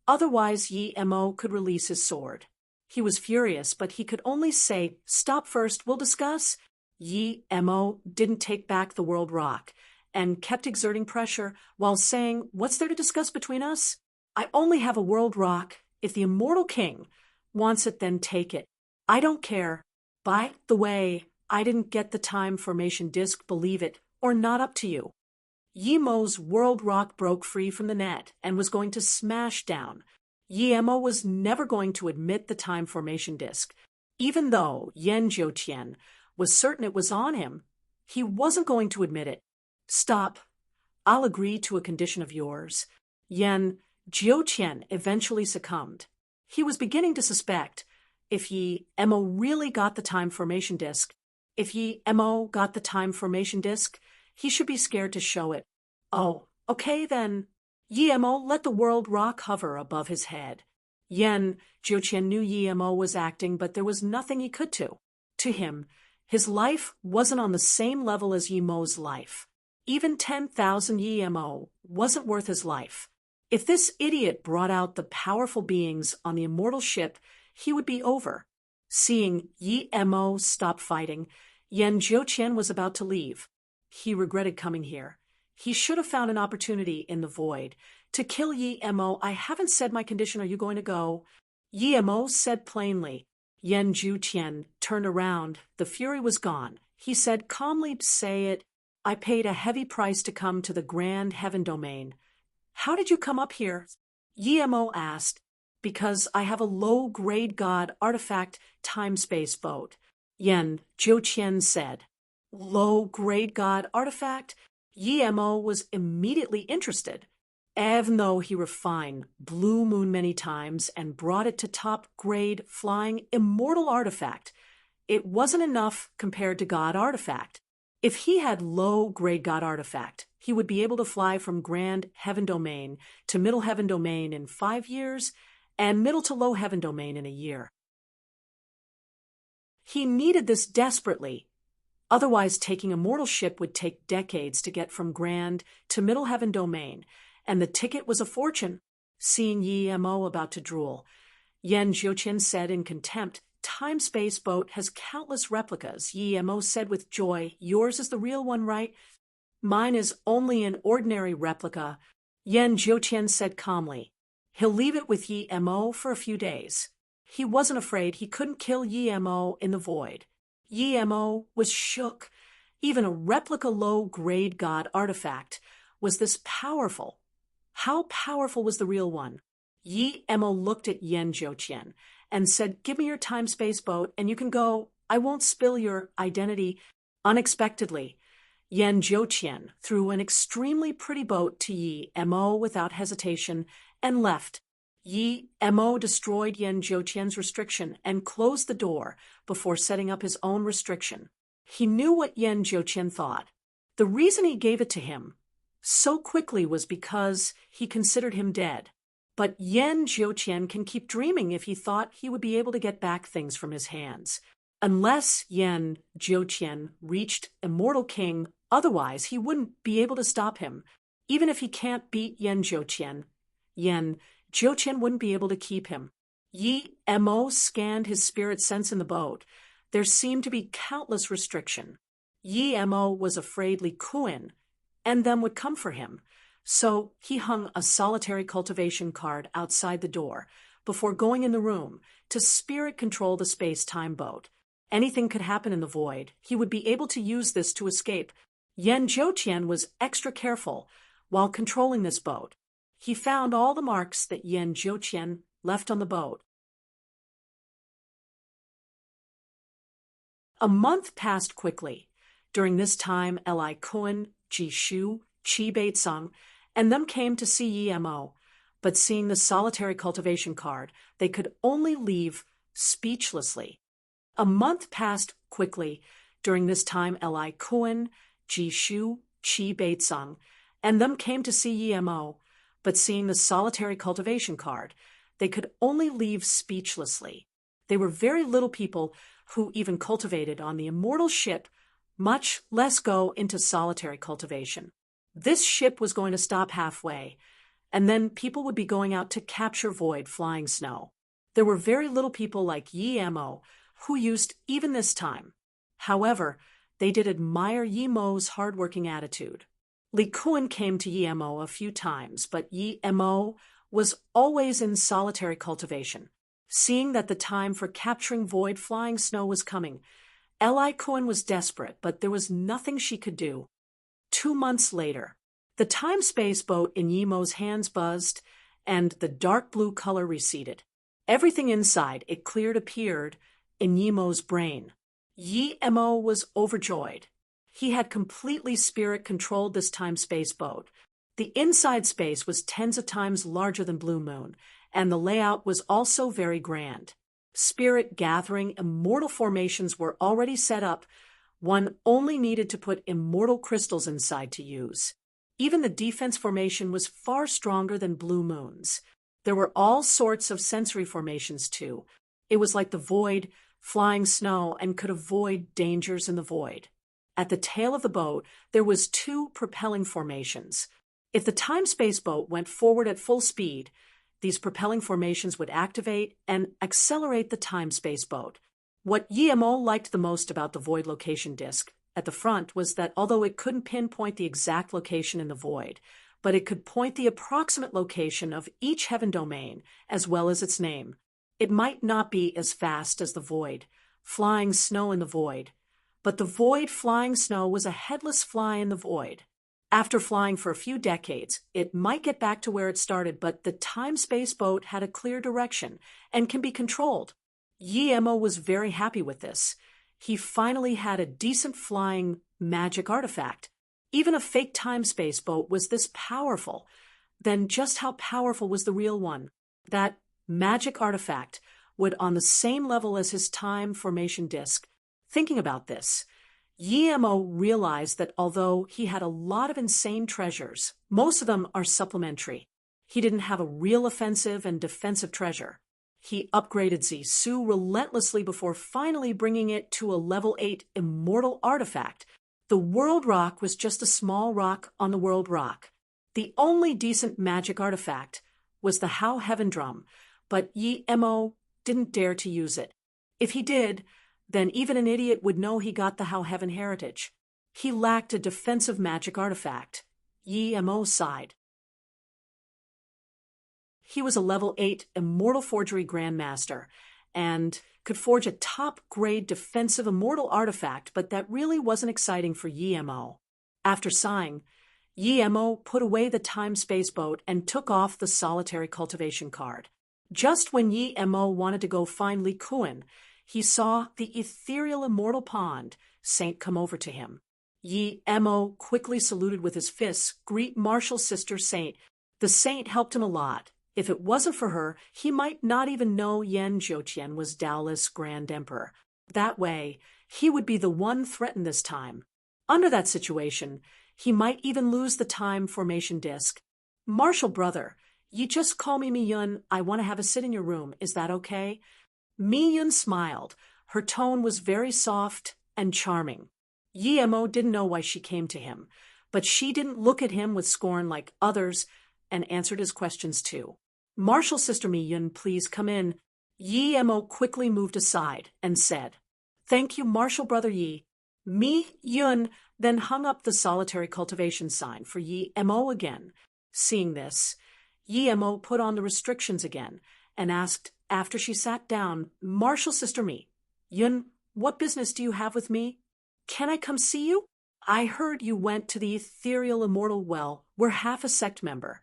Otherwise, Yi Mo could release his sword. He was furious, but he could only say, stop first, we'll discuss. Yi Mo didn't take back the world rock and kept exerting pressure while saying, what's there to discuss between us? I only have a world rock. If the immortal king wants it, then take it. I don't care. By the way, I didn't get the time formation disc, believe it, or not up to you. Yi Mo's world rock broke free from the net and was going to smash down. Yi Mo was never going to admit the time formation disc. Even though Yan Zhouqian was certain it was on him, he wasn't going to admit it. Stop. I'll agree to a condition of yours. Yan Zhouqian eventually succumbed. He was beginning to suspect if Yi Mo really got the time formation disc. If Yi Mo got the time formation disc, he should be scared to show it. Oh, okay then. Yi Mo let the world rock hover above his head. Yan Zhouqian knew Yi Mo was acting, but there was nothing he could do. To him, his life wasn't on the same level as Yi Mo's life. Even 10,000 Yi Mo wasn't worth his life. If this idiot brought out the powerful beings on the immortal ship, he would be over. Seeing Yi Mo stop fighting, Yan Zhouqian was about to leave. He regretted coming here. He should have found an opportunity in the void to kill Yi Mo. I haven't said my condition. Are you going to go? Yi Mo said plainly. Yan Zhouqian turned around. The fury was gone. He said calmly, say it. I paid a heavy price to come to the Grand Heaven Domain. How did you come up here? Yi Mo asked. Because I have a low-grade god artifact time-space boat. Yan Zhouqian said. Low-grade god artifact? Yi Mo was immediately interested. Even though he refined Blue Moon many times and brought it to top-grade flying immortal artifact, it wasn't enough compared to god artifact. If he had low-grade god artifact, he would be able to fly from Grand Heaven Domain to Middle Heaven Domain in 5 years and Middle to Low Heaven Domain in a year. He needed this desperately. Otherwise, taking a mortal ship would take decades to get from Grand to Middle Heaven Domain, and the ticket was a fortune. Seeing Yi Mo about to drool, Yan Zhouqian said in contempt, Time-space boat has countless replicas. Yi Mo said with joy, yours is the real one, right? Mine is only an ordinary replica. Yan Zhouqian said calmly. He'll leave it with Yi Mo for a few days. He wasn't afraid he couldn't kill Yi Mo in the void. Yi Mo was shook. Even a replica low-grade god artifact was this powerful. How powerful was the real one? Yi Mo looked at Yan Zhouqian and said, give me your time-space boat and you can go. I won't spill your identity. Unexpectedly, Yan Zhouqian threw an extremely pretty boat to Yi Mo without hesitation and left. Yi Mo destroyed Yan Zhouqian's restriction and closed the door before setting up his own restriction. He knew what Yan Zhouqian thought. The reason he gave it to him so quickly was because he considered him dead. But Yan Zhouqian can keep dreaming if he thought he would be able to get back things from his hands. Unless Yan Zhouqian reached Immortal King, otherwise he wouldn't be able to stop him. Even if he can't beat Yan Zhouqian, Yan Zhouqian wouldn't be able to keep him. Yi Mo scanned his spirit sense in the boat. There seemed to be countless restriction. Yi Mo was afraid Li Kuan and them would come for him, so he hung a solitary cultivation card outside the door before going in the room to spirit control the space-time boat. Anything could happen in the void. He would be able to use this to escape. Yan Zhouqian was extra careful while controlling this boat. He found all the marks that Yan Zhouqian left on the boat. A month passed quickly. During this time, Li Kuan, Ji Shu, Qi Beitsung, and them came to see Yi Mo. But seeing the solitary cultivation card, they could only leave speechlessly. A month passed quickly. During this time, Li Kuan, Ji Shu, Qi Beitsung, and them came to see Yi Mo. But seeing the solitary cultivation card, they could only leave speechlessly. They were very little people who even cultivated on the immortal ship, much less go into solitary cultivation. This ship was going to stop halfway, and then people would be going out to capture void flying snow. There were very little people like Yi Mo who used even this time. However, they did admire Yi Mo's hardworking attitude. Li Kun came to Yi Mo a few times, but Yi Mo was always in solitary cultivation. Seeing that the time for capturing void flying snow was coming, Li Kun was desperate, but there was nothing she could do. 2 months later, the time-space boat in Yi Mo's hands buzzed, and the dark blue color receded. Everything inside it cleared appeared in Yi Mo's brain. Yi Mo was overjoyed. He had completely spirit-controlled this time-space boat. The inside space was tens of times larger than Blue Moon, and the layout was also very grand. Spirit-gathering immortal formations were already set up. One only needed to put immortal crystals inside to use. Even the defense formation was far stronger than Blue Moon's. There were all sorts of sensory formations too. It was like the void, flying snow, and could avoid dangers in the void. At the tail of the boat, there was 2 propelling formations. If the time-space boat went forward at full speed, these propelling formations would activate and accelerate the time-space boat. What Yi Mo liked the most about the void location disk at the front was that although it couldn't pinpoint the exact location in the void, but it could point the approximate location of each heaven domain as well as its name. It might not be as fast as the void, flying snow in the void, but the void flying snow was a headless fly in the void. After flying for a few decades, it might get back to where it started, but the time-space boat had a clear direction and can be controlled. Yi Mo was very happy with this. He finally had a decent flying magic artifact. Even a fake time-space boat was this powerful. Then just how powerful was the real one? That magic artifact would on the same level as his time formation disk. Thinking about this, Yi Mo realized that although he had a lot of insane treasures, most of them are supplementary. He didn't have a real offensive and defensive treasure. He upgraded Zisu relentlessly before finally bringing it to a level 8 immortal artifact. The World Rock was just a small rock on the World Rock. The only decent magic artifact was the How Heaven Drum, but Yi Mo didn't dare to use it. If he did, then even an idiot would know he got the How Heaven heritage. He lacked a defensive magic artifact. Yi Mo sighed. He was a level 8 immortal forgery grandmaster and could forge a top-grade defensive immortal artifact, but that really wasn't exciting for Yi Mo. After sighing, Yi Mo put away the time-space boat and took off the solitary cultivation card. Just when Yi Mo wanted to go find Li Kun, he saw the ethereal immortal pond saint come over to him. Yi Mo quickly saluted with his fists, "Greet Martial Sister Saint." The saint helped him a lot. If it wasn't for her, he might not even know Yan Zhouqian was Daolis Grand Emperor. That way, he would be the one threatened this time. Under that situation, he might even lose the time formation disk. "Martial brother, you just call me Mi-Yun. I want to have a sit in your room. Is that okay?" Mi-Yun smiled. Her tone was very soft and charming. Yi Mo didn't know why she came to him, but she didn't look at him with scorn like others and answered his questions too. "Martial Sister Mi-Yun, please come in." Yi Mo quickly moved aside and said, "Thank you, Martial Brother Yi." Mi-Yun then hung up the solitary cultivation sign for Yi Mo again. Seeing this, Yi Mo put on the restrictions again and asked after she sat down, "Martial Sister Mi-Yun, what business do you have with me? Can I come see you? I heard you went to the ethereal immortal well. We're half a sect member."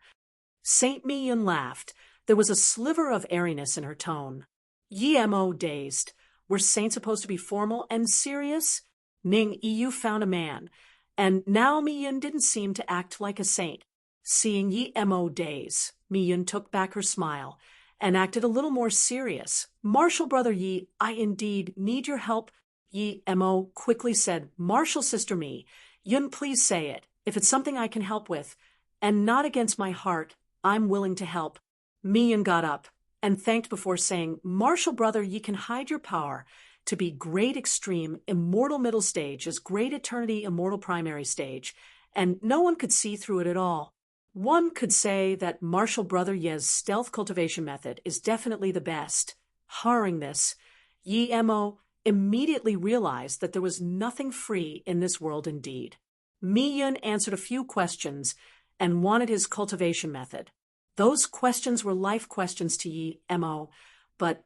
Saint Mi-Yun laughed. There was a sliver of airiness in her tone. Yi Mo dazed. Were saints supposed to be formal and serious? Ning Yu found a man, and now Mi-Yun didn't seem to act like a saint. Seeing Yi Mo daze, Mi-Yun took back her smile and acted a little more serious. "Martial Brother Yi, I indeed need your help." Yi Mo quickly said, "Martial Sister Mi-Yun, please say it. If it's something I can help with, and not against my heart, I'm willing to help." Mi-Yun got up and thanked before saying, "Martial brother, ye can hide your power to be great extreme, immortal middle stage as great eternity, immortal primary stage, and no one could see through it at all. One could say that Martial brother Ye's stealth cultivation method is definitely the best." Hearing this, Yi Mo immediately realized that there was nothing free in this world indeed. Mi Yun answered a few questions and wanted his cultivation method. Those questions were life questions to Yi Mo, but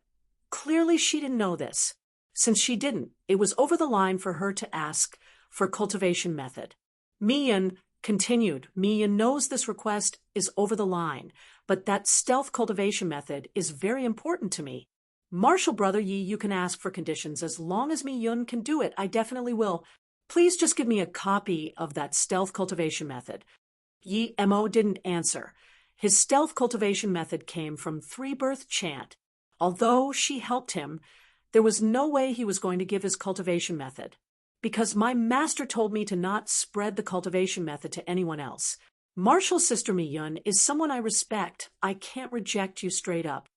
clearly she didn't know this. Since she didn't, it was over the line for her to ask for cultivation method. Mi Yun continued, "Mi Yun knows this request is over the line, but that stealth cultivation method is very important to me. Martial brother Yi, you can ask for conditions as long as Mi Yun can do it. I definitely will. Please just give me a copy of that stealth cultivation method." Yi Mo didn't answer. His stealth cultivation method came from three-birth chant. Although she helped him, there was no way he was going to give his cultivation method. "Because my master told me to not spread the cultivation method to anyone else. Martial sister Mi Yun is someone I respect. I can't reject you straight up.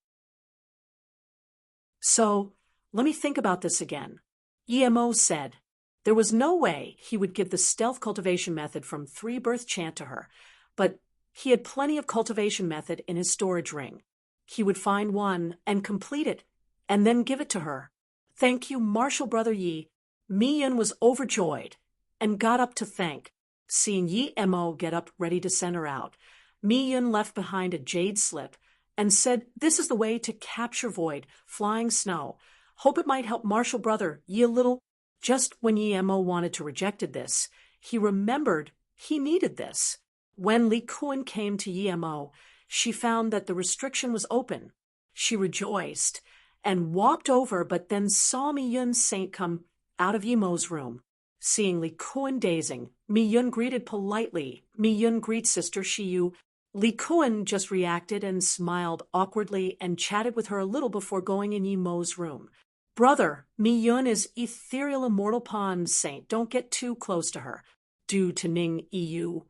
So, let me think about this again." Yi Mo said. There was no way he would give the stealth cultivation method from three-birth chant to her, but he had plenty of cultivation method in his storage ring. He would find one and complete it, and then give it to her. "Thank you, Martial brother Yi." Mi Yun was overjoyed and got up to thank. Seeing Yi Mo get up ready to send her out, Mi Yun left behind a jade slip and said, "This is the way to capture void, flying snow. Hope it might help Martial brother Yi a little." Just when Yi Mo wanted to reject this, he remembered he needed this. When Li Kun came to Yi Mo, she found that the restriction was open. She rejoiced and walked over, but then saw Mi Yun's saint come out of Yi Mo's room. Seeing Li Kun dazing, Mi Yun greeted politely. "Mi Yun greets sister Shiyu." Li Kun just reacted and smiled awkwardly and chatted with her a little before going in Yi Mo's room. "Brother, Mi Yun is ethereal immortal pond saint. Don't get too close to her." Due to Ning Yu,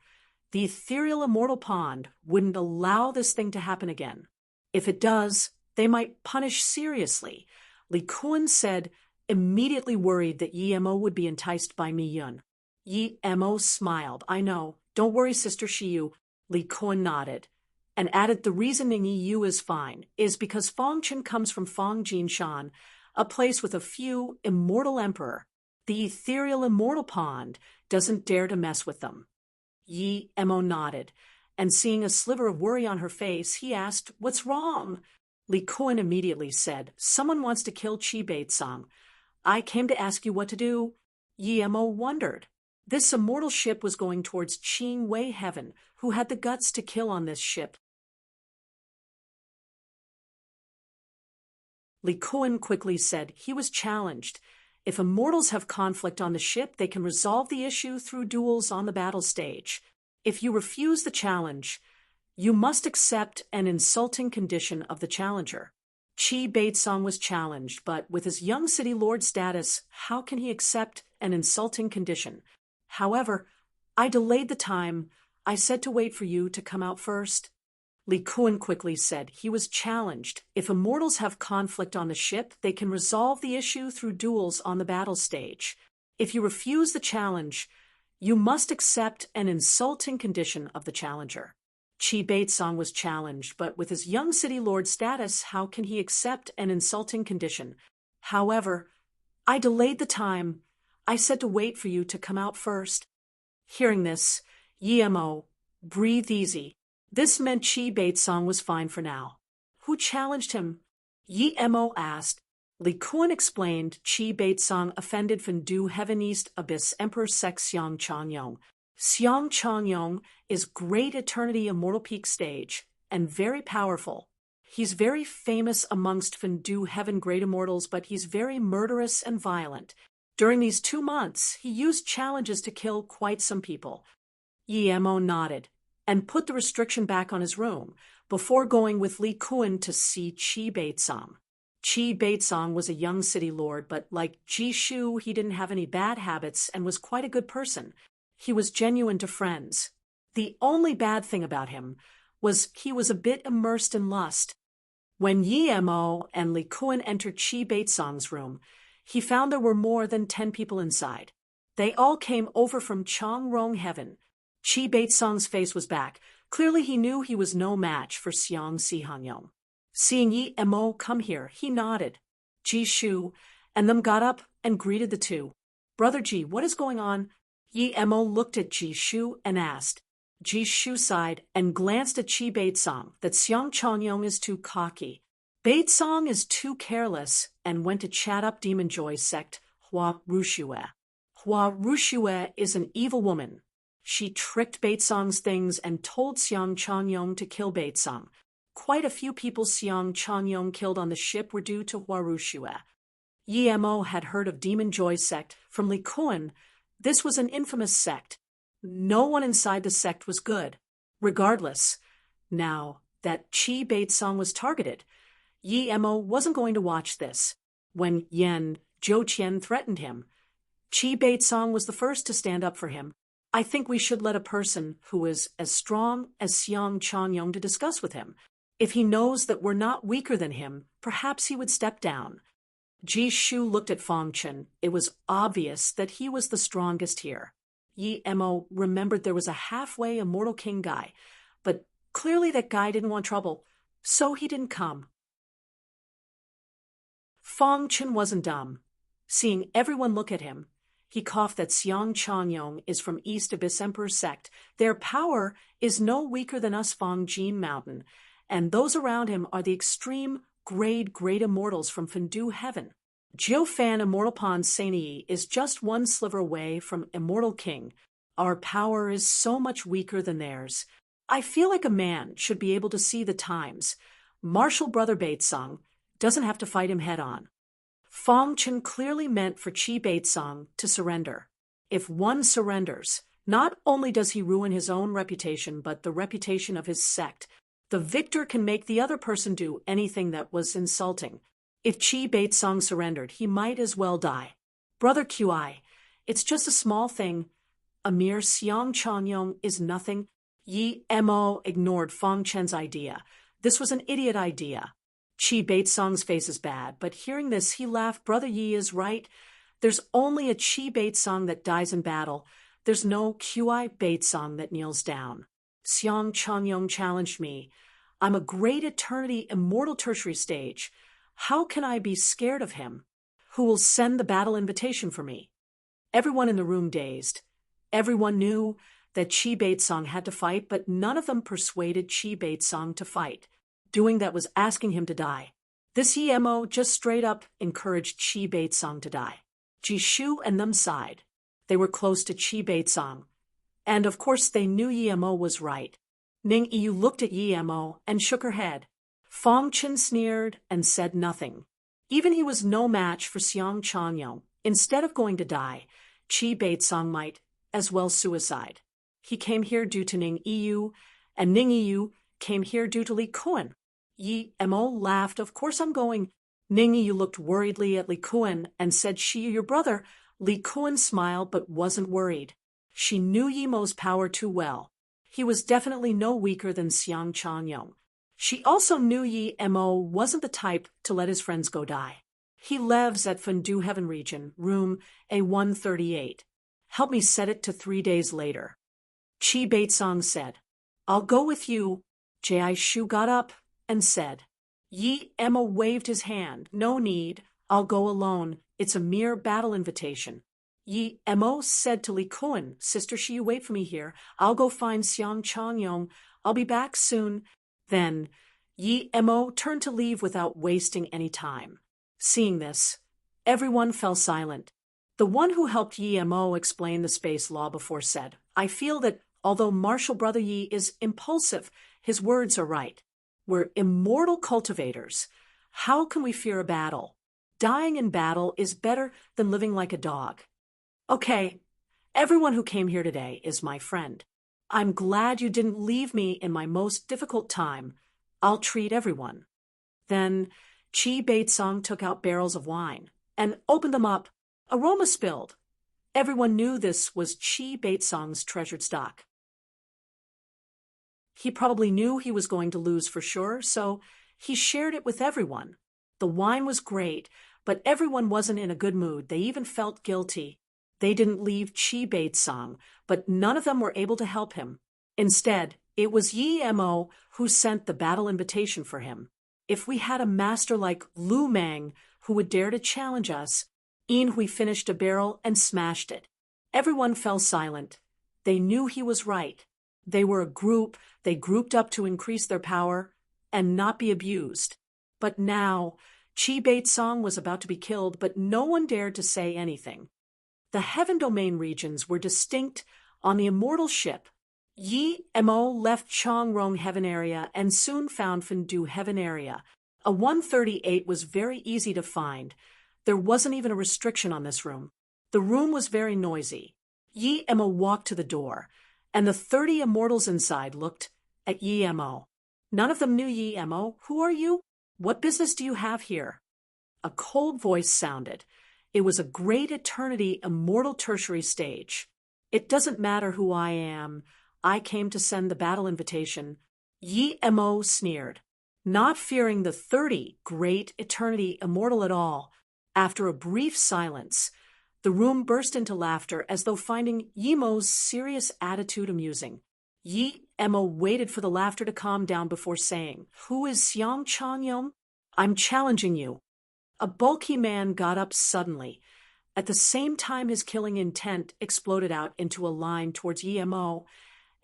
the ethereal immortal pond wouldn't allow this thing to happen again. If it does, they might punish seriously. Li Kun said, immediately worried that Yi Mo would be enticed by Mi Yun. Yi Mo smiled. "I know. Don't worry, sister Shiyu." Li Kun nodded and added, "The reason Ning Yu is fine is because Fongchen comes from Fong Jinshan, a place with a few immortal emperor. The ethereal immortal pond doesn't dare to mess with them." Yi Mo nodded, and seeing a sliver of worry on her face, he asked, "What's wrong?" Li Kun immediately said, "Someone wants to kill Chi Baitsang. I came to ask you what to do." Yi Mo wondered. This immortal ship was going towards Qing Wei Heaven. Who had the guts to kill on this ship? Li Kun quickly said he was challenged. If immortals have conflict on the ship, they can resolve the issue through duels on the battle stage. If you refuse the challenge, you must accept an insulting condition of the challenger. Chi Baitsong was challenged, but with his young city lord status, how can he accept an insulting condition? "However, I delayed the time. I said to wait for you to come out first." Li Kun quickly said he was challenged. If immortals have conflict on the ship, they can resolve the issue through duels on the battle stage. If you refuse the challenge, you must accept an insulting condition of the challenger. Chi Baitsong was challenged, but with his young city lord status, how can he accept an insulting condition? "However, I delayed the time. I said to wait for you to come out first." Hearing this, Yi Mo breathed easy. This meant Chi Baitsong was fine for now. "Who challenged him?" Yi Mo asked. Li Kun explained Chi Baitsong offended Fendu Heaven East Abyss Emperor Sek Xiang Changyong. Xiang Changyong is Great Eternity Immortal Peak Stage and very powerful. He's very famous amongst Fendu Heaven Great Immortals, but he's very murderous and violent. During these 2 months, he used challenges to kill quite some people. Yi Mo nodded and put the restriction back on his room before going with Li Kun to see Chi Baitsong. Chi Baitsong was a young city lord, but like Ji Shu, he didn't have any bad habits and was quite a good person. He was genuine to friends. The only bad thing about him was he was a bit immersed in lust. When Yi Mo and Li Kuan entered Qi Beizong's room, he found there were more than 10 people inside. They all came over from Changrong heaven. Qi Beizong's face was back. Clearly he knew he was no match for Xiang Sihanyong. Seeing Yi Mo come here, he nodded. Ji Shu and them got up and greeted the two. Brother Ji, what is going on? Yi Mo looked at Ji Shu and asked. Ji Shu sighed and glanced at Qi Beizong that Xiang Changyong is too cocky. Beizong is too careless and went to chat up Demon Joy's sect, Hua Rushue. Hua Rushue is an evil woman. She tricked Beizong's things and told Xiang Changyong to kill Beizong. Quite a few people Xiang Changyong killed on the ship were due to Hua Rushue. Yi Mo had heard of Demon Joy's sect from Li Kuan. This was an infamous sect. No one inside the sect was good. Regardless, now that Qi Beizong was targeted, Yi Mo wasn't going to watch this. When Yan Zhouqian threatened him, Qi Beizong was the first to stand up for him. I think we should let a person who is as strong as Xiang Changyong to discuss with him. If he knows that we're not weaker than him, perhaps he would step down. Ji Shu looked at Fong Chen. It was obvious that he was the strongest here. Yi Mo remembered there was a halfway immortal king guy, but clearly that guy didn't want trouble, so he didn't come. Fong Chen wasn't dumb. Seeing everyone look at him, he coughed that Xiang Changyong is from East Abyss Emperor sect. Their power is no weaker than us Fong Jin Mountain, and those around him are the extreme grade great immortals from Fendu Heaven. Jiufan Immortal Pond Saini is just one sliver away from Immortal King. Our power is so much weaker than theirs. I feel like a man should be able to see the times. Martial Brother Beizong doesn't have to fight him head-on. Fong Chen clearly meant for Qi Beizong to surrender. If one surrenders, not only does he ruin his own reputation but the reputation of his sect. The victor can make the other person do anything that was insulting. If Qi Beizong surrendered, he might as well die. Brother Qi, it's just a small thing. A mere Xiang Changyong is nothing. Yi Mo ignored Fong Chen's idea. This was an idiot idea. Qi Beizong's face is bad, but hearing this, he laughed. Brother Yi is right. There's only a Qi Beizong that dies in battle. There's no Qi Beizong that kneels down. Xiang Changyong challenged me. I'm a great eternity immortal tertiary stage. How can I be scared of him? Who will send the battle invitation for me? Everyone in the room dazed. Everyone knew that Qi Beizong had to fight, but none of them persuaded Qi Beizong to fight. Doing that was asking him to die. This Yi Mo just straight up encouraged Qi Beizong to die. Ji Shu and them sighed. They were close to Qi Beizong. And of course they knew Yi Mo was right. Ning Yu looked at Yi Mo and shook her head. Fong Chen sneered and said nothing. Even he was no match for Xiang Changyong. Instead of going to die, Qi Beizong might as well suicide. He came here due to Ning Yu, and Ning Yu came here due to Li Kuan. Yi Mo laughed. Of course I'm going. Ning Yu looked worriedly at Li Kuan and said, She, your brother. Li Kuan smiled but wasn't worried. She knew Yi Mo's power too well. He was definitely no weaker than Xiang Changyong. She also knew Yi Mo wasn't the type to let his friends go die. He lives at Fendu Heaven region, room A138. Help me set it to 3 days later. Qi Beizong said, I'll go with you. Ji Shu got up and said. Yi Mo waved his hand. No need. I'll go alone. It's a mere battle invitation. Yi Mo said to Li Kuan, Sister Shi, you wait for me here. I'll go find Xiang Changyong. I'll be back soon. Then Yi Mo turned to leave without wasting any time. Seeing this, everyone fell silent. The one who helped Yi Mo explain the space law before said, I feel that although Martial Brother Yi is impulsive, his words are right. We're immortal cultivators. How can we fear a battle? Dying in battle is better than living like a dog. Okay, everyone who came here today is my friend. I'm glad you didn't leave me in my most difficult time. I'll treat everyone. Then Qi Beizong took out barrels of wine and opened them up. Aroma spilled. Everyone knew this was Qi Beizong's treasured stock. He probably knew he was going to lose for sure, so he shared it with everyone. The wine was great, but everyone wasn't in a good mood. They even felt guilty. They didn't leave Chi Baitsang, but none of them were able to help him. Instead, it was Yi Mo who sent the battle invitation for him. If we had a master like Lu Mang who would dare to challenge us, Yin Hui finished a barrel and smashed it. Everyone fell silent. They knew he was right. They were a group, they grouped up to increase their power and not be abused. But now, Chi Baitsang was about to be killed, but no one dared to say anything. The Heaven Domain regions were distinct on the immortal ship. Yi Mo left Chongrong Heaven area and soon found Fendu Heaven area. A 138 was very easy to find. There wasn't even a restriction on this room. The room was very noisy. Yi Mo walked to the door, and the 30 immortals inside looked at Yi Mo. None of them knew Yi Mo. Who are you? What business do you have here? A cold voice sounded. It was a great eternity immortal tertiary stage. It doesn't matter who I am. I came to send the battle invitation. Yi Mo sneered, not fearing the 30 great eternity immortal at all. After a brief silence, the room burst into laughter as though finding Yi Mo's serious attitude amusing. Yi Mo waited for the laughter to calm down before saying, "Who is Xiang Changyong? I'm challenging you." A bulky man got up suddenly. At the same time, his killing intent exploded out into a line towards Yi Mo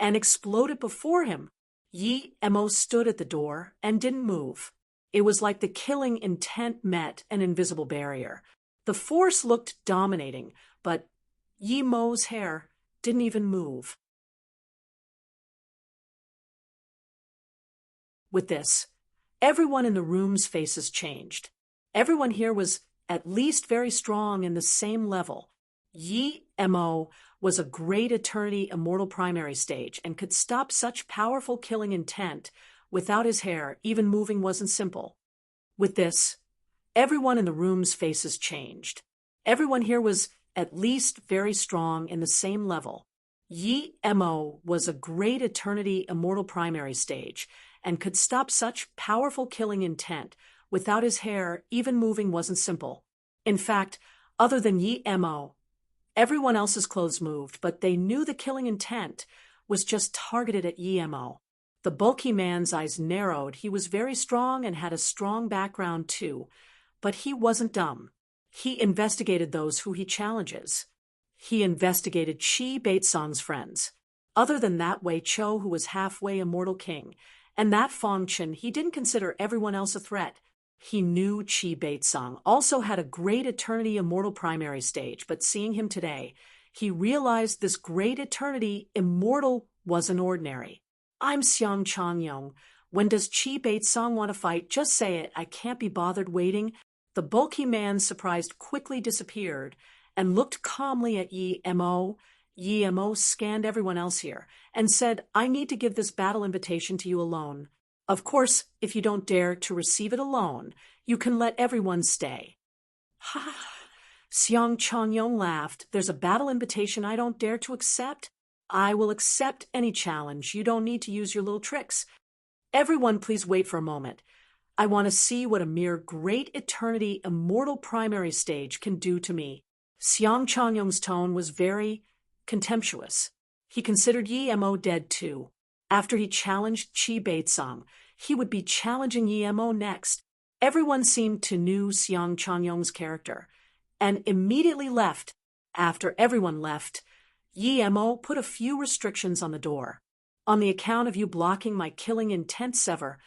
and exploded before him. Yi Mo stood at the door and didn't move. It was like the killing intent met an invisible barrier. The force looked dominating, but Yi Mo's hair didn't even move. With this, everyone in the room's faces changed. Everyone here was at least very strong in the same level. Yi Mo was a great eternity immortal primary stage and could stop such powerful killing intent without his hair even moving wasn't simple. With this, everyone in the room's faces changed. Everyone here was at least very strong in the same level. Yi Mo was a great eternity immortal primary stage and could stop such powerful killing intent without his hair even moving wasn't simple. In fact, other than Yi Mo, everyone else's clothes moved, but they knew the killing intent was just targeted at Yi Mo. The bulky man's eyes narrowed. He was very strong and had a strong background too, but he wasn't dumb. He investigated those who he challenges. He investigated Chi Baitsong's friends. Other than that Wei Chou, who was halfway immortal king, and that Fong Chen, he didn't consider everyone else a threat. He knew Chi Baitsong also had a great eternity immortal primary stage, but seeing him today, he realized this great eternity immortal wasn't ordinary. "I'm Xiang Changyong. When does Chi Baitsong want to fight? Just say it. I can't be bothered waiting." The bulky man, surprised, quickly disappeared and looked calmly at Yi Mo. Yi Mo scanned everyone else here and said, "I need to give this battle invitation to you alone. Of course, if you don't dare to receive it alone, you can let everyone stay." "Ha!" Xiang Changyong laughed. "There's a battle invitation I don't dare to accept? I will accept any challenge. You don't need to use your little tricks. Everyone, please wait for a moment. I want to see what a mere great eternity immortal primary stage can do to me." Xiang Changyong's tone was very contemptuous. He considered Yi Mo dead too. After he challenged Chi Baitsong, he would be challenging Yi Mo next. Everyone seemed to know Xiang Changyong's character and immediately left. After everyone left, Yi Mo put a few restrictions on the door. "On the account of you blocking my killing intent sever,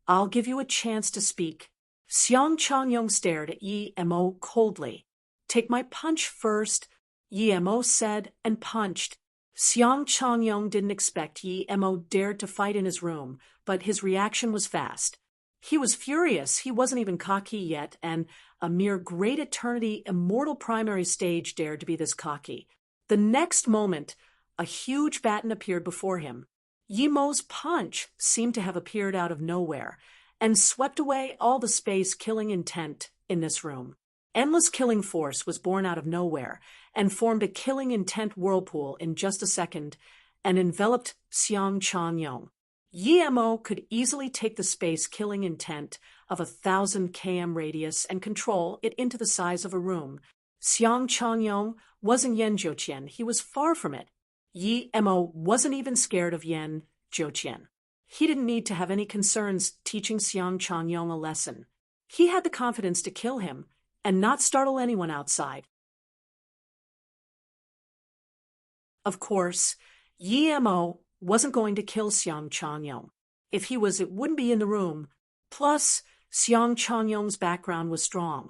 I'll give you a chance to speak." Xiang Changyong stared at Yi Mo coldly. "Take my punch first," Yi Mo said, and punched. Xiang Changyong didn't expect Yi Mo dared to fight in his room, but his reaction was fast. He was furious. He wasn't even cocky yet, and a mere great eternity immortal primary stage dared to be this cocky. The next moment, a huge baton appeared before him. Yi Mo's punch seemed to have appeared out of nowhere and swept away all the space killing intent in this room. Endless killing force was born out of nowhere and formed a killing intent whirlpool in just a second and enveloped Xiang Changyong. Yi-Mo could easily take the space-killing intent of 1,000 km radius and control it into the size of a room. Xiang Changyong wasn't Yan Zhouqian. He was far from it. Yi-Mo wasn't even scared of Yan Zhouqian. He didn't need to have any concerns teaching Xiang Changyong a lesson. He had the confidence to kill him and not startle anyone outside. Of course, Yi-Mo wasn't going to kill Xiang Changyong. If he was, it wouldn't be in the room. Plus, Xiang Changyong's background was strong.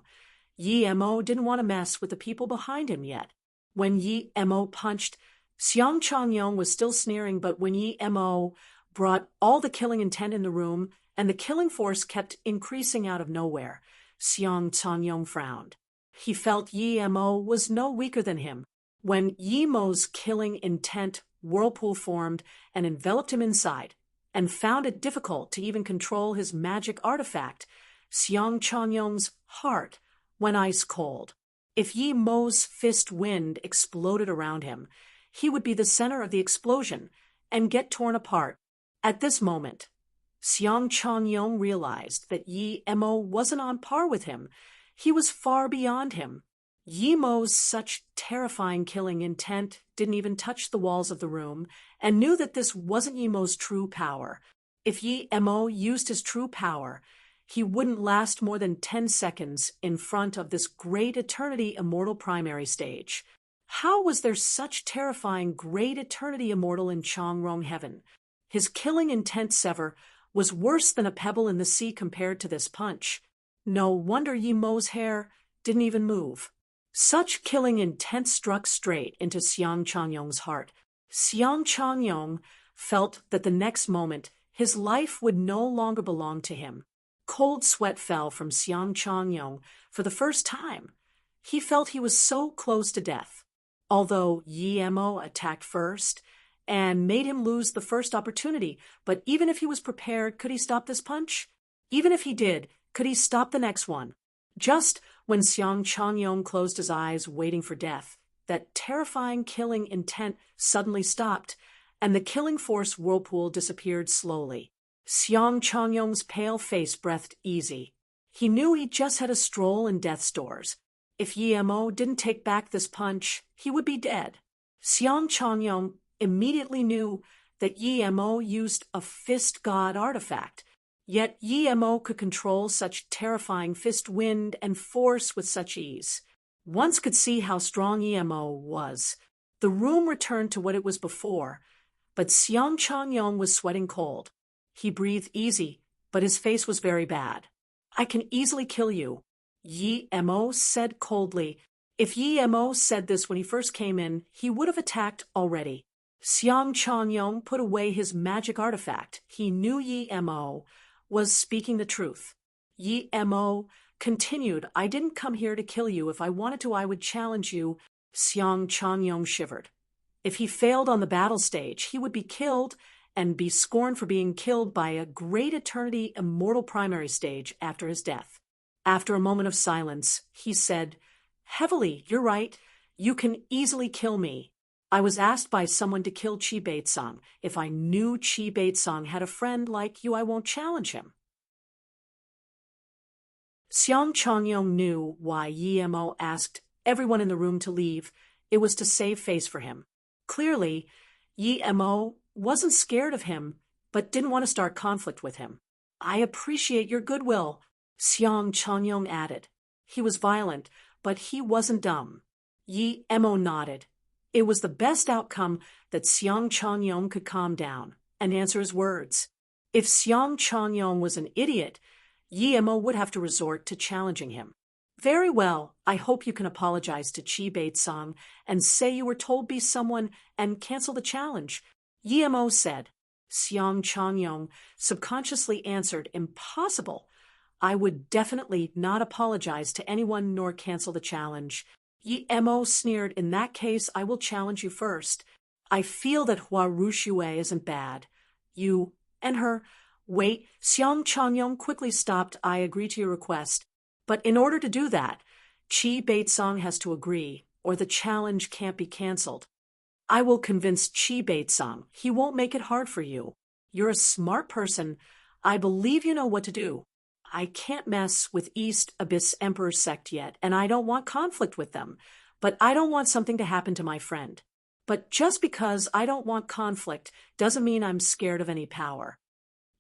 Yi-Mo didn't want to mess with the people behind him yet. When Yi-Mo punched, Xiang Changyong was still sneering, but when Yi-Mo brought all the killing intent in the room and the killing force kept increasing out of nowhere, Xiang Changyong frowned. He felt Yi-Mo was no weaker than him. When Yi-Mo's killing intent whirlpool formed and enveloped him inside, and found it difficult to even control his magic artifact, Xiang Changyong's heart went ice cold. If Yi-Mo's fist wind exploded around him, he would be the center of the explosion and get torn apart. At this moment, Xiang Changyong realized that Yi-Mo wasn't on par with him. He was far beyond him. Yi-Mo's such terrifying killing intent didn't even touch the walls of the room, and knew that this wasn't Yi-Mo's true power. If Yi-Mo used his true power, he wouldn't last more than 10 seconds in front of this great eternity immortal primary stage. How was there such terrifying great eternity immortal in Changrong heaven? His killing intent sever was worse than a pebble in the sea compared to this punch. No wonder Yi-Mo's hair didn't even move. Such killing intent struck straight into Xiang Changyong's heart. Xiang Changyong felt that the next moment his life would no longer belong to him. Cold sweat fell from Xiang Changyong for the first time. He felt he was so close to death. Although Yi-Mo attacked first and made him lose the first opportunity, but even if he was prepared, could he stop this punch? Even if he did, could he stop the next one? Just when Xiang Changyong closed his eyes waiting for death, that terrifying killing intent suddenly stopped, and the killing force whirlpool disappeared slowly. Xiang Changyong's pale face breathed easy. He knew he just had a stroll in death's doors. If Yi-Mo didn't take back this punch, he would be dead. Xiang Changyong immediately knew that Yi-Mo used a fist god artifact. Yet Yi-Mo could control such terrifying fist wind and force with such ease. Once could see how strong Yi-Mo was. The room returned to what it was before, but Xiang Changyong was sweating cold. He breathed easy, but his face was very bad. "I can easily kill you," Yi-Mo said coldly. If Yi-Mo said this when he first came in, he would have attacked already. Xiang Changyong put away his magic artifact. He knew Yi-Mo was speaking the truth. Yi-Mo continued, "I didn't come here to kill you. If I wanted to, I would challenge you." Xiang Changyong shivered. If he failed on the battle stage, he would be killed and be scorned for being killed by a great eternity immortal primary stage after his death. After a moment of silence, he said, "Heavily, you're right. You can easily kill me. I was asked by someone to kill Qi Beitsang. If I knew Qi Beitsang had a friend like you, I won't challenge him." Xiang Changyong knew why Yi-Mo asked everyone in the room to leave. It was to save face for him. Clearly, Yi-Mo wasn't scared of him, but didn't want to start conflict with him. "I appreciate your goodwill," Xiang Changyong added. He was violent, but he wasn't dumb. Yi-Mo nodded. It was the best outcome that Xiang Changyong could calm down and answer his words. If Xiang Changyong was an idiot, Yi-Mo would have to resort to challenging him. "Very well, I hope you can apologize to Qi Beitsang and say you were told be someone and cancel the challenge," Yi-Mo said. Xiang Changyong subconsciously answered, "Impossible. I would definitely not apologize to anyone nor cancel the challenge." Yi-Mo sneered, "In that case, I will challenge you first. I feel that Hua Ruxue isn't bad. You and her—" "Wait," Xiang Changyong quickly stopped. "I agree to your request. But in order to do that, Qi Beitsang has to agree, or the challenge can't be cancelled." "I will convince Qi Beitsang. He won't make it hard for you." You're a smart person. I believe you know what to do. I can't mess with East Abyss Emperor sect yet, and I don't want conflict with them. But I don't want something to happen to my friend. But just because I don't want conflict doesn't mean I'm scared of any power.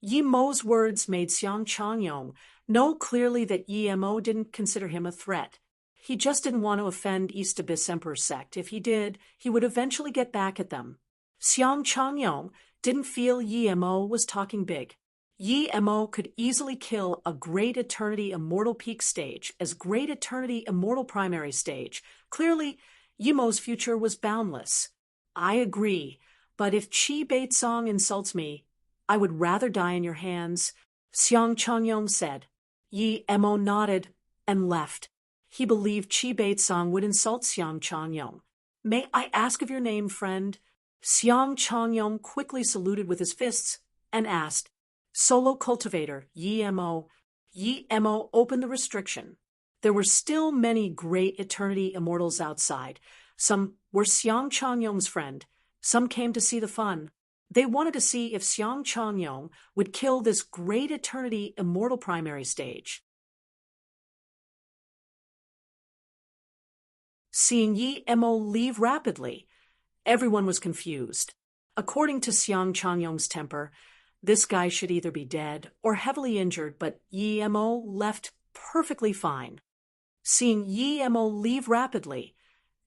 Yi Mo's words made Xiang Changyong know clearly that Yi Mo didn't consider him a threat. He just didn't want to offend East Abyss Emperor sect. If he did, he would eventually get back at them. Xiang Changyong didn't feel Yi Mo was talking big. Yi Mo could easily kill a Great Eternity Immortal Peak stage as Great Eternity Immortal Primary stage. Clearly, Yi Mo's future was boundless. I agree, but if Qi Beitsong insults me, I would rather die in your hands, Xiang Changyong said. Yi Mo nodded and left. He believed Qi Beitsong would insult Xiang Changyong. May I ask of your name, friend? Xiang Changyong quickly saluted with his fists and asked, Solo Cultivator, Yi Mo. Yi Mo opened the restriction. There were still many Great Eternity Immortals outside. Some were Xiang Changyong's friend. Some came to see the fun. They wanted to see if Xiang Changyong would kill this Great Eternity Immortal Primary stage. Seeing Yi Mo leave rapidly, everyone was confused. According to Xiang Changyong's temper, this guy should either be dead or heavily injured, but Yi Mo left perfectly fine. Seeing Yi Mo leave rapidly,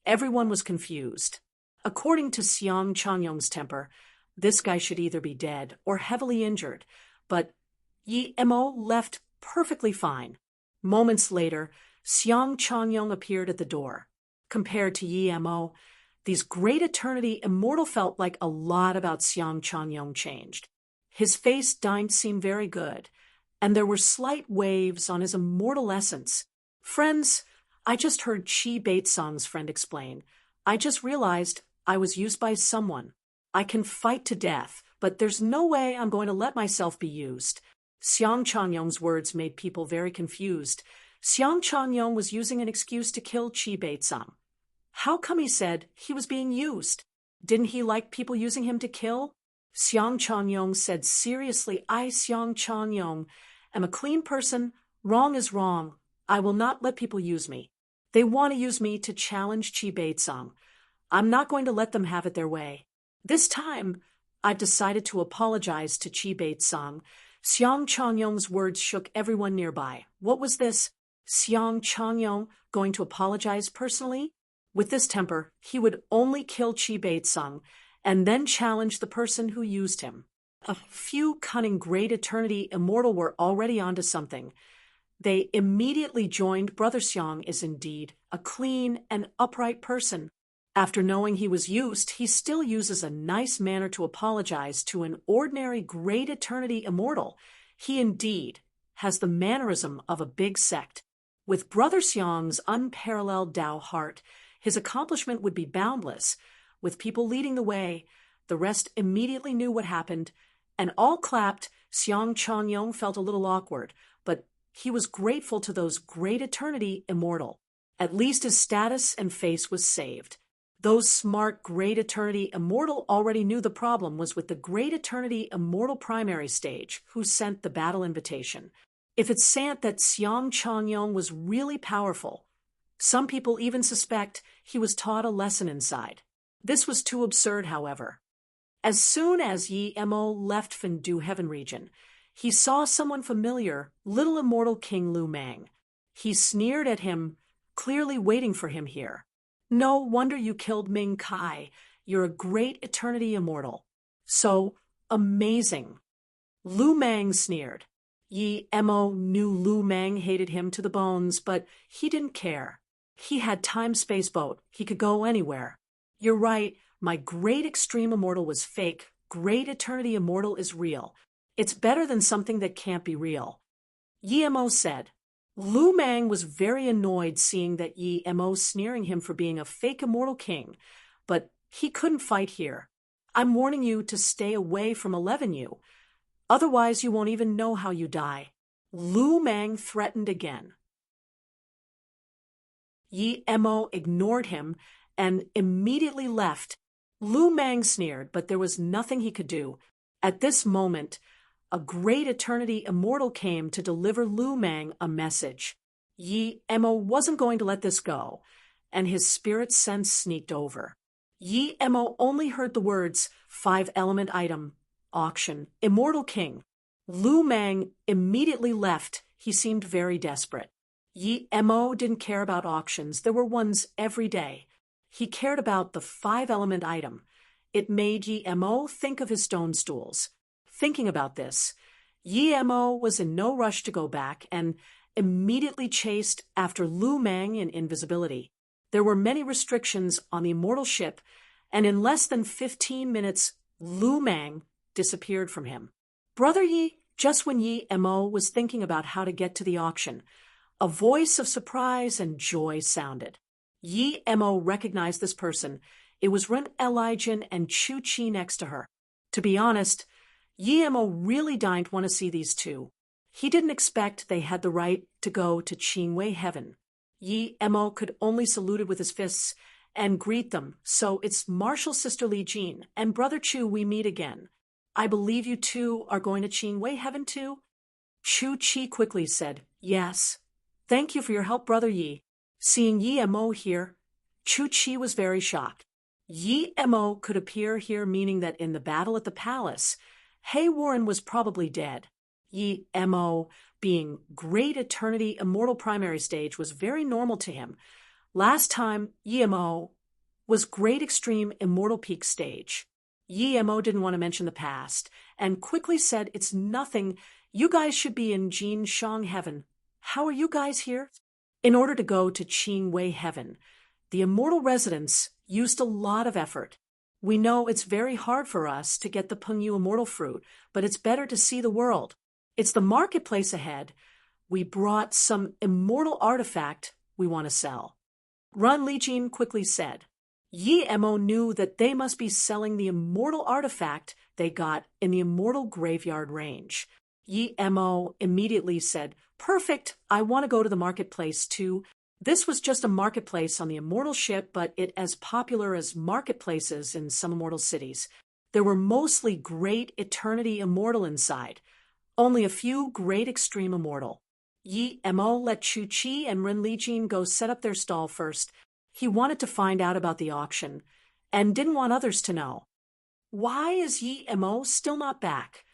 everyone was confused. According to Xiang Changyong's temper, this guy should either be dead or heavily injured, but Yi Mo left perfectly fine. Moments later, Xiang Changyong appeared at the door. Compared to Yi Mo, these Great Eternity Immortal felt like a lot about Xiang Changyong changed. His face didn't seem very good, and there were slight waves on his immortal essence. Friends, I just heard Qi Beitsong's friend explain. I just realized I was used by someone. I can fight to death, but there's no way I'm going to let myself be used. Xiang Changyong's words made people very confused. Xiang Changyong was using an excuse to kill Qi Beitsong. How come he said he was being used? Didn't he like people using him to kill? Xiang Changyong said seriously, I, Xiang Changyong, am a clean person. Wrong is wrong. I will not let people use me. They want to use me to challenge Qi Beitsong. I'm not going to let them have it their way. This time, I've decided to apologize to Qi Beitsong. Xiang Changyong's words shook everyone nearby. What was this? Xiang Changyong going to apologize personally? With this temper, he would only kill Qi Beitsong and then challenge the person who used him. A few cunning Great Eternity Immortal were already onto something. They immediately joined. Brother Xiang is indeed a clean and upright person. After knowing he was used, he still uses a nice manner to apologize to an ordinary Great Eternity Immortal. He indeed has the mannerism of a big sect. With Brother Xiang's unparalleled Tao heart, his accomplishment would be boundless. With people leading the way, the rest immediately knew what happened, and all clapped. Xiang Changyong felt a little awkward, but he was grateful to those Great Eternity Immortal. At least his status and face was saved. Those smart Great Eternity Immortal already knew the problem was with the Great Eternity Immortal Primary stage, who sent the battle invitation. If it's sant that Xiang Changyong was really powerful, some people even suspect he was taught a lesson inside. This was too absurd, however. As soon as Yi Mo left Fendu Heaven region, he saw someone familiar, little immortal King Lu Mang. He sneered at him, clearly waiting for him here. No wonder you killed Ming Kai. You're a Great Eternity Immortal. So amazing. Lu Mang sneered. Yi Mo knew Lu Mang hated him to the bones, but he didn't care. He had time-space boat. He could go anywhere. You're right. My Great Extreme Immortal was fake. Great Eternity Immortal is real. It's better than something that can't be real. Yi Mo said. Lu Mang was very annoyed seeing that Yi Mo sneering him for being a fake immortal king, but he couldn't fight here. I'm warning you to stay away from 11U. Otherwise, you won't even know how you die. Lu Mang threatened again. Yi Mo ignored him and immediately left. Lu Mang sneered, but there was nothing he could do. At this moment, a great eternity immortal came to deliver Lu Mang a message. Yi Mo wasn't going to let this go, and his spirit sense sneaked over. Yi Mo only heard the words, 5-element item, auction, immortal king. Lu Mang immediately left. He seemed very desperate. Yi Mo didn't care about auctions. There were ones every day. He cared about the 5-element item. It made Yi Mo think of his stone stools. Thinking about this, Yi Mo was in no rush to go back and immediately chased after Lu Mang in invisibility. There were many restrictions on the immortal ship, and in less than 15 minutes, Lu Mang disappeared from him. Brother Yi, just when Yi Mo was thinking about how to get to the auction, a voice of surprise and joy sounded. Yi Mo recognized this person. It was Ren Elijah and Chu Chi next to her. To be honest, Yi Mo really didn't want to see these two. He didn't expect they had the right to go to Qingwei heaven. Yi Mo could only salute it with his fists and greet them. So it's Martial Sister Li Jin and Brother Chu, we meet again. I believe you two are going to Qingwei heaven too? Chu Chi quickly said, yes. Thank you for your help, Brother Yi. Seeing Yi Mo here, Chu Chi was very shocked. Yi Mo could appear here, meaning that in the battle at the palace, Hei Warren was probably dead. Yi Mo, being great eternity immortal primary stage, was very normal to him. Last time, Yi Mo was great extreme immortal peak stage. Yi Mo didn't want to mention the past, and quickly said, it's nothing. You guys should be in Jin Shang heaven. How are you guys here? In order to go to Qingwei heaven, the immortal residents used a lot of effort. We know it's very hard for us to get the Pengyu immortal fruit, but it's better to see the world. It's the marketplace ahead. We brought some immortal artifact we want to sell. Ren Lijin quickly said. Yi Mo knew that they must be selling the immortal artifact they got in the immortal graveyard range. Yi Mo immediately said, perfect, I want to go to the marketplace too. This was just a marketplace on the immortal ship, but it as popular as marketplaces in some immortal cities. There were mostly great eternity immortal inside. Only a few great extreme immortal. Yi Mo let Chu Chi and Ren Lijin go set up their stall first. He wanted to find out about the auction, and didn't want others to know. Why is Yi Mo still not back?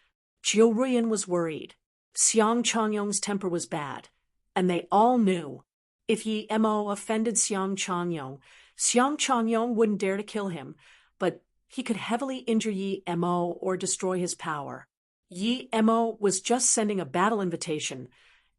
Jiu Ruyan was worried. Xiang Changyong's temper was bad, and they all knew. If Yi Mo offended Xiang Changyong wouldn't dare to kill him, but he could heavily injure Yi Mo or destroy his power. Yi Mo was just sending a battle invitation.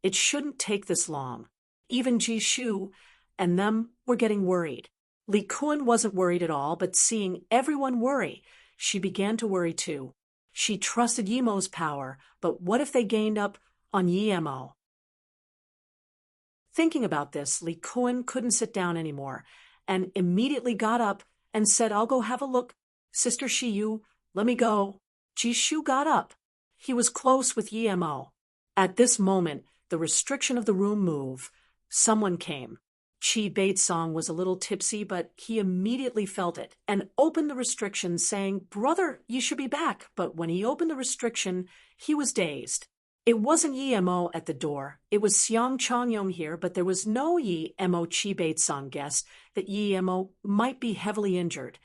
It shouldn't take this long. Even Ji Shu and them were getting worried. Li Kun wasn't worried at all, but seeing everyone worry, she began to worry too. She trusted Yi Mo's power, but what if they gained up on Yi Mo? Thinking about this, Li Kun couldn't sit down anymore, and immediately got up and said, I'll go have a look. Sister Shiyu, let me go. Ji Shu got up. He was close with Yi Mo. At this moment, the restriction of the room moved. Someone came. Qi Baitsong was a little tipsy, but he immediately felt it and opened the restriction, saying, Brother, you should be back. But when he opened the restriction, he was dazed. It wasn't Yi Mo at the door. It was Xiang Changyong here, but there was no Yi Mo. Qi Baitsong guessed that Yi Mo might be heavily injured,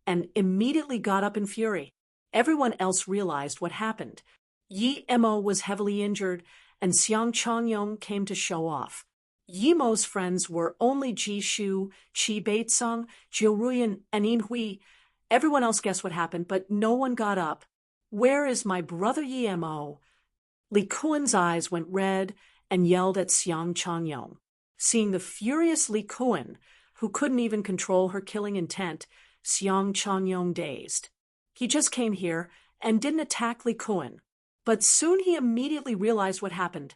and immediately got up in fury. Everyone else realized what happened. Yi Mo was heavily injured, and Xiang Changyong came to show off. Yi Mo's friends were only Ji Shu, Qi Baitsong, Jiu Ruyan, and Yin Hui. Everyone else guessed what happened, but no one got up. Where is my brother Yi Mo? Li Kuan's eyes went red and yelled at Xiang Changyong. Seeing the furious Li Kuan, who couldn't even control her killing intent, Xiang Changyong dazed. He just came here and didn't attack Li Kuan. But soon he immediately realized what happened.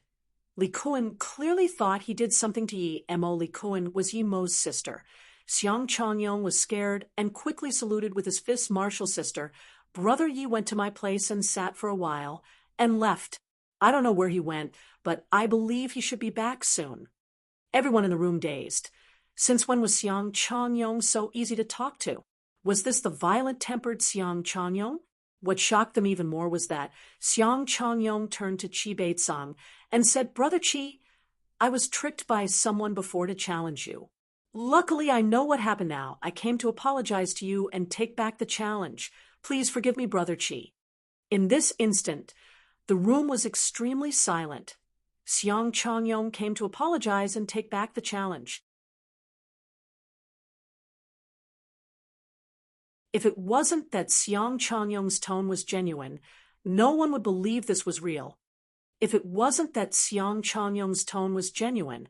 Li Kuan clearly thought he did something to Yi Mo. Li Kuan was Yi Mo's sister. Xiang Changyong was scared and quickly saluted with his fist, Martial Sister. Brother Yi went to my place and sat for a while and left. I don't know where he went, but I believe he should be back soon. Everyone in the room dazed. Since when was Xiang Changyong so easy to talk to? Was this the violent-tempered Xiang Changyong? What shocked them even more was that Xiang Changyong turned to Qi Beitsang and said, "Brother Qi, I was tricked by someone before to challenge you. Luckily, I know what happened now. I came to apologize to you and take back the challenge. Please forgive me, Brother Qi." In this instant, the room was extremely silent. Xiang Changyong came to apologize and take back the challenge. If it wasn't that Xiang Changyong's tone was genuine, no one would believe this was real. If it wasn't that Xiang Changyong's tone was genuine,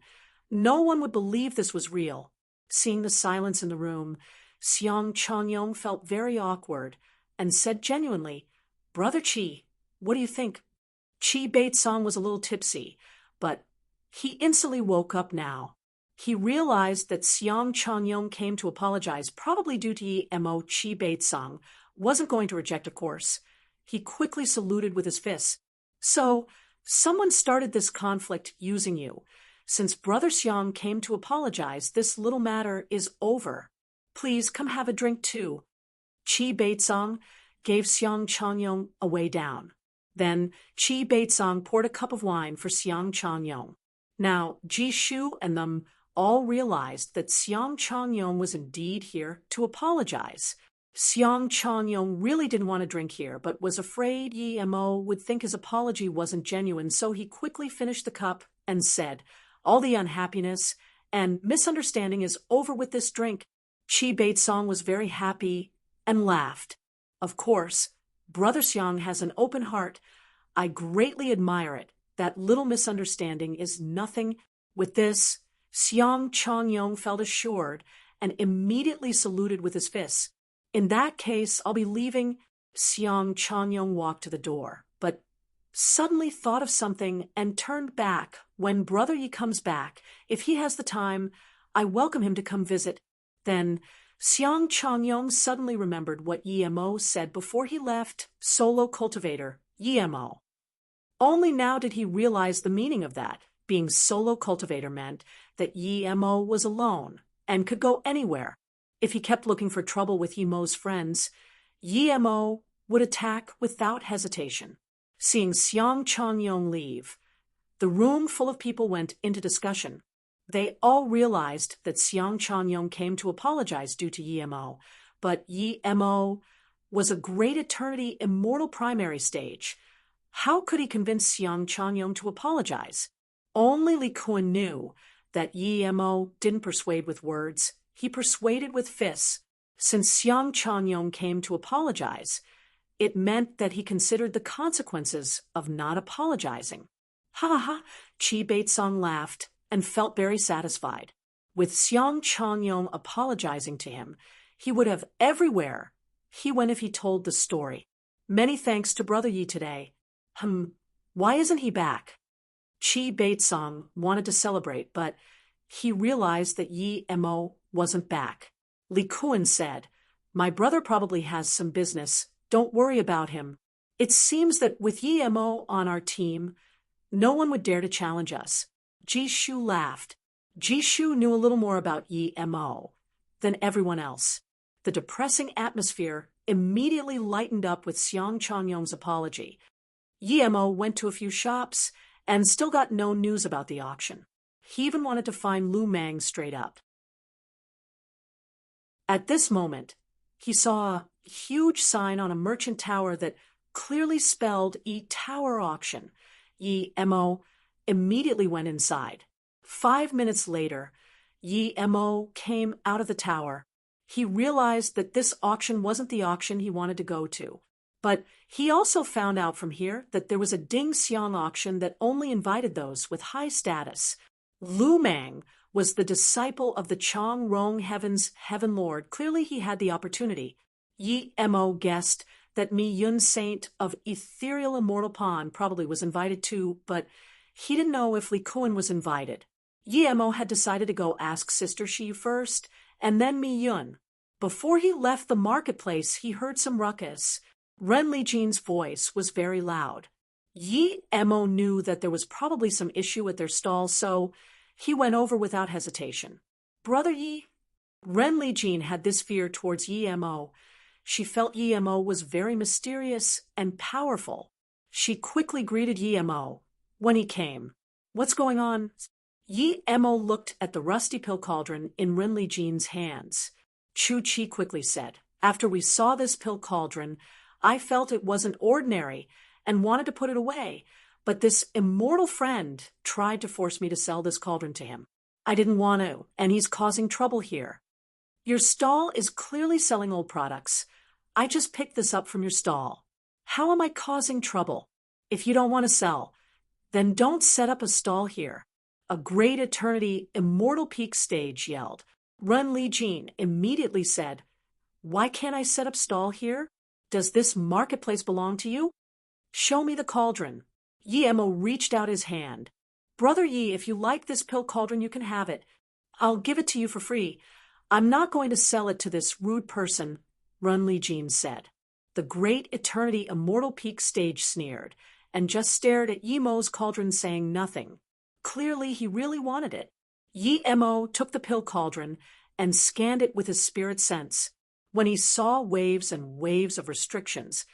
no one would believe this was real. Seeing the silence in the room, Xiang Changyong felt very awkward and said genuinely, "Brother Qi, what do you think?" Qi Beitsang was a little tipsy, but he instantly woke up now. He realized that Xiang Changyong came to apologize, probably due to Mo Qi Beitsang wasn't going to reject a course. He quickly saluted with his fists. "So, someone started this conflict using you. Since Brother Xiang came to apologize, this little matter is over. Please come have a drink too." Qi Beitsang gave Xiang Changyong a way down. Then Qi Beitsang poured a cup of wine for Xiang Changyong. Now, Ji Shu and them all realized that Xiang Changyong was indeed here to apologize. Xiang Changyong really didn't want to drink here, but was afraid Yi Mo would think his apology wasn't genuine, so he quickly finished the cup and said, "All the unhappiness and misunderstanding is over with this drink." Qi Beitsang was very happy and laughed. "Of course, Brother Xiang has an open heart. I greatly admire it. That little misunderstanding is nothing." With this, Xiang Changyong felt assured and immediately saluted with his fists. "In that case, I'll be leaving." Xiang Changyong walked to the door, but suddenly thought of something and turned back. "When Brother Yi comes back, if he has the time, I welcome him to come visit." Then Xiang Changyong suddenly remembered what Yi Mo said before he left Solo Cultivator, Yi Mo. Only now did he realize the meaning of that. Being Solo Cultivator meant that Yi Mo was alone and could go anywhere. If he kept looking for trouble with Yi Mo's friends, Yi Mo would attack without hesitation. Seeing Xiang Changyong leave, the room full of people went into discussion. They all realized that Xiang Changyong came to apologize due to Yi Mo, but Yi Mo was a great eternity immortal primary stage. How could he convince Xiang Changyong to apologize? Only Li Kun knew that Yi Mo didn't persuade with words, he persuaded with fists. Since Xiang Changyong came to apologize, it meant that he considered the consequences of not apologizing. "Ha ha ha," Qi Beitsang laughed and felt very satisfied. With Xiang Changyong apologizing to him, he would have everywhere he went if he told the story. "Many thanks to Brother Yi today. Why isn't he back?" Qi Beitsang wanted to celebrate, but he realized that Yi Mo wasn't back. Li Kun said, "My brother probably has some business. Don't worry about him. It seems that with Yi Mo on our team, no one would dare to challenge us." Ji Shu laughed. Ji Shu knew a little more about Yi Mo than everyone else. The depressing atmosphere immediately lightened up with Xiang Changyong's apology. Yi Mo went to a few shops and still got no news about the auction. He even wanted to find Lu Mang straight up. At this moment, he saw a huge sign on a merchant tower that clearly spelled E-Tower Auction. Yi Mo immediately went inside. 5 minutes later, Yi Mo came out of the tower. He realized that this auction wasn't the auction he wanted to go to. But he also found out from here that there was a Ding Xiang auction that only invited those with high status. Lu Mang was the disciple of the Chang Rong Heaven's Heaven Lord. Clearly he had the opportunity. Yi Mo guessed that Mi Yun Saint of Ethereal Immortal Pond probably was invited too, but he didn't know if Li Kun was invited. Yi Mo had decided to go ask Sister Shi first, and then Mi Yun. Before he left the marketplace, he heard some ruckus. Ren Li Jin's voice was very loud. Yi Mo knew that there was probably some issue at their stall, so he went over without hesitation. "Brother Yi?" Ren Li Jin had this fear towards Yi Mo. She felt Yi-Mo was very mysterious and powerful. She quickly greeted Yi-Mo when he came. "What's going on?" Yi-Mo looked at the rusty pill cauldron in Renli Jin's hands. Chu Chi quickly said, "After we saw this pill cauldron, I felt it wasn't ordinary and wanted to put it away, but this immortal friend tried to force me to sell this cauldron to him. I didn't want to, and he's causing trouble here. Your stall is clearly selling old products. I just picked this up from your stall. How am I causing trouble? If you don't want to sell, then don't set up a stall here." A great eternity immortal peak stage yelled. Renli Jin immediately said, "Why can't I set up stall here? Does this marketplace belong to you? Show me the cauldron." Yi-Mo reached out his hand. "Brother Yi, if you like this pill cauldron, you can have it. I'll give it to you for free. I'm not going to sell it to this rude person," Renli Jin said. The great eternity immortal peak stage sneered and just stared at Yi-Mo's cauldron, saying nothing. Clearly, he really wanted it. Yi-Mo took the pill cauldron and scanned it with his spirit sense. When he saw waves and waves of restrictions,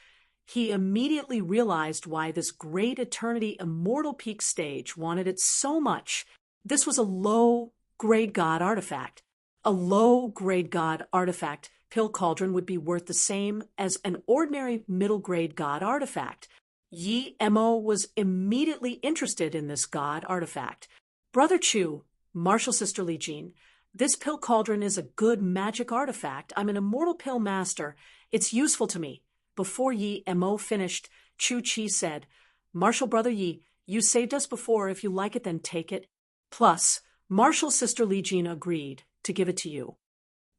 he immediately realized why this great eternity immortal peak stage wanted it so much. This was a low-grade god artifact. A low-grade god artifact pill cauldron would be worth the same as an ordinary middle-grade god artifact. Yi-Mo was immediately interested in this god artifact. "Brother Chu, martial sister Li Jin, this pill cauldron is a good magic artifact. I'm an immortal pill master. It's useful to me." Before Yi-Mo finished, Chu Chi said, "Martial brother Yi, you saved us before. If you like it, then take it." Plus, martial sister Li Jin agreed to give it to you.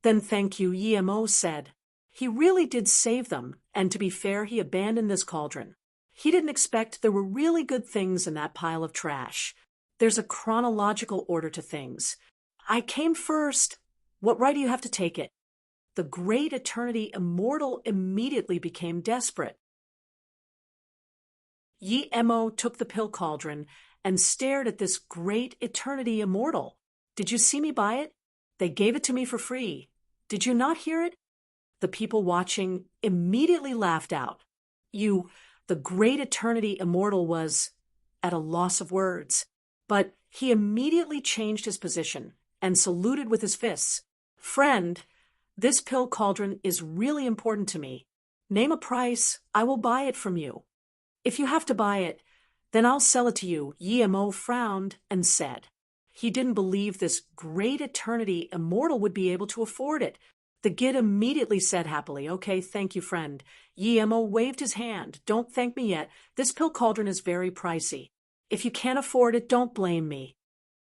"Then thank you," Yi-Mo said. He really did save them, and to be fair, he abandoned this cauldron. He didn't expect there were really good things in that pile of trash. There's a chronological order to things. I came first. What right do you have to take it? The great eternity immortal immediately became desperate. Yi-Mo took the pill cauldron and stared at this great eternity immortal. "Did you see me buy it? They gave it to me for free. Did you not hear it?" The people watching immediately laughed out. The great eternity immortal was at a loss of words, but he immediately changed his position and saluted with his fists. "Friend, this pill cauldron is really important to me. Name a price, I will buy it from you. If you have to buy it, then I'll sell it to you." Yi-Mo frowned and said he didn't believe this great eternity immortal would be able to afford it. The Gid immediately said happily, "Okay, thank you, friend." Yi-Mo waved his hand. "Don't thank me yet. This pill cauldron is very pricey. If you can't afford it, don't blame me."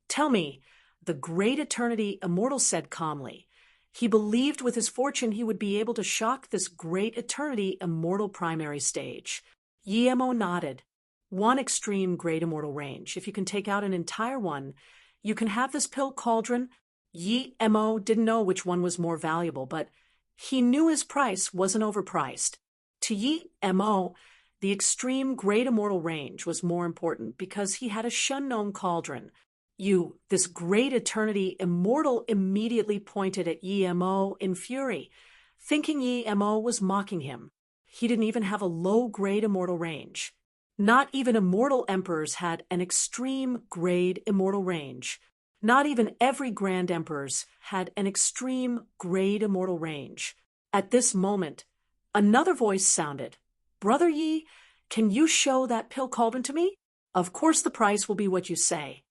"Tell me," the great eternity immortal said calmly. He believed with his fortune he would be able to shock this great eternity immortal primary stage. Yi-Mo nodded. "One extreme great immortal range. If you can take out an entire one, you can have this pill cauldron." Yi-Mo didn't know which one was more valuable, but he knew his price wasn't overpriced. To Yi-Mo, the extreme great immortal range was more important because he had a Shun-Gnome cauldron. This great eternity immortal immediately pointed at Yi-Mo in fury, thinking Yi-Mo was mocking him. He didn't even have a low-grade immortal range. Not even immortal emperors had an extreme grade immortal range. Not even every grand emperors had an extreme grade immortal range. At this moment, another voice sounded. "Brother Yi, can you show that pill cauldron to me? Of course the price will be what you say."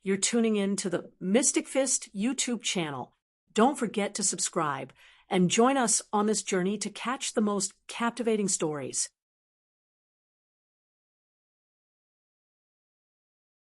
You're tuning in to the Mystic Fist YouTube channel. Don't forget to subscribe and join us on this journey to catch the most captivating stories.